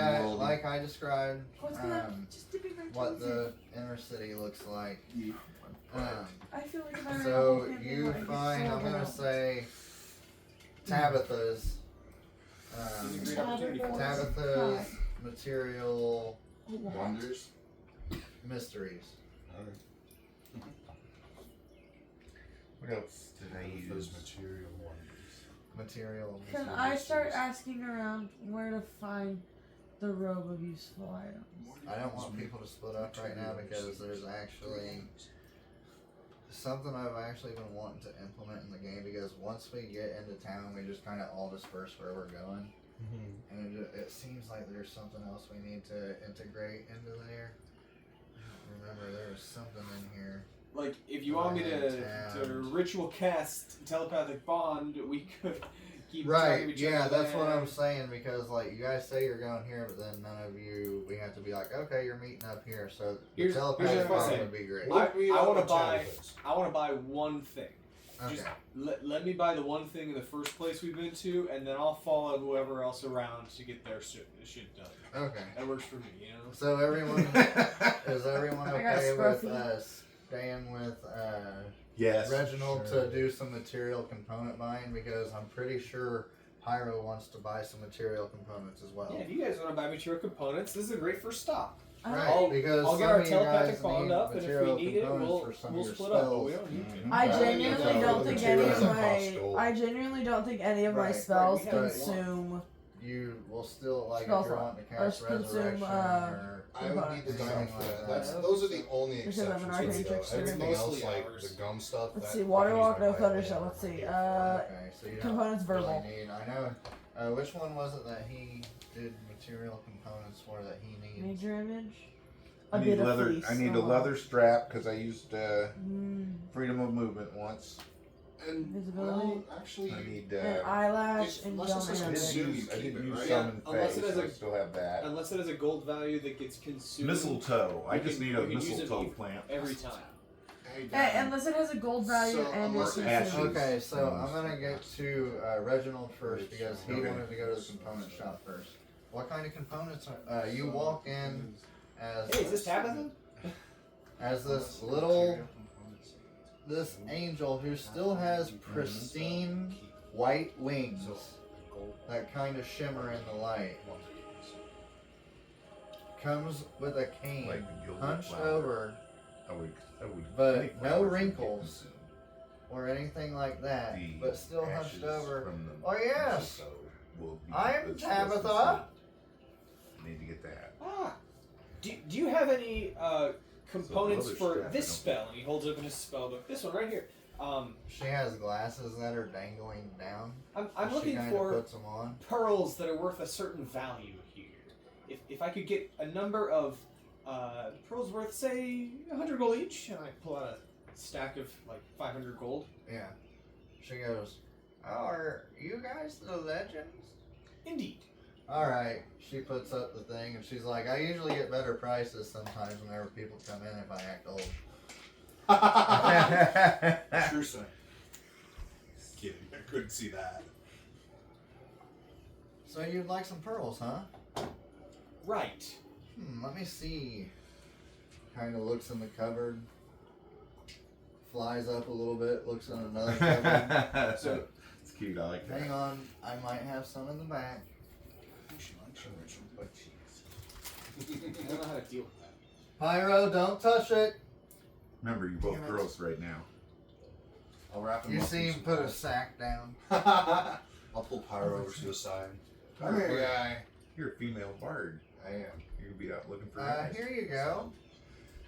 I described, What's gonna just to be very what transparent. the inner city looks like. I feel like if I ran a So whole campaign you where I could find, sell I'm gonna them. say, Tabitha's. It's a great opportunity for us. Tabitha's material Wonders. mysteries. What else did I Those use? material wonders. Material Can mysteries. I start asking around where to find the robe of useful items? I don't want people to split up right now because there's actually something I've actually been wanting to implement in the game, because once we get into town, we just kind of all disperse where we're going. And it seems like there's something else we need to integrate into there. I don't remember, there was something in here. Like, if you want me to ritual cast telepathic bond, we could keep track of Right, each yeah, other. that's what I'm saying, because like you guys say you're going here, but then none of you, we have to be like, okay, you're meeting up here, so the Here's telepathic what I'm bond saying. would be great. I want to buy one thing. Okay. Just let me buy the one thing in the first place we've been to, and then I'll follow whoever else around to get their shit done. Okay. That works for me, you know? So everyone, is everyone I got okay with scruffy. staying with Yes. Reginald sure. to do some material component buying? Because I'm pretty sure Pyro wants to buy some material components as well. Yeah, if you guys want to buy material components, this is a great first stop. Right, because I'll get some our of you guys telepathic bond need up, and if we material need it, components for some we'll of your split up, but we spells. don't need to. I Yeah, genuinely yeah, don't the think any of materials that my cost gold. I genuinely don't think any of my Right, spells right, we have consume. You will still, like, Spell if you're slot. wanting to cast Or consume, Resurrection or... I would need the diamond for that. That's- Those are the only Because I'm an exceptions. arcane to me, though. trickster. Everything Mostly else, like ours. the gum stuff. Let's that see, I water can use walk, my no way thunder out. shell. Let's see. Okay, so you don't Components verbal. really need... I know... which one was it that he did material components for that he needs? Major image. I A need bit of leather. fleece. I need Oh, a wow. leather strap because I used Freedom freedom of movement once. And Visibility. well, actually, I need. and eyelash if- and unless it's gum like I a image. suit, didn't you use. I keep didn't it, use right? some in Unless Fae, it has so I a- still have that. Unless it has a gold value that gets consumed. Mistletoe. I You just can- need a you can use it mistletoe e- plant. every time. Hey, Hey, Dan, unless it has a gold value So, and unless it's it- Ashes. consumed. Okay, so I'm gonna get to Reginald first because he Okay. wanted to go to the component shop first. What kind of components are you walk in as Hey, is this Tabitha? as this little this angel who still has pristine white wings that kind of shimmer in the light. Comes with a cane, Like the gilded hunched flower. over, I would but any no flowers would get wrinkles consumed. or anything like that, The but still hunched ashes over. from the Oh yes, mistletoe will be I'm what's Tabitha. Need to get that. Ah. Do you have any components rubbish for strap, this I don't spell? And he holds open his spell book. This one right here. She has glasses that are dangling down. I'm She looking kinda for puts them on. pearls that are worth a certain value here. If I could get a number of pearls worth, say, 100 gold each, and I pull out a stack of like 500 gold. Yeah. She goes, "Oh, are you guys the legends?" Indeed. Alright. She puts up the thing and she's like, "I usually get better prices sometimes whenever people come in if I act old." True son. Kidding. I couldn't see that. So you'd like some pearls, huh? Right. Let me see. Kind of looks in the cupboard. Flies up a little bit, looks in another cupboard. So it's cute. I like that. Hang on, I might have some in the back. She likes her some butt cheeks. I don't know how to deal with that. Pyro, don't touch it. Remember, you're both Damn it. girls right now. I'll wrap him You up see in him some put a cloth. sack down. I'll pull Pyro over to the side. Come here, guy. You're a female bard. I am. You'll be out looking for guys. Here you go.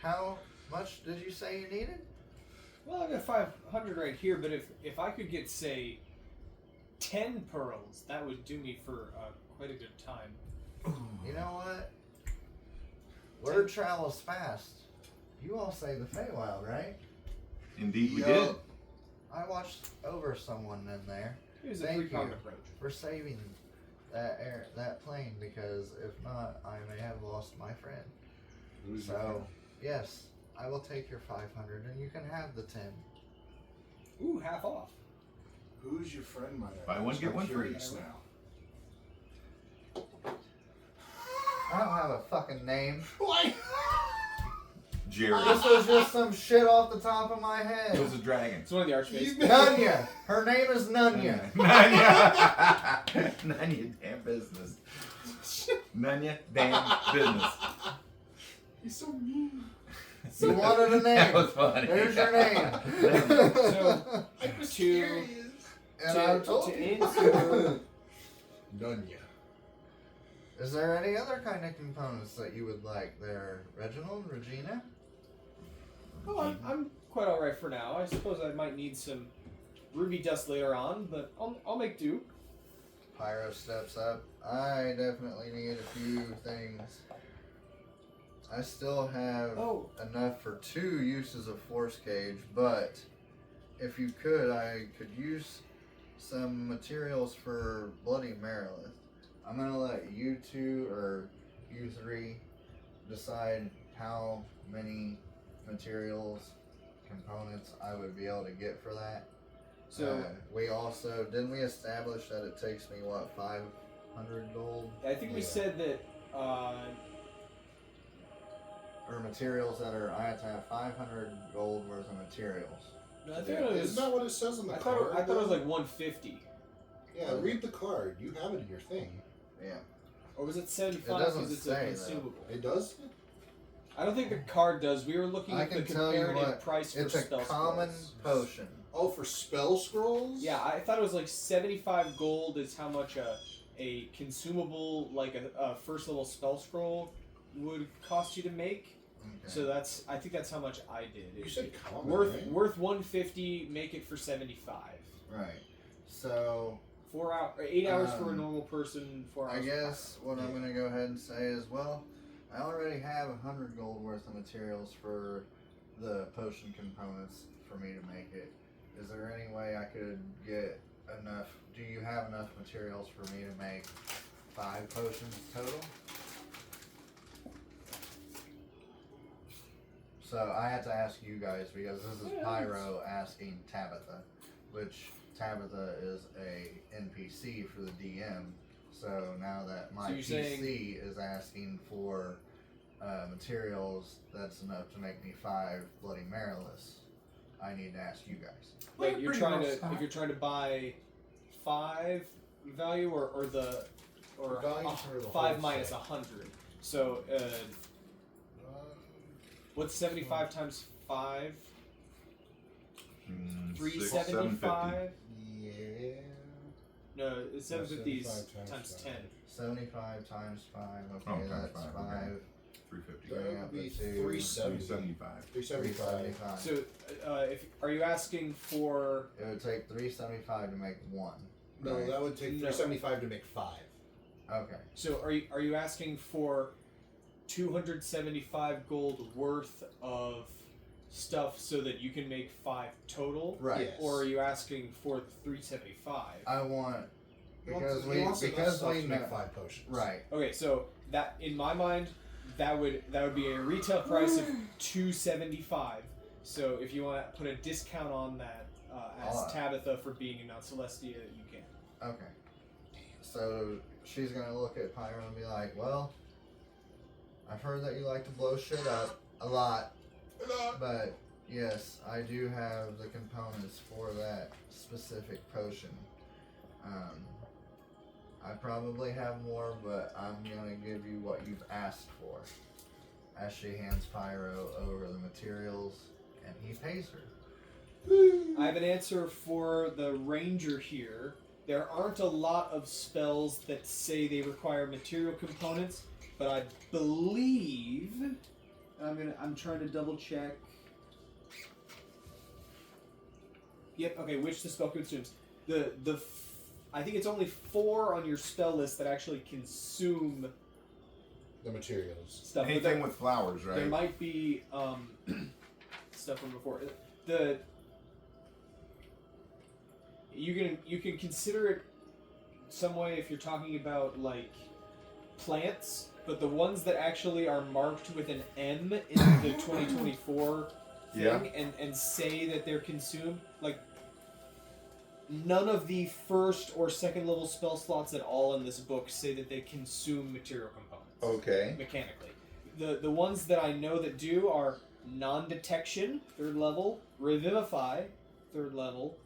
How much did you say you needed? Well, I've got 500 right here, but if I could get, say, 10 pearls, that would do me for quite a good time. You know what? Word travels fast. You all say the Feywild, right? Indeed, we Yo. did. I watched over someone in there Here's a Thank 3-pound you. approach. for saving that plane because if not, I may have lost my friend. Who's your So, friend? yes, I will take your 500 and you can have the 10. Ooh, half off. Who's your friend, my Buy one, get one free. curious now. I don't have a fucking name. Why? Jerry. This was just some shit off the top of my It head. was a dragon. It's one of the archmages. Nunya. Her name is Nunya. Nanya. Nanya, damn business. Nanya, damn business. He's so mean. You wanted a That name. was funny. There's your name. So, I was To- curious. And I told to you. answer, Nunya. Is there any other kind of components that you would like there, Reginald, Regina? oh, I'm quite all right for now. I suppose I might need some ruby dust later on, but I'll make do. Pyro steps up. I definitely need a few things. I still have Oh. enough for 2 uses of force cage, but if you could, I could use some materials for Bloody Marilith. I'm gonna let you 2 or you 3 decide how many materials, components I would be able to get for that. So We also, didn't we establish that it takes me, what, 500 gold? I think we Yeah. said that. Or materials that are, I have to have 500 gold worth of materials. No, I think it was. Isn't that what it says on the I card? thought it was though? like 150, Yeah, read the card. You have it in your thing. Yeah. or was it 75 It doesn't because it's say, a though. consumable? It does? I don't think the card does. We were looking I at the can tell you comparative what, price for it's a spell common scrolls. potion. Oh, for spell scrolls? Yeah, I thought it was like 75 gold is how much a consumable, like a first level spell scroll, would cost you to make. Okay. So I think that's how much I did. You said common, worth right? worth 150. Make it for 75. Right. So, 4 hours, or 8 hours for a Um, normal person. 4 hours. I for guess what I'm going to go ahead and say is, well, I already have 100 gold worth of materials for the potion components for me to make it. Is there any way I could get enough? Do you have enough materials for me to make 5 potions total? So I had to ask you guys because this is Pyro asking Tabitha, which Tabitha is a NPC for the DM. So now that my So you're PC is asking for materials that's enough to make me 5 Bloody Mariliths, I need to ask you guys. Like We're you're pretty trying well to, stocked. if you're trying to buy 5 value or the or Value for the 5 whole minus set. 100. So what's 75 times 5? 375. Yeah. No, it's 750 is 75 times times 10. 75 times 5. Okay, Oh, times that's 5, 5. okay. 350. That Yeah, would be let's see. 370. 375. 375. So if are you asking for? It would take 375 to make 1. No, right? that would take No. 375 to make 5. Okay. So are you asking for 275 gold worth of stuff so that you can make 5 total? Right. Yes. Or are you asking for the 375? I want He because wants enough because stuff we to know, make 5 potions. right. Okay, so that in my mind, that would be a retail price of 275. So if you want to put a discount on that, ask Tabitha for being in Mount Celestia, you can. Okay. So she's gonna look at Pyro and be like, "Well, I've heard that you like to blow shit up a lot, but yes, I do have the components for that specific potion. I probably have more, but I'm gonna give you what you've asked for." As she hands Pyro over the materials, and he pays her. I have an answer for the ranger here. There aren't a lot of spells that say they require material components, but I believe I'm trying to double check. Yep, okay, which the spell consumes. I think it's only 4 on your spell list that actually consume The materials. stuff. But Anything with flowers, there right? might be stuff from before. You can consider it some way if you're talking about like plants, but the ones that actually are marked with an M in the 2024 thing Yeah. and say that they're consumed, like none of the first or second level spell slots at all in this book say that they consume material components. Okay. Mechanically. The ones that I know that do are non-detection, 3rd level, revivify, 3rd level,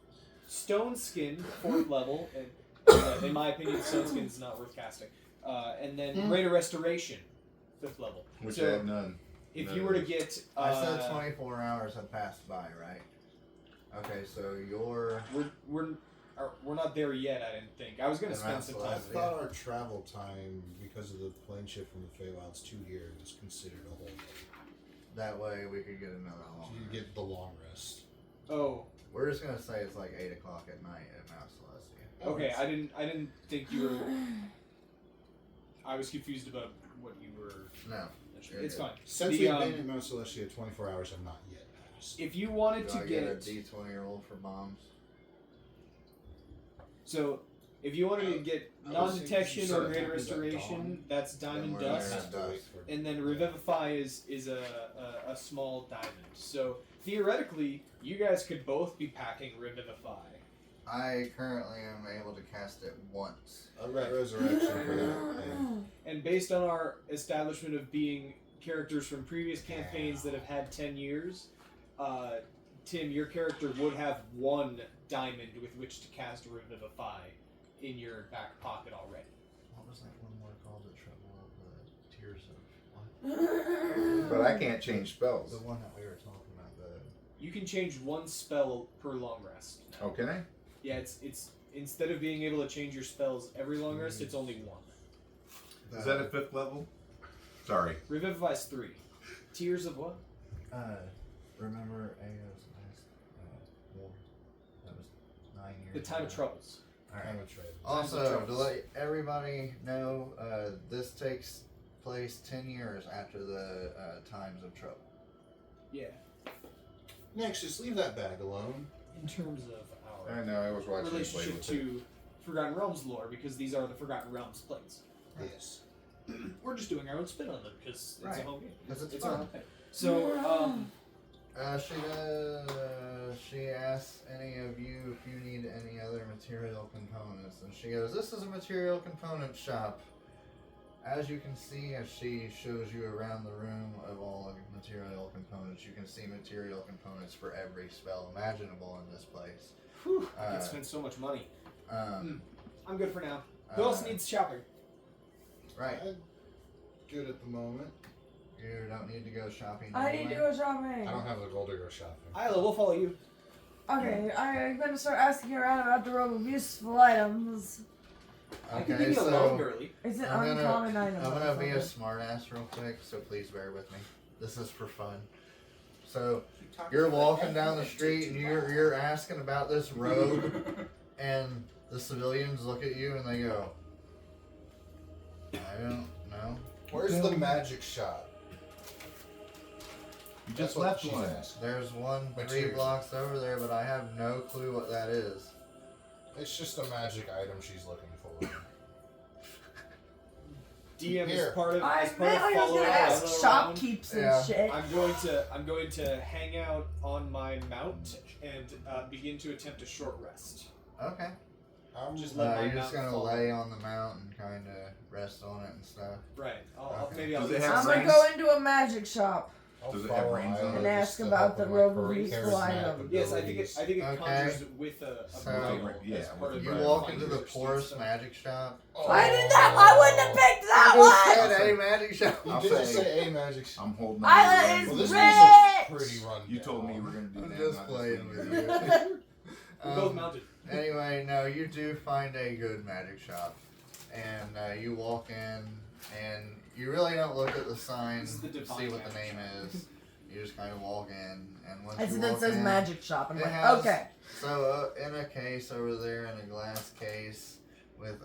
stone skin, 4th level, and in my opinion, stone skin is not worth casting. And then greater restoration, 5th level. Which So I have none. if None you of were to those. get, I said 24 hours have passed by, right? Okay, so you're we're not there yet. I didn't think. I was gonna And spend that's some the I time. last- thought our travel time, because of the plane shift from the Feywild's 2 years, is considered a whole day. that way we could get another So long you rest. get the long rest. Oh, We're just gonna say it's like 8 o'clock at night at Mount Celestia. okay. I didn't think you were. I was confused about what you were. No. It's fine. Since The, we've um, been in Mount Celestia, 24 hours have not yet passed. If you wanted Do to I get a D20 roll for bombs? So, if you wanted to get I was non-detection thinking or you said greater it happened at restoration, dawn. that's Then diamond we're dust, there. Have to wait for- and then revivify is a small diamond. So theoretically, you guys could both be packing revivify. I currently am able to cast it once. I've got resurrection for that. And And based on our establishment of being characters from previous campaigns that have had 10 years, Tim, your character would have 1 diamond with which to cast revivify in your back pocket already. What was that one word called? The trouble of the tears of what? But I can't change spells. The one that we were talking about. You can change 1 spell per long rest. Oh, can I? Yeah, it's instead of being able to change your spells every long rest, it's only 1. Is that a 5th level? Sorry. Revivify's 3. Tears of what? Remember Ao's last war? That was 9 years The Time of ago. Troubles. Alright. Time of trade. Also, to let everybody know, this takes place 10 years after the Times of Trouble. Yeah. Next, just leave that bag alone. In terms of I our know, I was watching you play relationship with it. to Forgotten Realms lore, because these are the Forgotten Realms plays. Yes. We're just doing our own spin on them because it's Right. a home game. 'Cause it's our fun. own thing. So, She asks any of you if you need any other material components, and she goes, "This is a material component shop. as you can see, as she shows you around the room of all material components, you can see material components for every spell imaginable in this place. Whew, I could spend so much money. I'm good for now. Who else needs shopping? Right. I'm good at the moment. You don't need to go shopping. I need to go shopping. I don't have the gold to go shopping. Isla, we'll follow you. Okay, I'm gonna start asking around about the room of useful items. I can give you a loan, girly. Is it I'm uncommon items? I'm gonna be a smartass real quick, so please bear with me. This is for fun. So you're walking down the street and you're asking about this robe, and the civilians look at you and they go, "I don't know." Where's the magic shop? You just That's what left she's one. asking. There's one But 3 seriously. blocks over there, but I have no clue what that is. It's just a magic item she's looking for. DM Here. is part of. I as part meant of I was following gonna ask Isla around. shopkeeps Yeah. and shit. I'm going to hang out on my mount and begin to attempt a short rest. Okay. I'm Just just let my You're mount just gonna fall. lay on the mount and kind of rest on it and stuff. Right. Okay. Maybe I'll Does do it have I'm some- gonna go into a magic shop. Does it have brains on it? And ask about the robe of useful items. Yes, I think it Okay. conjures with a So- braille Yeah, as part of You Right. the walk into finding the your poorest stuff. magic shop. Why did that? I wouldn't have picked You that just one. said a magic shop. You I'll did just say- say a magic shop. I'm holding Isla on. to is the Well, this reins. place rich. looks pretty run You told me you down. were going to do I'm that. just not playing being with rude. you. We're both mounted. Anyway, no, you do find a good magic shop, and you walk in, and you really don't look at the sign This is to the see divine what the magic name shop. is. You just kind of walk in, and once I you said walk that says in, magic shop. I'm it like, has- okay. So in a case over there, in a glass case with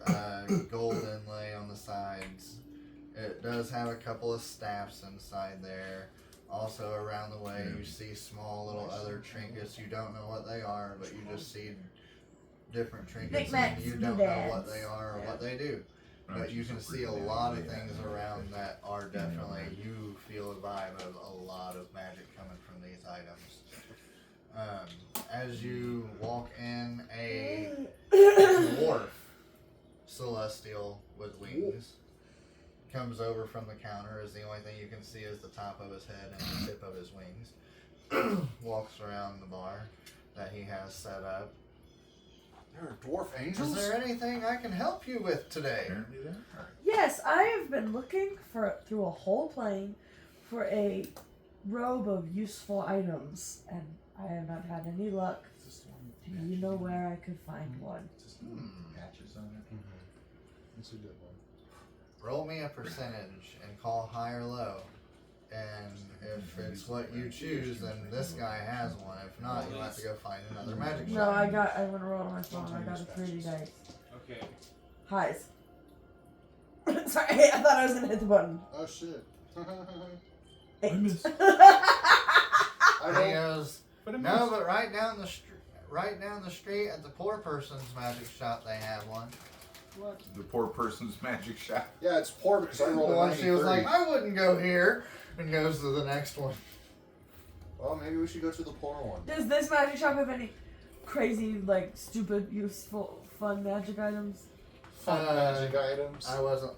gold inlay on the sides, it does have a couple of staffs inside there. Also around the way, you see small little other trinkets. You don't know what they are, but you just see different trinkets, and Knickknacks, you don't know what doodads. they are or what they do. But you can see a lot of things around that are definitely, you feel a vibe of a lot of magic coming from these items. As you walk in, a dwarf celestial with wings comes over from the counter. Is the only thing you can see is the top of his head and the tip of his wings. Walks around the bar that he has set up. There are dwarf Is angels? there anything I can help you with today? Apparently there are. Yes, I have been looking through a whole plane for a robe of useful items, and I have not had any luck. Is this the one with Do you know where I could find one? Is this the one with patches on it? It's a good one. Roll me a percentage and call high or low. And if it's what you choose, then this guy has one. If not, you'll have to go find another magic No, shop. I went to roll on my phone. I got a 30 dice. Okay. Highs. Sorry, I thought I was gonna hit the button. Oh shit. 8. And he I goes, no, but right down the street at the poor person's magic shop, they have one. What? The poor person's magic shop. Yeah, it's poor because I rolled a Well, she was 93. like, I wouldn't go here, and goes to the next one. Well, maybe we should go to the poor one. Does this magic shop have any crazy, like, stupid, useful, fun magic items? Fun magic items. I wasn't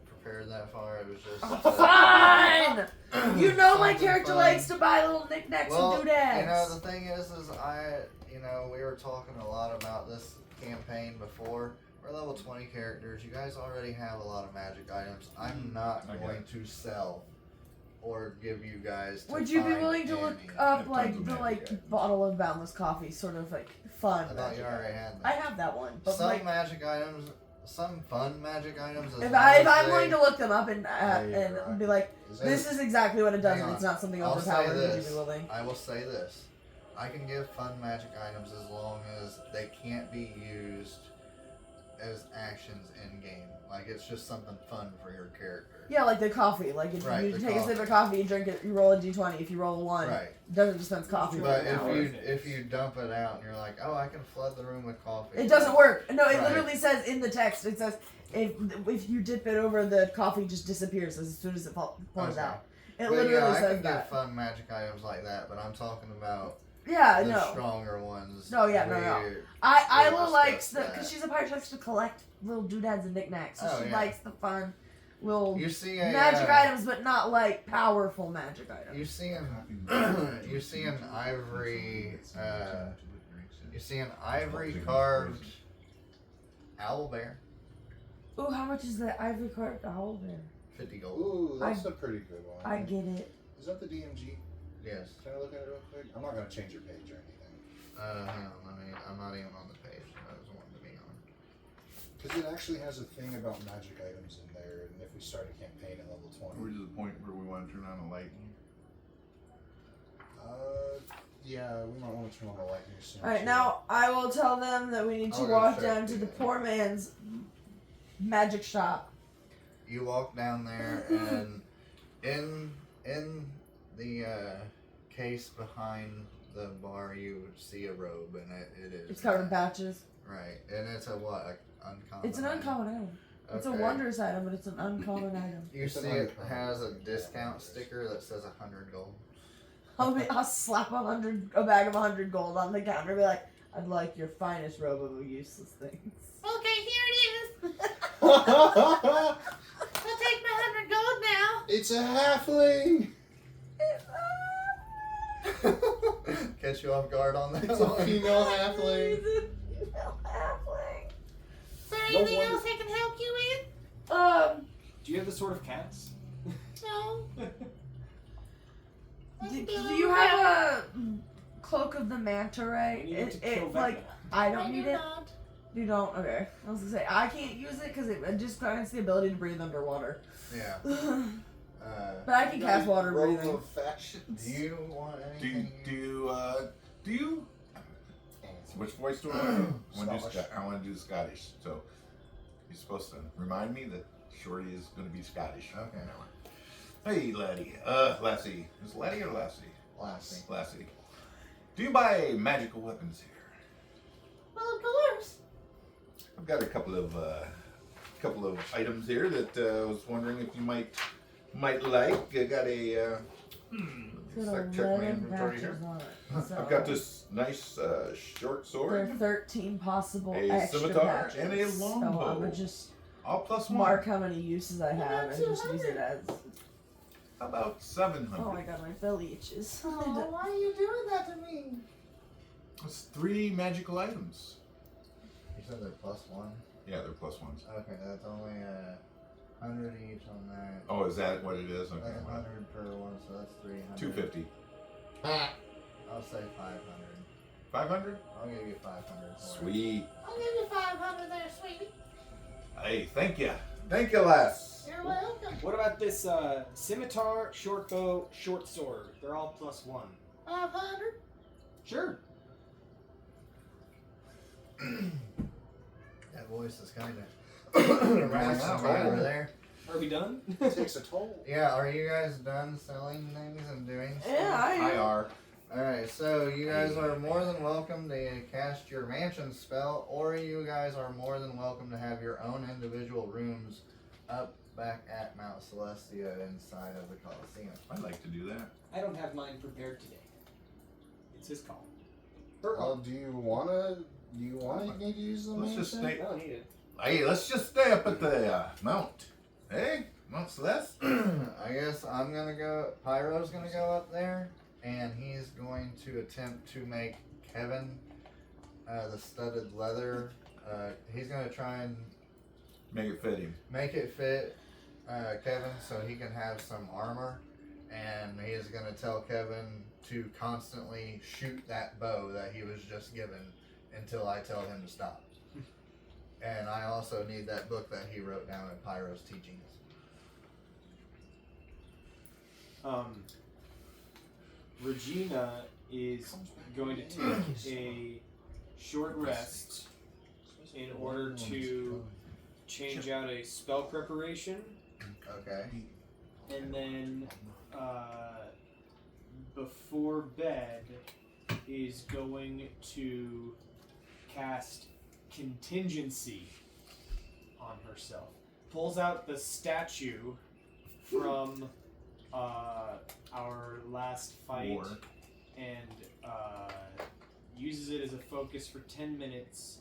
prepared that far. It was just Fun! You know my Something character fun. likes to buy little knickknacks Well, and doodads. you know, the thing is we were talking a lot about this campaign before. We're level 20 characters. You guys already have a lot of magic items. I'm not I going to sell or give you guys. Would you be find willing to look any. up, Tons like, of the, magic like, items. bottle of boundless coffee, sort of, like, fun I thought magic you item? already had I that. have that one, but, Some like, magic items, some fun magic items. if I'm going to look them up and Yeah, you're right. be like, Is this is exactly what it does, Hang and on. it's not something I'll say overpowered, would you this. be willing? I will say this. I can give fun magic items as long as they can't be used as actions in game. Like, it's just something fun for your character. Yeah, like the coffee. Like, if Right, you the take a sip coffee. of coffee, you drink it, you roll a d20. If you roll a 1, Right. it doesn't dispense coffee. But for an hour. if you dump it out and you're like, oh, I can flood the room with coffee. It doesn't work. No, it Right. literally says in the text, it says, if you dip it over, the coffee just disappears as soon as it pours Okay. out. It But literally yeah, I says can that. give fun magic items like that, but I'm talking about Yeah, the no. stronger ones. No, yeah, no. where- Isla We'll likes discuss because that. she's a pirate, she likes to collect little doodads and knickknacks. So Oh, she yeah. likes the fun Well, You see a magic items, but not like powerful magic items. You see an ivory. You see an ivory carved owl bear. Ooh, how much is that ivory carved owl bear? 50 gold. Ooh, that's a pretty good one. I get it. Is that the DMG? Yes. Can I look at it real quick? I'm not gonna change your page or anything. Hang on. I'm not even on the page that I was wanting to be on. Because it actually has a thing about magic items in there, and if we start a campaign at level 20. We're to the point where we want to turn on the light. Yeah, we might want to turn on the light here soon. Alright, too. now I will tell them that we need to I'll go walk check down to the- the poor man's magic shop. You walk down there, and in the case behind the bar, you see a robe, and it is. It's covered in patches. Right, and it's a what? Uncommon. It's an uncommon item. It's a Okay. wondrous item, but it's an uncommon item. You see, it has a discount sticker that says 100 gold. I'll slap a bag of 100 gold on the counter and be like, I'd like your finest robe of useless things. Okay, here it is. I'll take my 100 gold now. It's a halfling! Catch you off guard on that It's a one. female halfling. Is there No anything wonder- else I can help you with? Do you have the Sword of Cats? No. Do you have a cloak of the manta ray? You need to kill Like, Vecna. I don't I need do it. not. You don't? Okay. I was gonna say, I can't use it because it just grants the ability to breathe underwater. Yeah. But I can cast water Robe breathing. of factions. Do you want Do anything? you? Which voice do I want to do? Scottish. I want to do Scottish. So you're supposed to remind me that Shorty is going to be Scottish. Okay. Hey, laddie. Lassie. Is it laddie or lassie? Lassie. Lassie. Do you buy magical weapons here? Well, of course. I've got a couple of items here that I was wondering if you might like. I got a. It's Let's got like check my 11 inventory here. patches on it. So I've got this nice short There sword, are 13 possible A extra scimitar, patches. and a longbow. So I would just all plus one. mark how many uses I have and just use it as. About 700. Oh my god, my belly itches. Oh, why are you doing that to me? It's 3 magical items. You said they're +1. Yeah, they're plus ones. Okay, that's only 100 each on that. Oh, is that what it is? Okay. That's 100 per one, so that's 300. 250. I'll say 500. 500? I'll give you 500 for it. Sweet. I'll give you 500 there, sweetie. Hey, thank you. Thank you, lass. You're welcome. What about this scimitar, short bow, short sword? They're all +1. 500. Sure. That voice is kind of raspy over there. Are we done? It takes a toll. Yeah, are you guys done selling things and doing stuff? Yeah, I IR. Alright, so you guys are more than welcome to cast your mansion spell, or you guys are more than welcome to have your own individual rooms up back at Mount Celestia inside of the Colosseum. I'd like to do that. I don't have mine prepared today. It's his call. Well, do you wanna need to use the Let's just mansion? stay. I don't need it. Hey, let's just stay up at the mount. Hey, Mount Celeste. I guess I'm gonna go. Pyro's gonna go up there, and he's going to attempt to make Kevin the studded leather. He's gonna try and Make it fit him. make it fit Kevin so he can have some armor, and he's gonna tell Kevin to constantly shoot that bow that he was just given until I tell him to stop. And I also need that book that he wrote down at Pyro's teachings. Regina is going to take a short rest in order to change out a spell preparation, Okay. and then before bed is going to cast contingency on herself. Pulls out the statue from our last fight War. and uses it as a focus for 10 minutes.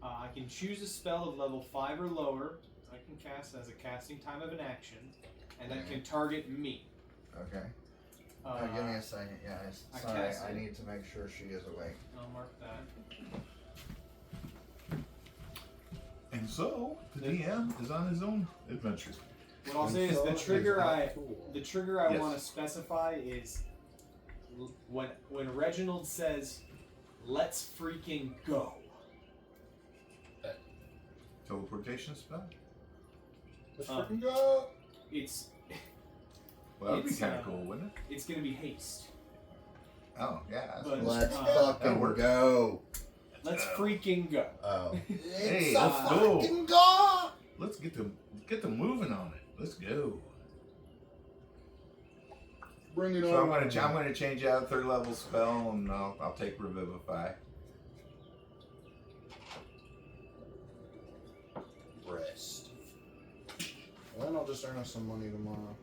I can choose a spell of level 5 or lower. I can cast as a casting time of an action, and that can target me. Okay. Give me a second, guys. I Sorry, cast I it. need to make sure she is awake. I'll mark that. And so the DM is on his own adventure. What I'll say is the trigger I want to specify is when Reginald says, "Let's freaking go." Teleportation spell. Let's freaking go! It's Well, that'd be It's, kind of cool, wouldn't it? it's gonna be haste. Oh yeah. That's But- cool. Let's That fucking works. go. Let's freaking go. Oh. Hey, It's a let's go. fucking go! Let's get them moving on it. Let's go. Bring it So on. I'm gonna change out 3rd level spell, and I'll take Revivify. Rest. Well, then I'll just earn us some money tomorrow.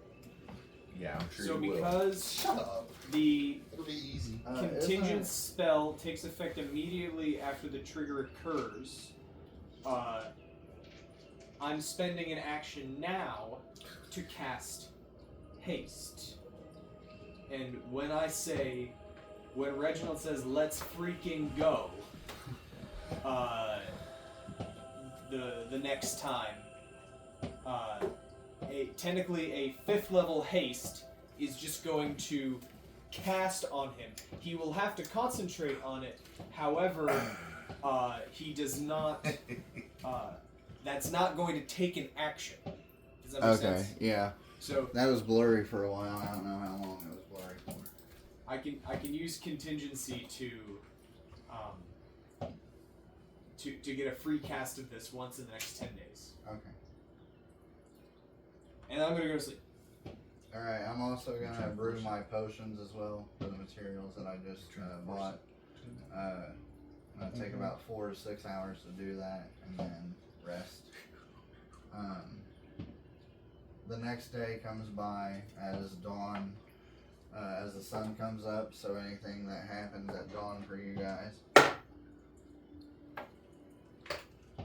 Yeah, I'm sure So you will. because Shut up. the It'll be easy. contingent spell takes effect immediately after the trigger occurs, I'm spending an action now to cast haste. And when Reginald says, "Let's freaking go," the next time, technically a 5th level haste is just going to cast on him. He will have to concentrate on it. However, he does not. That's not going to take an action. Does that make sense? Yeah. So That was blurry for a while. I don't know how long it was blurry for. I can use contingency to get a free cast of this once in the next 10 days, Okay. and then I'm gonna go to sleep. Alright, I'm also gonna brew my potions as well for the materials that I just bought. Gonna take about 4 to 6 hours to do that, and then rest. The next day comes by as dawn, as the sun comes up, so anything that happens at dawn for you guys.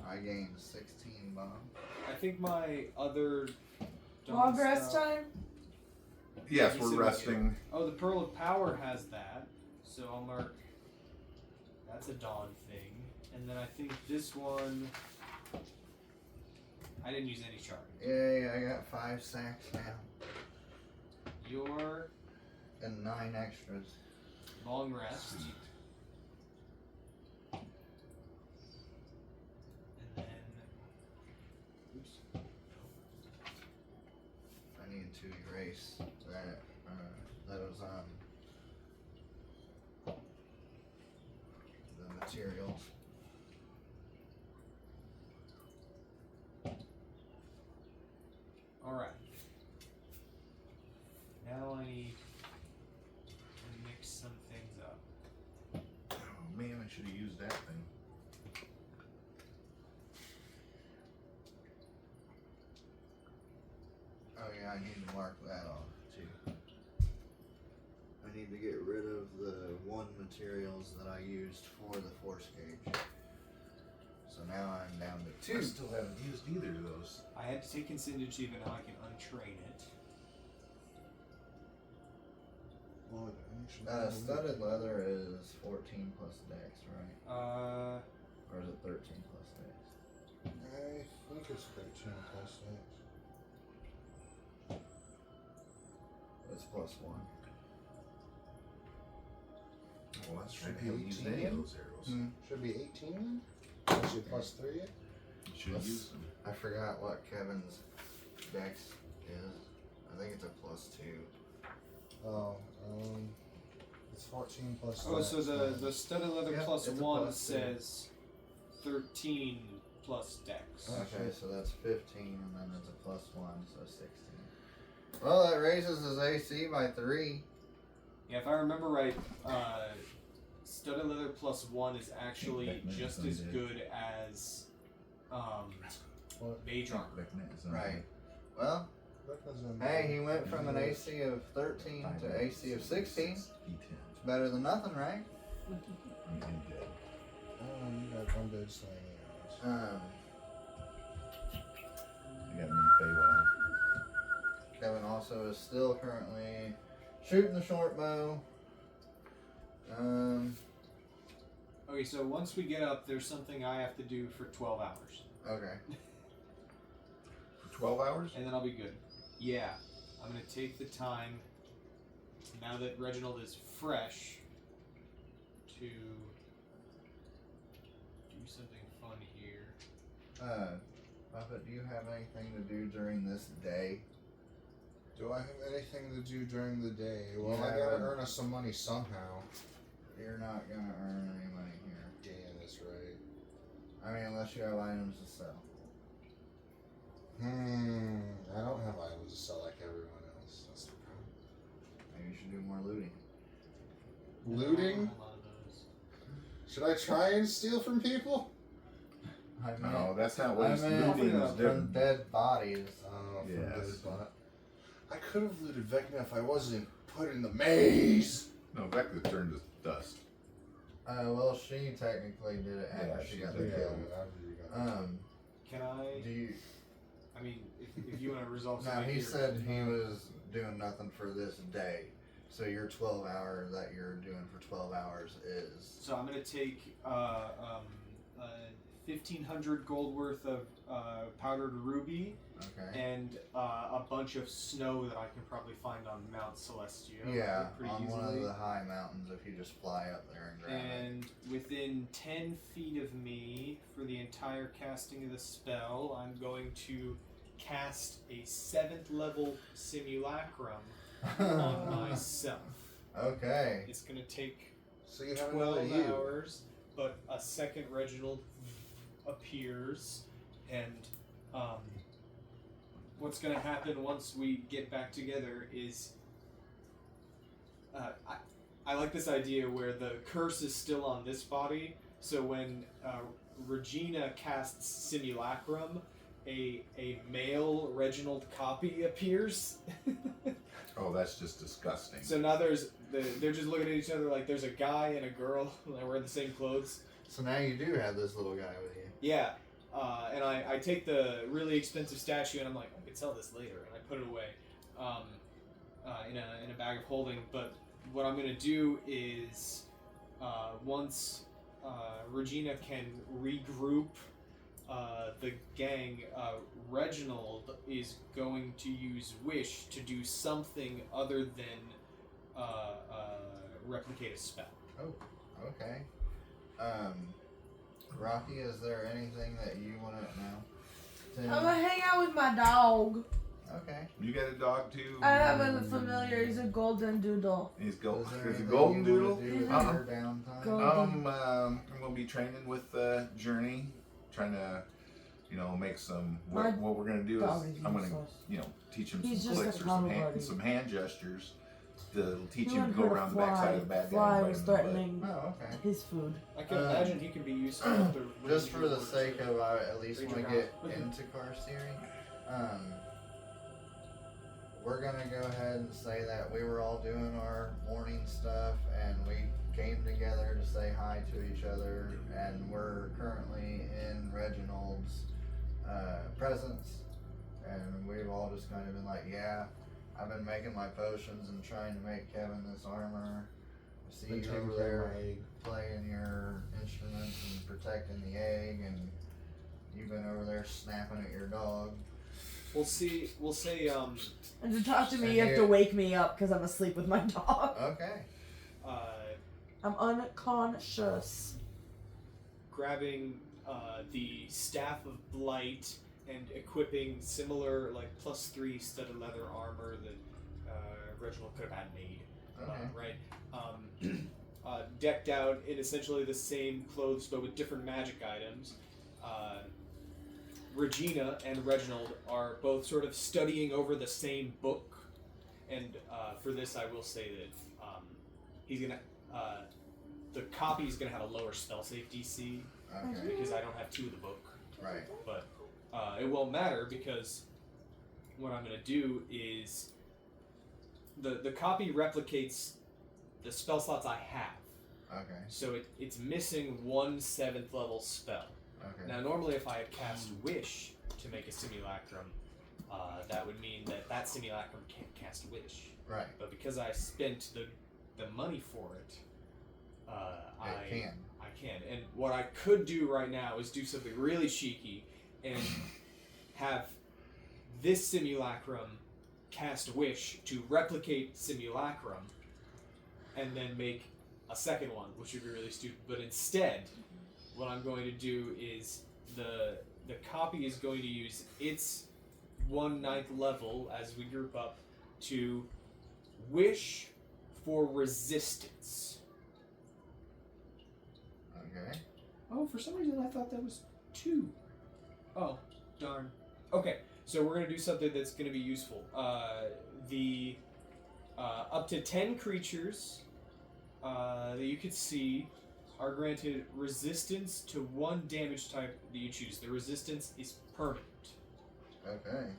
I gained 16 bombs. I think my other Long dawn rest spell- time? Yes, He we're said resting. Oh, the Pearl of Power has that, so I'll mark. That's a dawn thing, and then I think this one. I didn't use any chart. Yay, I got 5 sacks now. Your And 9 extras. long rest, Sweet. and then. Oops. I need to erase that. That was the materials. Alright. Now I need to mix some things up. Oh man, I should have used that thing. Oh yeah, I need to mark that off too. I need to get rid of the 1 materials that I used for the force gauge. So now I'm down to 2. I still haven't used either of those. I had to take contingency, but now I can untrain it. Well, actually, Studded leather is 14 plus dex, right? Or is it 13 plus dex? I think it's 13 plus 6. It's plus 1. Well, that's Should right. I be haven't used 18. any of those arrows. Should be 18 then? Plus your plus 3 it? You should have used them. I forgot what Kevin's dex is. I think it's a plus 2. Oh, it's 14 plus Oh, dex, so then. the studded leather Yeah, plus it's a 1 plus two. says 13 plus dex. Okay, so that's 15, and then it's a plus 1, so 16. Well, that raises his AC by 3. Yeah, if I remember right, studded leather plus 1 is actually just as good as What? mage armor. Right. Well, Beckman's in hey, he went from an AC of 13 to AC of 16. It's better than nothing, right? Oh, you got undead slaying arrows. You got me Feywild. Kevin also is still currently shooting the short bow. Okay, so once we get up, there's something I have to do for 12 hours. Okay. For 12 hours? And then I'll be good. Yeah. I'm going to take the time, now that Reginald is fresh, to do something fun here. Papa, do you have anything to do during this day? Do I have anything to do during the day? Well, Yeah, I gotta earn us some money somehow. You're not gonna earn any money here. Damn, that's right. I mean, unless you have items to sell. I don't have items to sell like everyone else. That's the problem. Maybe you should do more looting. Looting? A lot of those. Should I try and steal from people? I meant, No, that's not what I he's meant looting is from different. dead bodies. From Yes. dead bot. I could have looted Vecna if I wasn't put in the maze. No, Vecna turned to dust. Well, she technically did it after Yeah, she she got did. the kill. Can I? Do you? I mean, if you want to resolve No, something he here- said he was doing nothing for this day. So your 12 hour that you're doing for 12 hours is. So I'm going to take 1,500 gold worth of powdered ruby Okay. and a bunch of snow that I can probably find on Mount Celestia. Yeah, pretty on easily. one of the high mountains if you just fly up there and grab it. And within 10 feet of me, for the entire casting of the spell, I'm going to cast a 7th level simulacrum on myself. Okay. It's going to take So you have another 12 you. hours, but a second Reginald appears, and what's going to happen once we get back together is I like this idea where the curse is still on this body, so when Regina casts Simulacrum, a male Reginald copy appears. Oh, that's just disgusting. So now they're just looking at each other like there's a guy and a girl that wear the same clothes. So now you do have this little guy with you. Yeah, and I take the really expensive statue and I'm like, I could sell this later, and I put it away in a bag of holding. But what I'm gonna do is once Regina can regroup the gang, Reginald is going to use Wish to do something other than replicate a spell. Oh, okay. Rocky, is there anything that you want to know? I'm gonna hang out with my dog. Okay. You got a dog too? I have a familiar. He's a golden doodle. He's Is there he's a anything golden you doodle. wanna do in Uh-uh. your downtime? Go. I'm gonna be training with Journey, trying to, make some. My What we're gonna do dog is is I'm gonna, useless. teach him He's some just clicks a or common some hand gestures to teach He him to wanted go her to around the backside of the bad guy. Fly and was bite him in the butt. threatening Oh, okay. his food. I can Um, imagine he can be useful after Just for the sake of, I at least Ranger want to get House. into Carceri. We're gonna go ahead and say that we were all doing our morning stuff, and we came together to say hi to each other, and we're currently in Reginald's presence, and we've all just kind of been like, yeah, I've been making my potions and trying to make Kevin this armor. I see Been you taking over care of there my egg. playing your instruments and protecting the egg, and you've been over there snapping at your dog. We'll say And to talk to me, And you have to here- wake me up because I'm asleep with my dog. Okay. I'm unconscious. grabbing the staff of blight and equipping similar +3 studded leather armor that Reginald could have had made. Okay. Right. Decked out in essentially the same clothes but with different magic items. Regina and Reginald are both sort of studying over the same book, and for this I will say that he's gonna the copy is gonna have a lower spell save DC Okay. because I don't have 2 of the book, Right. but it won't matter because what I'm gonna do is the copy replicates the spell slots I have, Okay. so it's missing 1 7th level spell. Okay. Now, normally, if I had cast Wish to make a simulacrum, that would mean that simulacrum can't cast Wish. Right. But because I spent the money for it, I can. And what I could do right now is do something really cheeky and have this simulacrum cast Wish to replicate simulacrum, and then make a second one, which would be really stupid. But instead, what I'm going to do is the copy is going to use its 1/9 level as we group up to wish for resistance. Okay. Oh, for some reason I thought that was 2. Oh, darn. Okay, so we're gonna do something that's gonna be useful. Up to 10 creatures that you could see are granted resistance to 1 damage type that you choose. The resistance is permanent. Okay.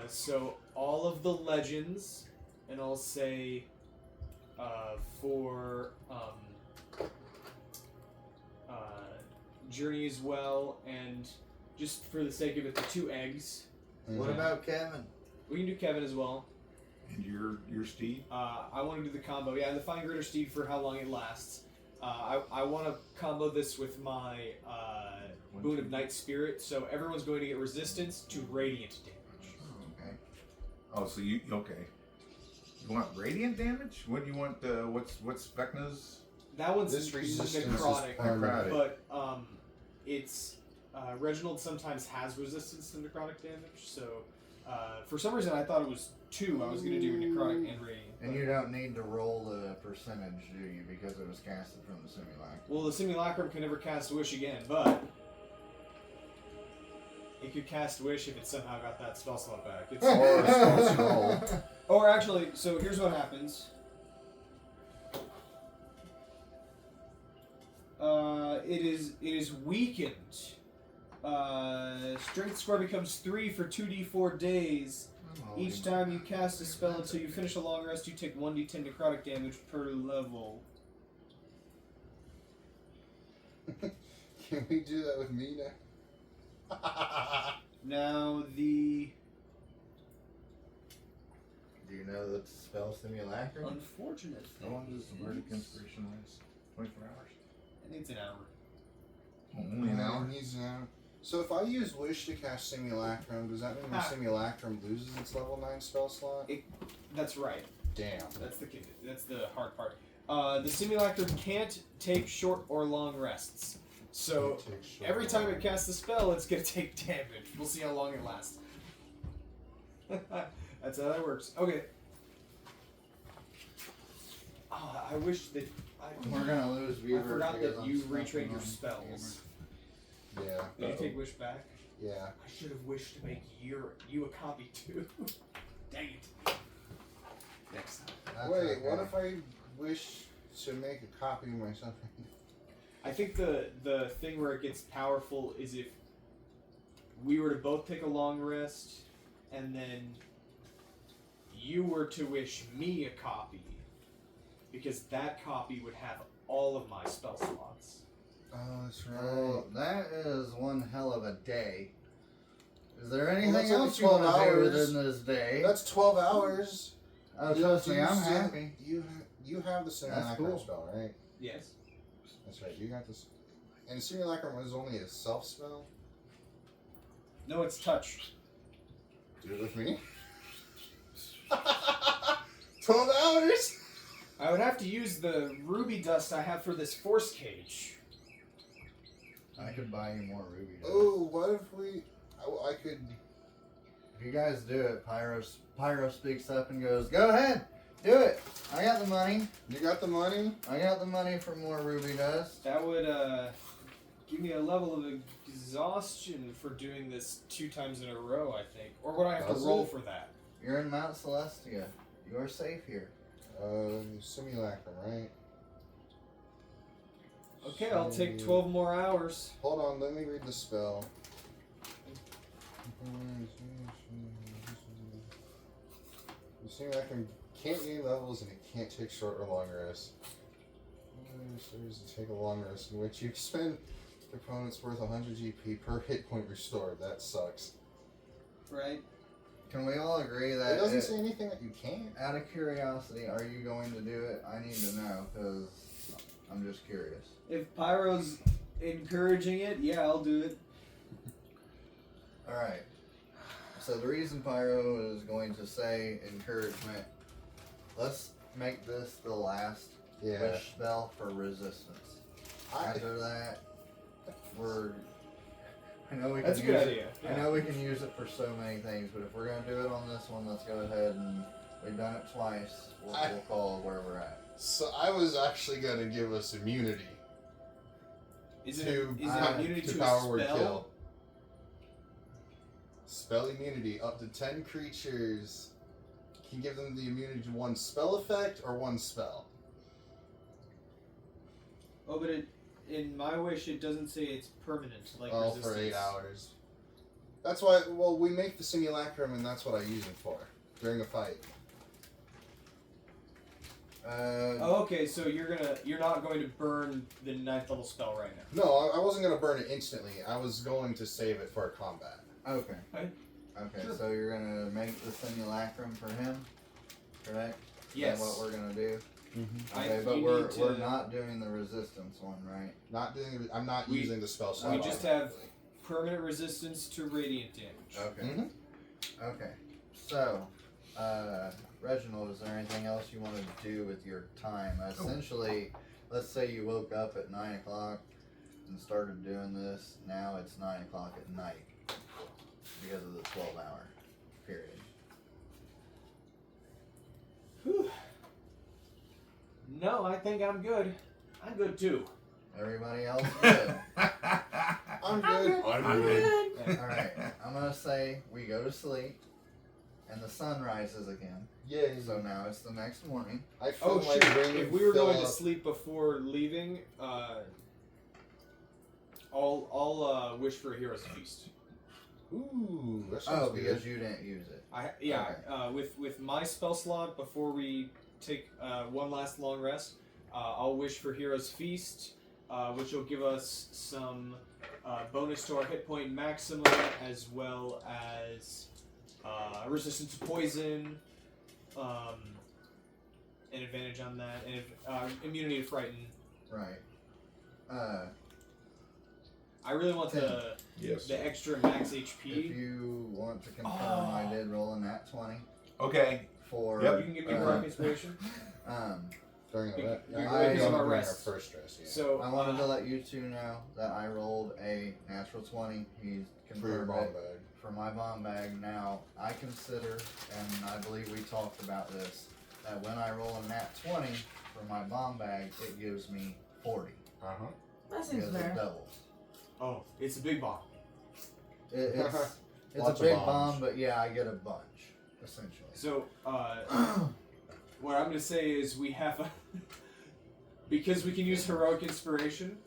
So all of the legends, and I'll say for Journey as well, and just for the sake of it, the 2 eggs. What about Kevin? We can do Kevin as well. And your steed? I want to do the combo. Yeah, the Fine Gritter Steed for how long it lasts. I want to combo this with my Boon of Night Spirit, so everyone's going to get resistance to radiant damage. Oh, okay. Oh, so you okay? You want radiant damage? What do you want? What's Vecna's? That one's This resistance is necrotic, permanent. but it's Reginald sometimes has resistance to necrotic damage. So for some reason I thought it was 2. I was going to do necrotic and radiant. And you don't need to roll the percentage, do you? Because it was casted from the simulacrum. Well, the simulacrum can never cast Wish again, but it could cast Wish if it somehow got that spell slot back. It's Or a spell scroll. Or actually, so here's what happens. It is weakened. Strength score becomes 3 for 2d4 days. Each time you cast a spell until you finish a long rest, you take 1d10 necrotic damage per level. Can we do that with me now? Now the Do you know that spell simulacrum? unfortunate How thing long does the Bardic Inspiration last? 24 hours. I think it's an hour. Only an hour. He's an hour. So if I use Wish to cast Simulacrum, does that mean the Simulacrum loses its level 9 spell slot? That's right. Damn. That's the hard part. The simulacrum can't take short or long rests. So every time it casts a spell, it's gonna take damage. We'll see how long it lasts. That's how that works. Okay. Oh, I wish that We're gonna lose I viewers. forgot because that I'm you stuck retrained on your spells. Yeah. Did you take Wish back? Yeah. I should have wished to make you a copy too. Dang it. Next time. That's Wait, okay. what if I wish to make a copy of myself? I think the thing where it gets powerful is if we were to both take a long rest, and then you were to wish me a copy, because that copy would have all of my spell slots. Oh, that's right. Oh, that is one hell of a day. Is there anything that's only else you want 12 to do hours. within this day? That's 12 hours. Oh, trust me, I'm happy. You have the Simulacrum cool. spell, right? Yes. That's right. You got this. And Simulacrum is only a self spell. No, it's touch. Do it with me. 12 hours. I would have to use the ruby dust I have for this force cage. I could buy you more ruby dust. Oh, what if we? I could. If you guys do it, Pyro speaks up and goes, "Go ahead, do it. I got the money. You got the money. I got the money for more ruby dust." That would give me a level of exhaustion for doing this 2 times in a row, I think. Or would I have Does to roll it? for that? You're in Mount Celestia. You are safe here. Simulacrum, right? Okay, I'll take 12 more hours. Hold on, let me read the spell. The Simulacrum can't gain levels and it can't take short or long rests. Serves to take a long rest in which you expend the opponent's worth 100 GP per hit point restored. That sucks. Right? Can we all agree that It doesn't say anything that you can't. out of curiosity, are you going to do it? I need to know because I'm just curious. If Pyro's encouraging it, yeah, I'll do it. All right. So the reason Pyro is going to say encouragement, let's make this the last wish spell for resistance. After that, I know we can That's a use good it. idea. I know we can use it for so many things, but if we're gonna do it on this one, let's go ahead and we've done it twice. We'll call it where we're at. So I was actually gonna give us immunity. Is it to immunity to power a word spell? kill. Spell immunity. Up to 10 creatures can give them the immunity to one spell effect or one spell. Oh, but in my wish, it doesn't say it's permanent, like All resistance. for 8 hours. That's why, well, we make the simulacrum and that's what I use it for. During a fight. Oh, okay, so you're not going to burn the 9th level spell right now. No, I wasn't going to burn it instantly. I was going to save it for combat. Okay. Okay. Okay, Sure. so you're gonna make the simulacrum for him, correct? Yes. Is that what we're gonna do? Mm-hmm. Okay, but we're not doing the resistance one, right? Not doing. I'm not using the spell slot. We just have permanent resistance to radiant damage. Okay. Mm-hmm. Okay. So, Reginald, is there anything else you want to do with your time? Essentially, let's say you woke up at 9 o'clock and started doing this. Now it's 9 o'clock at night because of the 12-hour period. Whew. No, I think I'm good. I'm good too. Everybody else good? I'm good. I'm good. Alright, I'm gonna say we go to sleep and the sun rises again. Yay. So now it's the next morning. I feel Oh my shit! brain If we were fill going to up. sleep before leaving, I'll wish for a hero's feast. Ooh, that sounds Oh, good. because you didn't use it. With my spell slot before we take one last long rest, I'll wish for hero's feast, which will give us some bonus to our hit point maximum, as well as resistance to poison, an advantage on that, and immunity to frighten. Right. I really want the Yes. the extra max If HP. you want to confirm, I did roll a nat 20 Okay. for. Yep. You can give me heroic inspiration. During Be- the because of our rest. Our first stress, yeah. So I wanted to let you two know that I rolled a natural 20. He's For your confirmed bomb it bag. for my bomb bag. Now, I consider, and I believe we talked about this, that when I roll a nat 20 for my bomb bag, it gives me 40. Uh-huh. That seems Because it fair. doubles. oh, it's a big bomb. It's Lots a of big bombs. bomb, but yeah, I get a bunch, essentially. So what I'm gonna say is we have a because we can use heroic inspiration,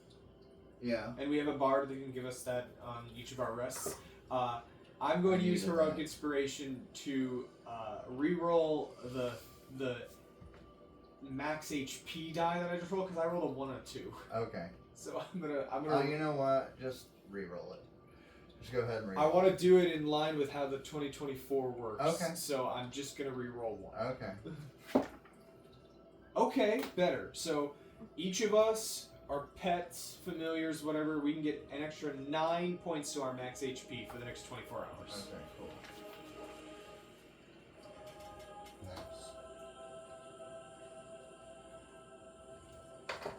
Yeah. and we have a bard that can give us that on each of our rests. I'm going to use needed heroic that. inspiration to re-roll the max HP die that I just rolled, because I rolled a 1 and a 2. Okay. So I'm gonna. You know what? Just re-roll it. Just go ahead and I re-roll. want to do it in line with how the 2024 works. Okay. So I'm just gonna re-roll 1. Okay. Okay, better. So each of us, our pets, familiars, whatever, we can get an extra 9 points to our max HP for the next 24 hours. Okay, cool. Nice.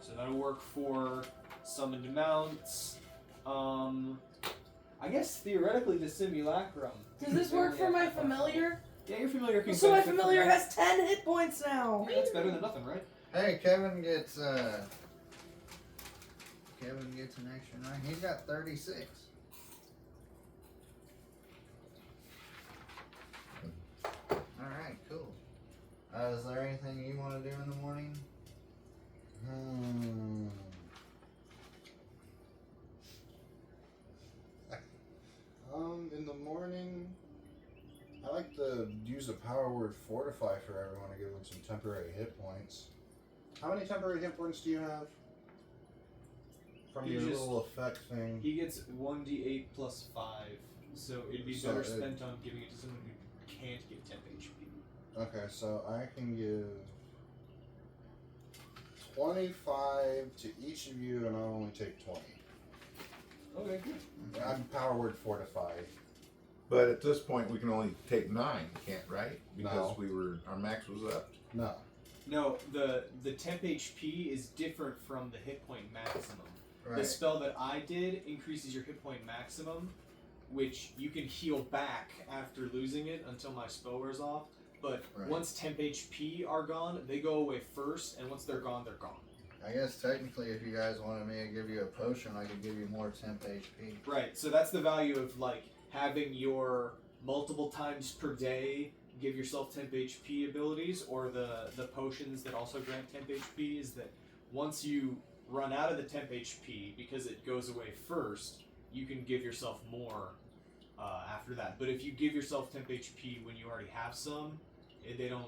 So that'll work for summoned mounts. I guess theoretically the simulacrum. Does this work for my familiar? Yeah, your familiar can So my benefit from familiar that. has 10 hit points now. Yeah, that's better than nothing, right? Hey, Kevin gets an extra 9. He's got 36. Alright, cool. Is there anything you want to do in the morning? In the morning, I like to use the power word fortify for everyone to give them some temporary hit points. How many temporary hit points do you have? From You your just- little effect thing. He gets 1d8 plus 5, so it'd be So better it- spent on giving it to someone who can't give temp HP. Okay, so I can give 25 to each of you, and I'll only take 20. Okay, good. I'm power word fortified. But at this point, we can only take 9, can't, right? Because No. our max was up. No. No, the temp HP is different from the hit point maximum. Right. The spell that I did increases your hit point maximum, which you can heal back after losing it until my spell wears off. But once temp HP are gone, they go away first, and once they're gone, they're gone. I guess technically, if you guys wanted me to give you a potion, I could give you more temp HP. Right, so that's the value of like having your multiple times per day give yourself temp HP abilities, or the potions that also grant temp HP, is that once you run out of the temp HP, because it goes away first, you can give yourself more after that. But if you give yourself temp HP when you already have some, they don't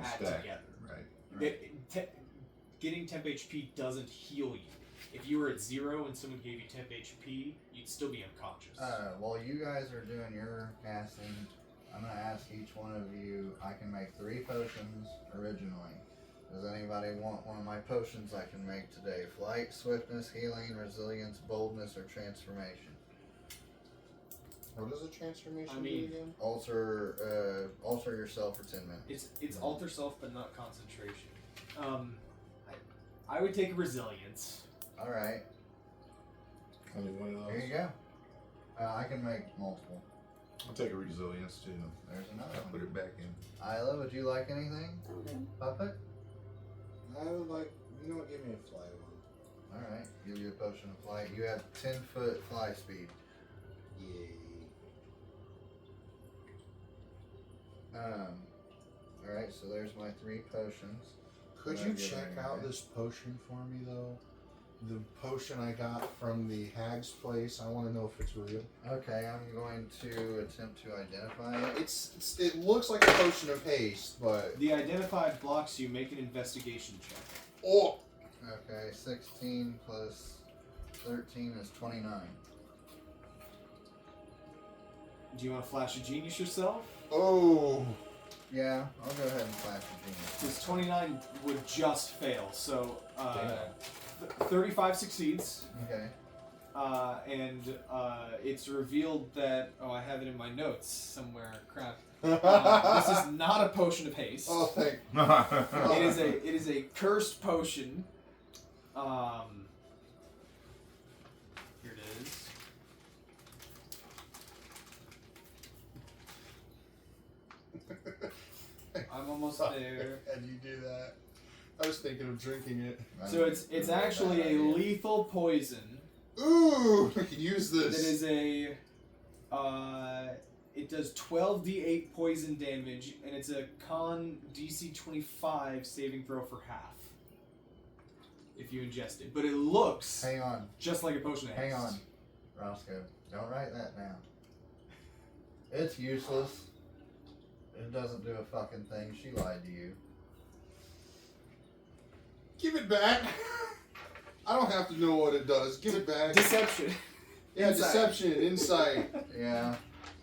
add stack. together. Right. Getting temp HP doesn't heal you. If you were at 0 and someone gave you temp HP, you'd still be unconscious. While you guys are doing your casting, I'm going to ask each one of you, I can make 3 potions originally. Does anybody want one of my potions I can make today? Flight, swiftness, healing, resilience, boldness, or transformation? What does a transformation I mean, do again? Alter yourself for 10 minutes. It's alter self, but not concentration. I would take resilience. Alright, Only one of those. here you go. I can make multiple. I'll take a resilience too. There's another I'll put one. it back in. Isla, would you like anything? Okay. Puppet? I would like, you know what, give me a fly one. Alright, give you a potion of flight. You have 10-foot fly speed. Yay. Alright, so there's my 3 potions. Could What you I'm giving check you, out okay? this potion for me, though? The potion I got from the hag's place. I want to know if it's real. Okay, I'm going to attempt to identify it. It looks like a potion of haste, but The identified blocks you, make an investigation check. oh, Okay, 16 plus 13 is 29. Do you want to flash a genius yourself? oh, Yeah, I'll go ahead and flash a genius. Because 29 would just fail. So 35 succeeds. Okay. And it's revealed that I have it in my notes somewhere. Crap. This is not a potion of haste. oh, thank. It is a cursed potion. Here it is. I'm almost there. And you do that. I was thinking of drinking it. So it's actually a lethal poison. Ooh, I can use That this. is a it does 12d8 poison damage, and it's a con DC 25 saving throw for half if you ingest it. But it looks Hang on. just like a potion of Hang haste. on. Roscoe, don't write that down. It's useless. It doesn't do a fucking thing. She lied to you. Give it back. I don't have to know what it does. Give it back. Deception. Yeah, Insight. deception, insight, Yeah,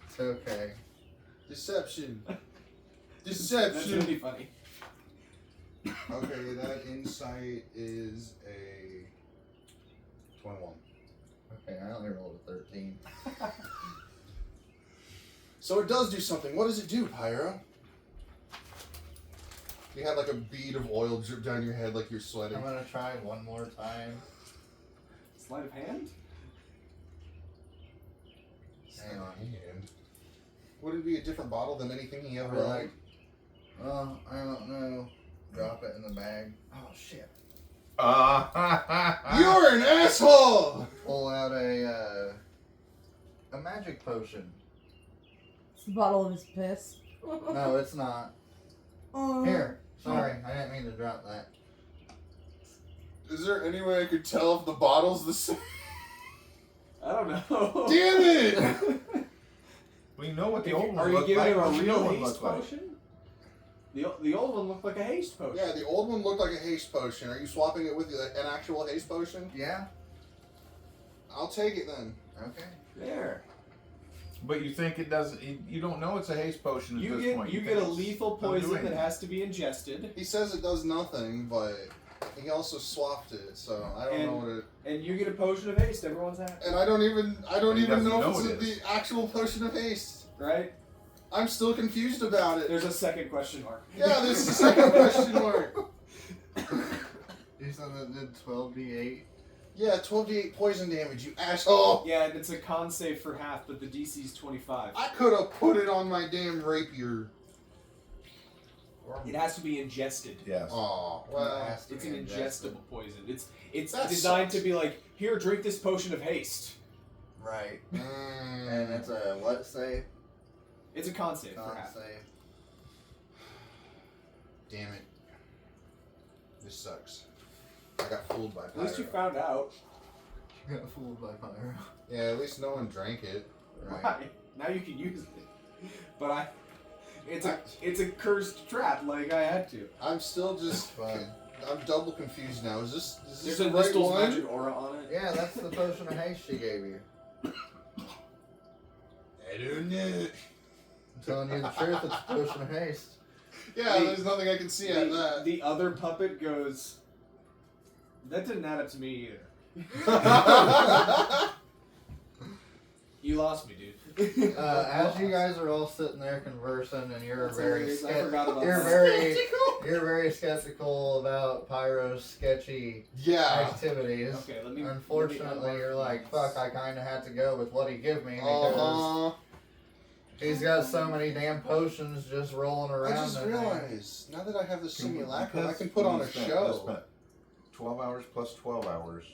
it's okay. deception, That's deception. really funny. Okay, that insight is a 21. Okay, I only rolled a 13. So it does do something. What does it do, Pyro? You had like a bead of oil drip down your head like you're sweating. I'm gonna try one more time. Sleight of hand? Hang on. Hand. Would it be a different bottle than anything he ever I'll be owned? like, well, I don't know. Drop it in the bag. Oh shit. You're an asshole! Pull out a magic potion. It's the bottle of his piss. No, it's not. Here. Sorry, I didn't mean to drop that. Is there any way I could tell if the bottle's the same? I don't know. Damn it! We know what the If old you- one are you looked giving like. him a What the new real one haste looked like. potion? The old one looked like a haste potion. Yeah, the old one looked like a haste potion. Are you swapping it with an actual haste potion? Yeah? I'll take it then. Okay. There. But you think it doesn't? You don't know it's a haste potion at this point. You get a lethal poison that has to be ingested. He says it does nothing, but he also swapped it, so I don't know what it. And you get a potion of haste. Everyone's happy. And I don't even know if know it's the actual potion of haste. Right? I'm still confused about it. There's a second question mark. Yeah, there's a second question mark. You said that did 12d8. Yeah, 12d8 poison damage, you asshole. Yeah, and it's a con save for half, but the DC is 25. I could have put it on my damn rapier. It has to be ingested. Yes. Oh, well, It's an ingestible poison. It's That designed sucks. to be like, here, drink this potion of haste. Right. And it's a what save? It's a con save for Con half. save. Damn it. This sucks. I got fooled by At least you Pyro. found out. You got fooled by Pyro. Yeah, at least no one drank it. Right. Now you can use it. But it's a cursed trap, like I had to. I'm still just Fine. I'm double confused now. Is this There's the a right Nistel's one? magic aura on it. Yeah, that's the potion of haste she gave you. I don't know. I'm telling you the truth, it's a potion of haste. Yeah, The- there's nothing I can see at that. The other puppet goes, that didn't add up to me either. You lost me, dude. As you guys are all sitting there conversing, and you're That's very hilarious. I forgot about you're that. you're very skeptical about Pyro's sketchy Yeah. activities. Okay, let me. Unfortunately, you're like, fuck, I kind of had to go with what he gave me Uh-huh. because he's got so many damn potions just rolling I around. just in there. realized, now that I have the simulacrum, I Because can put on we a spent- show. I spent 12 hours plus 12 hours.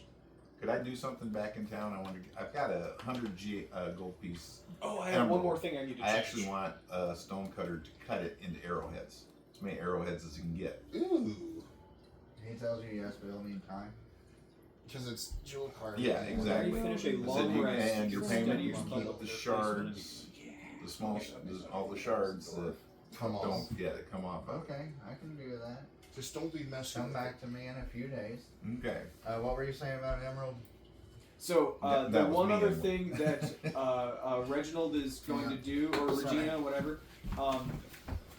Could I do something back in town? I've got a 100 gold piece. Oh, I have one Emerald. more thing I need to I change. actually want a stone cutter to cut it into arrowheads. As many arrowheads as you can get. Ooh. He tells you yes, but he'll need time. Because it's jewel card. Yeah, When exactly. you finish a I said long you- rest, and your you payment, can you use can bundle keep the for shards, the small, all the shards that Come on. don't come off. Okay, I can do that. Just don't be messing Come with back to me in a few days. Okay. What were you saying about an emerald? So That the was one me other and- thing that Reginald is going to do, or Sorry. Regina, whatever,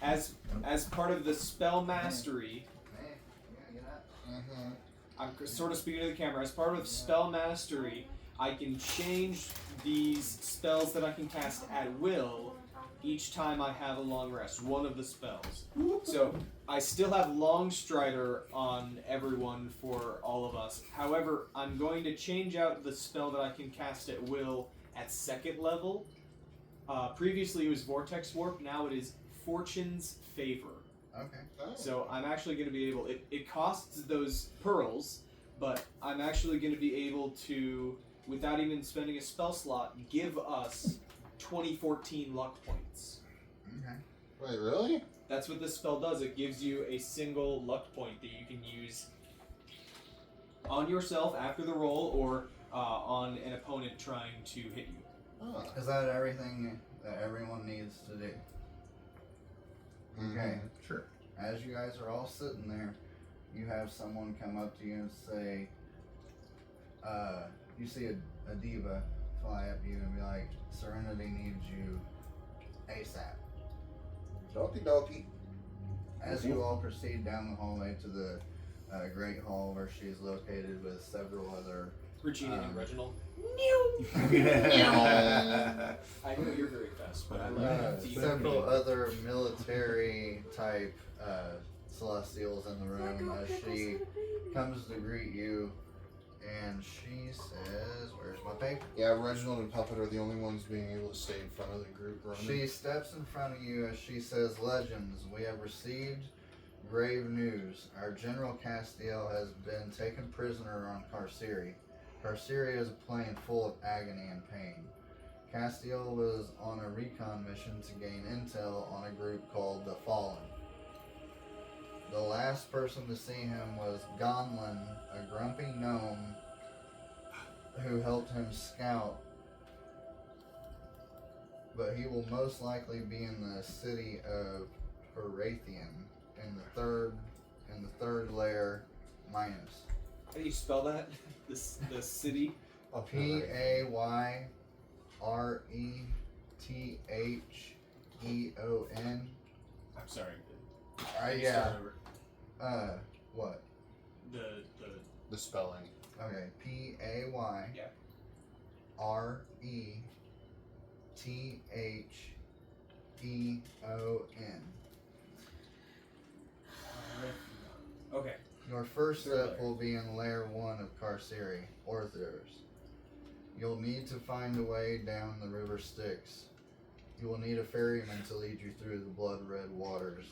as part of the spell mastery, Hey, yeah, get up. Mm-hmm. I'm sort of speaking to the camera. As part of spell mastery, I can change these spells that I can cast at will each time I have a long rest. One of the spells. So I still have Long Strider on everyone for all of us. However, I'm going to change out the spell that I can cast at will at second level. Previously it was Vortex Warp. Now it is Fortune's Favor. Okay. So I'm actually going to be able. It costs those pearls, but I'm actually going to be able to, without even spending a spell slot, give us 2014 luck points. Okay. Wait, really? That's what this spell does. It gives you a single luck point that you can use on yourself after the roll, or on an opponent trying to hit you. Oh. Is that everything that everyone needs to do? Okay. Sure. As you guys are all sitting there, you have someone come up to you and say, you see a diva fly up to you and be like, Serenity needs you ASAP. Dokie dokie. As you all proceed down the hallway to the Great Hall where she's located with several other... Regina and Reginald. Yeah. I know you're very fast, but I like the several other military type celestials in the room as she comes to greet you, and she says, "Where's my paper?" Yeah, Reginald and Puppet are the only ones being able to stay in front of the group running. She steps in front of you as she says, "Legends, we have received grave news. Our General Castiel has been taken prisoner on Carceri. Carceri is a plane full of agony and pain. Castiel was on a recon mission to gain intel on a group called the Fallen. The last person to see him was Gonlin, a grumpy gnome who helped him scout, but he will most likely be in the city of Horathian in the third layer minus. How do you spell that? The city? Payrethian. Theon. I'm sorry. Yeah. What? The spelling. Okay. Pay. Yeah. Retheon. Okay. Your first step will be in Lair 1 of Carceri, Orthers. You'll need to find a way down the river Styx. You will need a ferryman to lead you through the blood-red waters.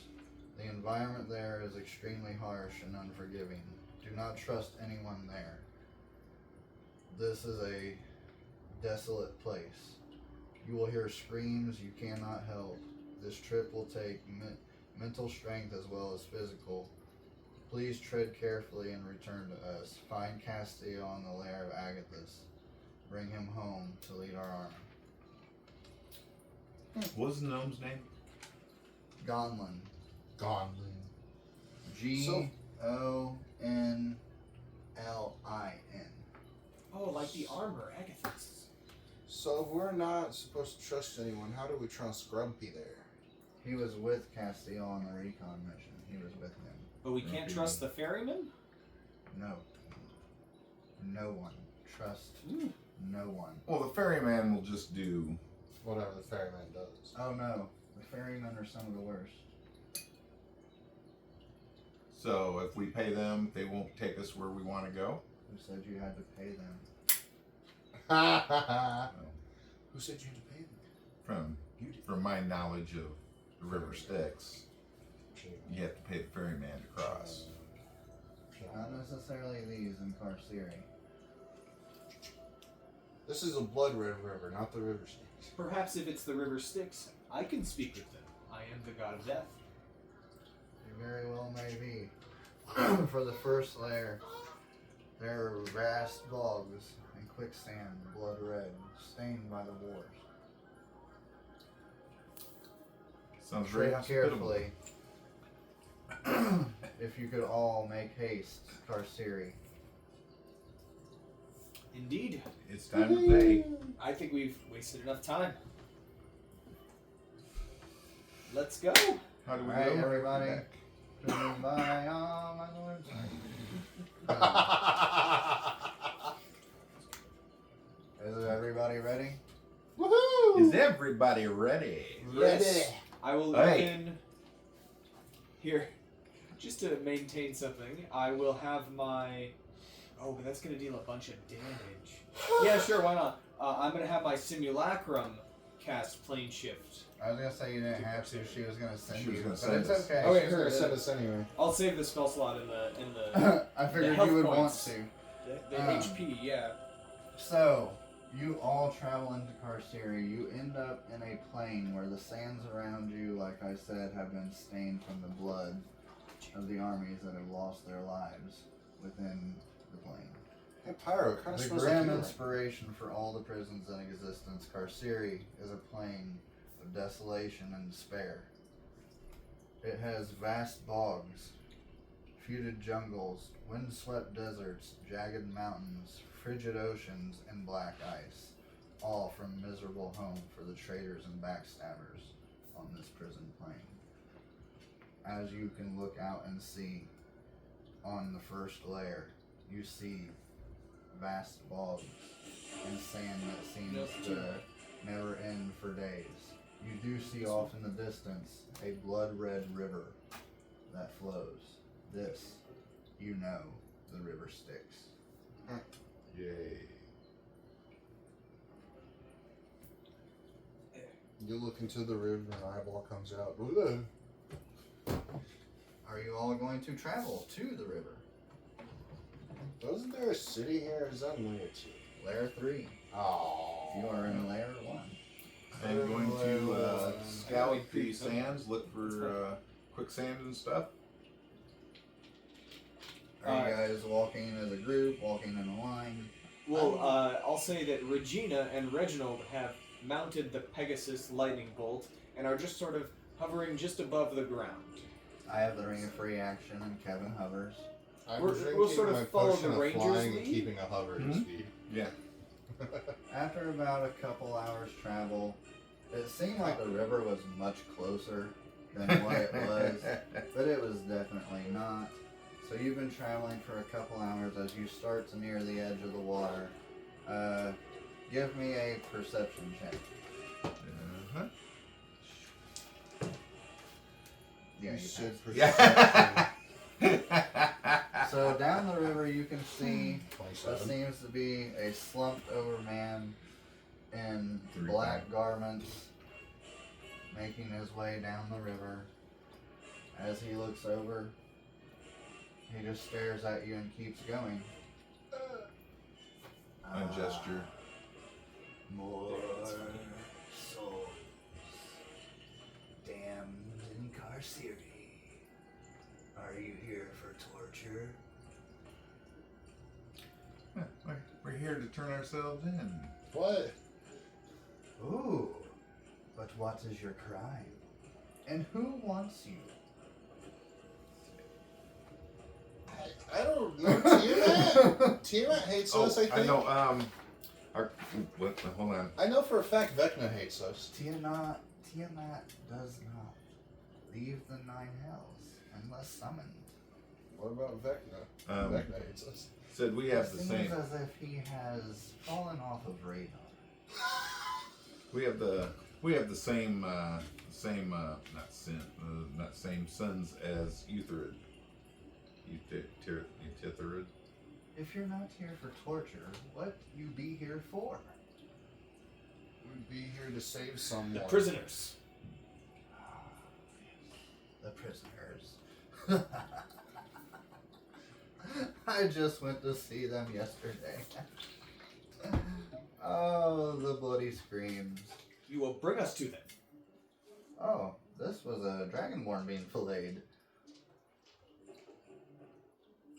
The environment there is extremely harsh and unforgiving. Do not trust anyone there. This is a desolate place. You will hear screams you cannot help. This trip will take mental strength as well as physical. Please tread carefully and return to us. Find Castile on the lair of Agathis. Bring him home to lead our army. What was the gnome's name? Gonlin. Gonlin. Oh, like the armor, Agathis. So if we're not supposed to trust anyone, how do we trust Grumpy there? He was with Castile on the recon mission. He was with him. But we can't trust the ferryman? No. No one. Trust no one. Well, the ferryman will just do Whatever the ferryman does. Oh no. The ferrymen are some of the worst. So if we pay them, they won't take us where we want to go. Who said you had to pay them? Who said you had to pay them? From my knowledge of the river Styx, you have to pay the ferryman to cross. Not necessarily these in Carceri. This is a blood red river, not the river Styx. Perhaps if it's the river Styx, I can speak with them. I am the god of death. You very well may be. For the first layer, there are vast bogs and quicksand, blood red, stained by the wars. Sounds very Tread hospitable. carefully. If you could all make haste, Carceri. Indeed. It's time to pay. I think we've wasted enough time. Let's go. How do we Alright, go? everybody. Goodbye, all my lords. Is everybody ready? Woohoo! Is everybody ready? Yes. I will look Hey. in here. Just to maintain something, I will have my... Oh, but that's going to deal a bunch of damage. Yeah, sure, why not? I'm going to have my simulacrum cast plane shift. I was gonna say you didn't have to. She was gonna send She was you, gonna but send it's us. okay. Okay, She's her gonna send us anyway. I'll save the spell slot in the I figured health you would points. want to. the HP, yeah. So, you all travel into Carceri. You end up in a plain where the sands around you, like I said, have been stained from the blood of the armies that have lost their lives within the plain. Hey, Pyro, kind of The smells like grim you. inspiration for all the prisons in existence, Carceri is a plain of desolation and despair. It has vast bogs, feuded jungles, windswept deserts, jagged mountains, frigid oceans, and black ice, all from miserable home for the traitors and backstabbers on this prison plain. As you can look out and see on the first layer, you see vast bogs and sand that seems to never end for days. You do see off in the distance a blood-red river that flows. This, you know, the river Styx. Yay. You look into the river and an eyeball comes out. Ugh. Are you all going to travel to the river? Wasn't there a city here? Is that Lair 2? Layer 3. Oh. You are in Layer 1. I'm going to scout the sands, look for quicksand and stuff. Are you guys walking as a group, walking in a line? Well, I'll say that Regina and Reginald have mounted the Pegasus lightning bolt and are just sort of hovering just above the ground. I have the Ring of Free Action and Kevin hovers. We'll sort of follow the Ranger's flying lead. and keeping a hover Mhm. speed. Yeah. After about a couple hours travel, It seemed like the river was much closer than what it was, but it was definitely not. So you've been traveling for a couple hours. As you start to near the edge of the water, give me a perception check. Uh-huh. Yeah, you said Yeah. So down the river you can see what 27. seems to be a slumped over man in 35. black garments making his way down the river. As he looks over, he just stares at you and keeps going. I gesture. More souls damned in Carceri. Are you here for torture? We're here to turn ourselves in. What? Ooh, but what is your crime? And who wants you? I don't know. Tiamat? Tiamat hates us, I think. I know. What? Hold on. I know for a fact Vecna hates us. Tiamat does not leave the nine hells unless summoned. What about Vecna? Vecna hates us. Said we have the Seems same. as if he has fallen off of radar. We have the same not same sons as Etherid. Etherid. If you're not here for torture, what you be here for? We'd be here to save someone. The prisoners. The prisoners. I just went to see them yesterday. Oh, the bloody screams. You will bring us to them. Oh, this was a dragonborn being filleted.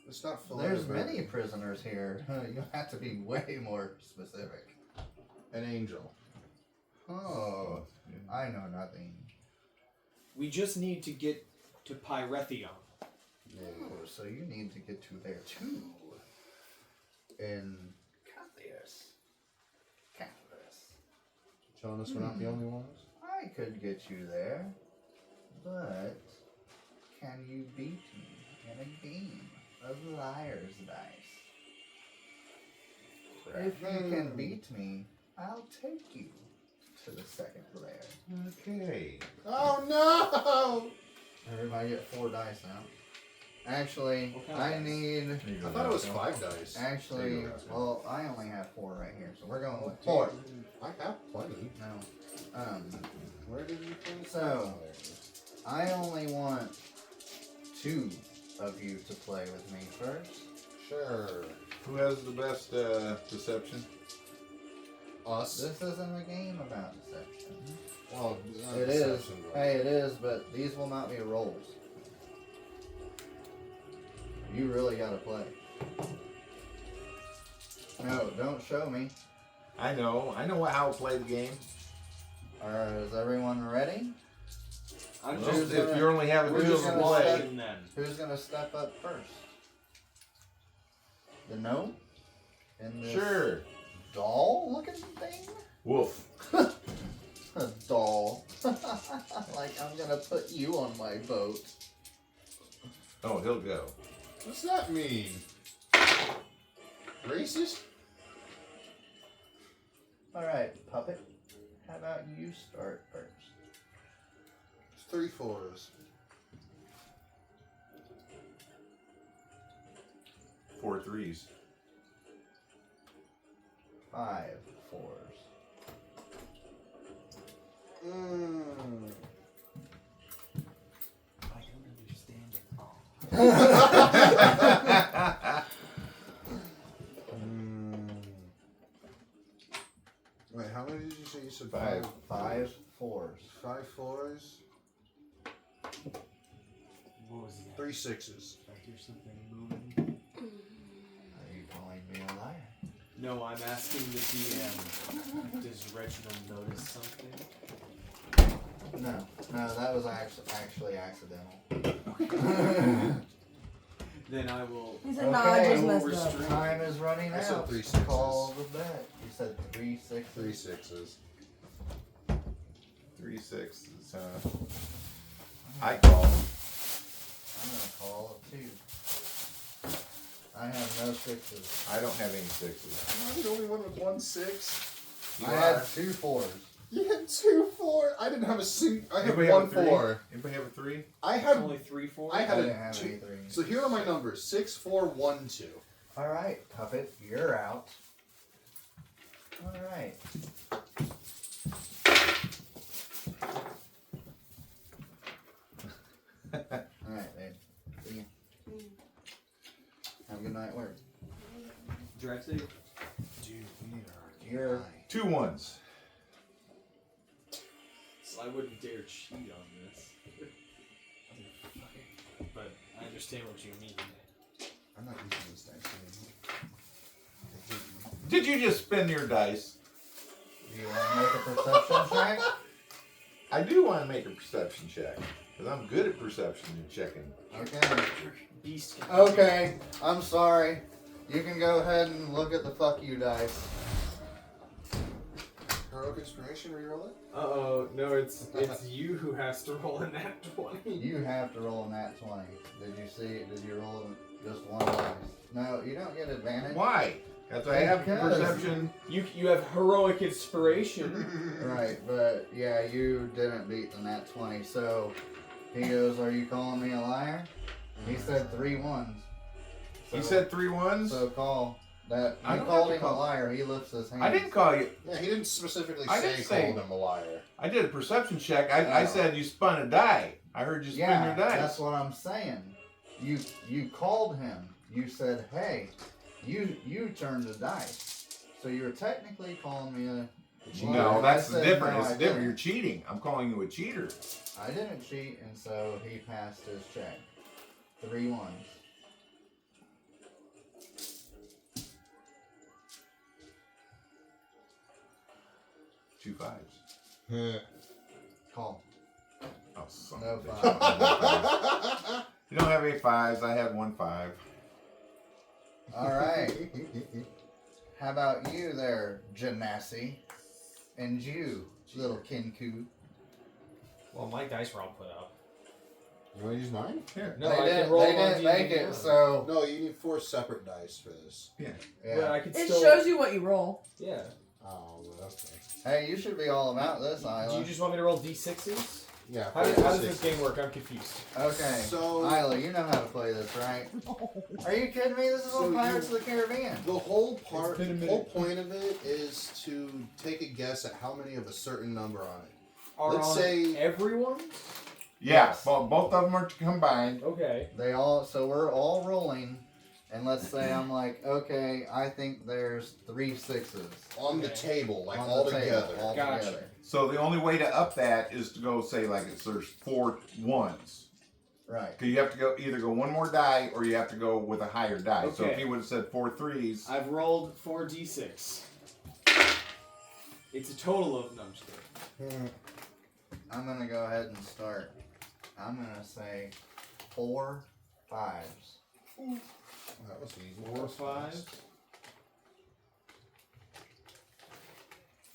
It's not full There's many prisoners here. You have to be way more specific. An angel. Oh, I know nothing. We just need to get to Pyretheon. Oh, so you need to get to there too. In Cathius. Telling us we're not the only ones? I could get you there, but can you beat me in a game of liar's dice? If you can beat me, I'll take you to the second lair. Okay. Oh no! Everybody get 4 dice now. Actually, What kind of I dice? need. I thought it was 5 dice. Actually, well, I only have 4 right here, so we're going with 4. I have plenty. No. Where did you put it? So, I only want 2 of you to play with me first. Sure. Who has the best deception? Us. This isn't a game about deception. Well, it's not It is. deception, but- Hey, it is, but these will not be rolls. You really gotta play. No, don't show me. I know how to play the game. Is everyone ready? I'm Well, just if you only have a we're two just to gonna play, watching them. Who's gonna step up first? The gnome? In this sure. doll-looking thing? Woof. A doll. Like I'm gonna put you on my boat. Oh, he'll go. What's that mean? Racist? Alright, puppet. How about you start first? It's 3 4s. 4 3s. 5 4s. Mm. I don't understand it. Wait, how many did you say? You said 5. 5 4s. 5 4s. What was the 3 6s. I hear something moving. Are you calling me a liar? No, I'm asking the DM. Does Reginald notice something? No, that was actually accidental. Then I will. He said, nah, I just Okay. messed up. Time is running I said out. 3 6s. 3 Call the bet. You said 3 6s. 6s. 3 6s. I call. I'm gonna call a 2. I have no 6s. I don't have any 6s. Am I the only one with 1 6? You I are. had 2 4s. You had 2 4. I didn't have a single. I had Anybody have 1 a 3? 4. Anybody have a 3? I had Only 3 4. I had didn't a have 2. any 3s. So here are my numbers: 6 4 1 2. All right, puppet, you're out. All right. All right, babe. See ya. Have a good night at work. Drive safe. Dude, we need our You're 2 1s. So I wouldn't dare cheat on this. But I understand what you mean. I'm not using this dice anymore. Did you just spin your dice? Do you want to make a perception check? I do want to make a perception check. Because I'm good at perception and checking. Okay. Beast. Okay, I'm sorry. You can go ahead and look at the fuck you dice. Heroic inspiration, reroll it. Uh-oh, no, it's you who has to roll in that 20. You have to roll a nat 20. Did you see it? Did you roll just one dice? No, you don't get advantage. Why? Because I have Because- perception. You have heroic inspiration. Right, but yeah, you didn't beat the nat 20. So he goes, "Are you calling me a liar?" He said 3 1s. So, You said 3 1s? So call that. I You don't called have to him a call. liar. He lifts his hand. I didn't call you. Yeah, he didn't specifically I say didn't say- called him a liar. I did a perception check. I Oh. said you spun a die. I heard you spin Yeah, your dice. that's what I'm saying. You called him. You said, "Hey, you turned the dice." So you were technically calling me a cheater. No, that's I said, different. "No, It's I different. didn't." You're cheating. I'm calling you a cheater. I didn't cheat, and so he passed his check. 3 1s. Two 5s. Call. Oh, son No of a bitch. five. You don't have any 5s. I had 1 5. All right. How about you there, Genasi? And you, little Kinku? Well, my dice were all put up. You want to use mine? Here. No, they I didn't, can roll they on didn't make D&D it, now. so No, you need 4 separate dice for this. Yeah. But yeah. I could It still. shows you what you roll. Yeah. Oh, okay. Hey, you should be all about this, Do Isla. you just want me to roll D6s? Yeah. How 4 does this sixes. game work? I'm confused. Okay. So- Isla, you know how to play this, right? Are you kidding me? This is So on Pirates you- of the Caribbean. The whole part, It's been a the minute. whole point of it is to take a guess at how many of a certain number on it. Are Let's on say- everyone? Yeah. Yes. Both of them are combined. Okay. So we're all rolling, and let's say I'm like, okay, I think there's 3 6s. On the Okay. table, like on all the together. table, all Gotcha. together. So the only way to up that is to go say like there's 4 1s. Right. Because you have to either go one more die or you have to go with a higher die. So if Okay. he would have said 4 3s, I've rolled 4 D6. It's a total of. No, I'm just kidding. I'm gonna go ahead and start. I'm gonna say 4 5s. That was easy. 4 5s.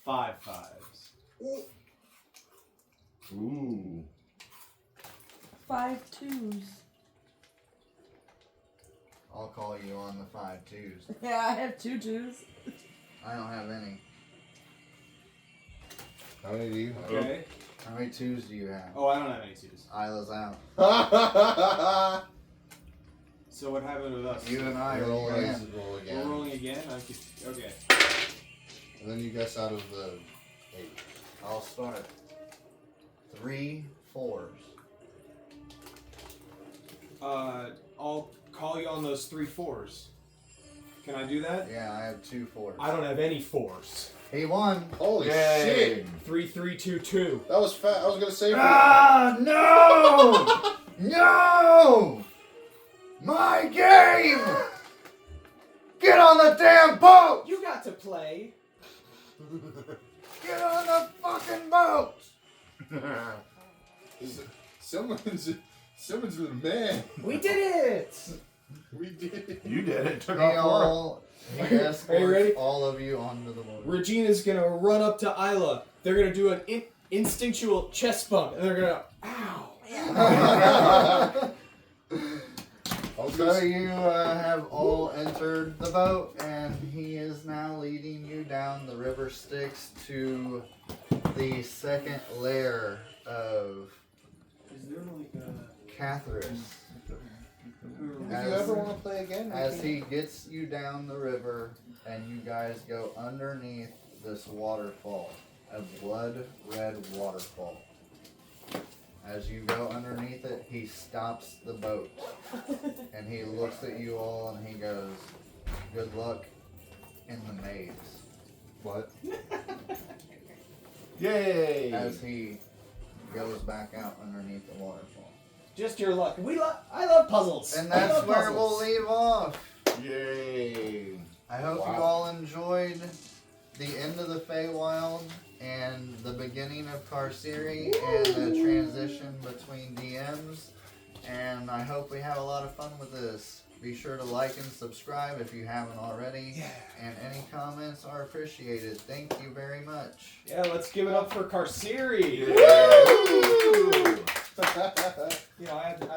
5 5s. ooh, 5 2s. I'll call you on the 5 2s. Yeah, I have 2 2s. I don't have any. How many do you Okay. How many 2s do you have? Oh, I don't have any 2s. Isla's out. have? So what happened with us? You and I roll Roll again. again. We're rolling again? Okay. And then you guess out of the 8. I'll start. 3 4s. I'll call you on those 3 4s. Can I do that? Yeah, I have 2 4s. I don't have any 4s. He won. Holy yay. shit! 3 3 2 2. That was fat. I was gonna say. Ah, no! No! My game! Get on the damn boat! You got to play. Get on the fucking boat! Someone's the man. We did it. We did it. you did it. Took He off 4. escorts Are you ready? all of you onto the boat. Regina's gonna run up to Isla. They're gonna do an instinctual chest bump, and they're gonna, ow. So you have all entered the boat, and he is now leading you down the river Styx to the second lair of Carceri. If you ever want to play again, As he gets you down the river, and you guys go underneath this waterfall, a blood red waterfall. As you go underneath it, he stops the boat, and he looks at you all, and he goes, "Good luck in the maze." What? Yay! As he goes back out underneath the waterfall. Just your luck. I love puzzles. And I that's love where puzzles. we'll leave off. Yay! I hope you all enjoyed the end of the Feywild and the beginning of Carceri and the transition between DMs. And I hope we have a lot of fun with this. Be sure to like and subscribe if you haven't already. Yeah. And any comments are appreciated. Thank you very much. Yeah, let's give it up for Carceri. Woo! You know, I had to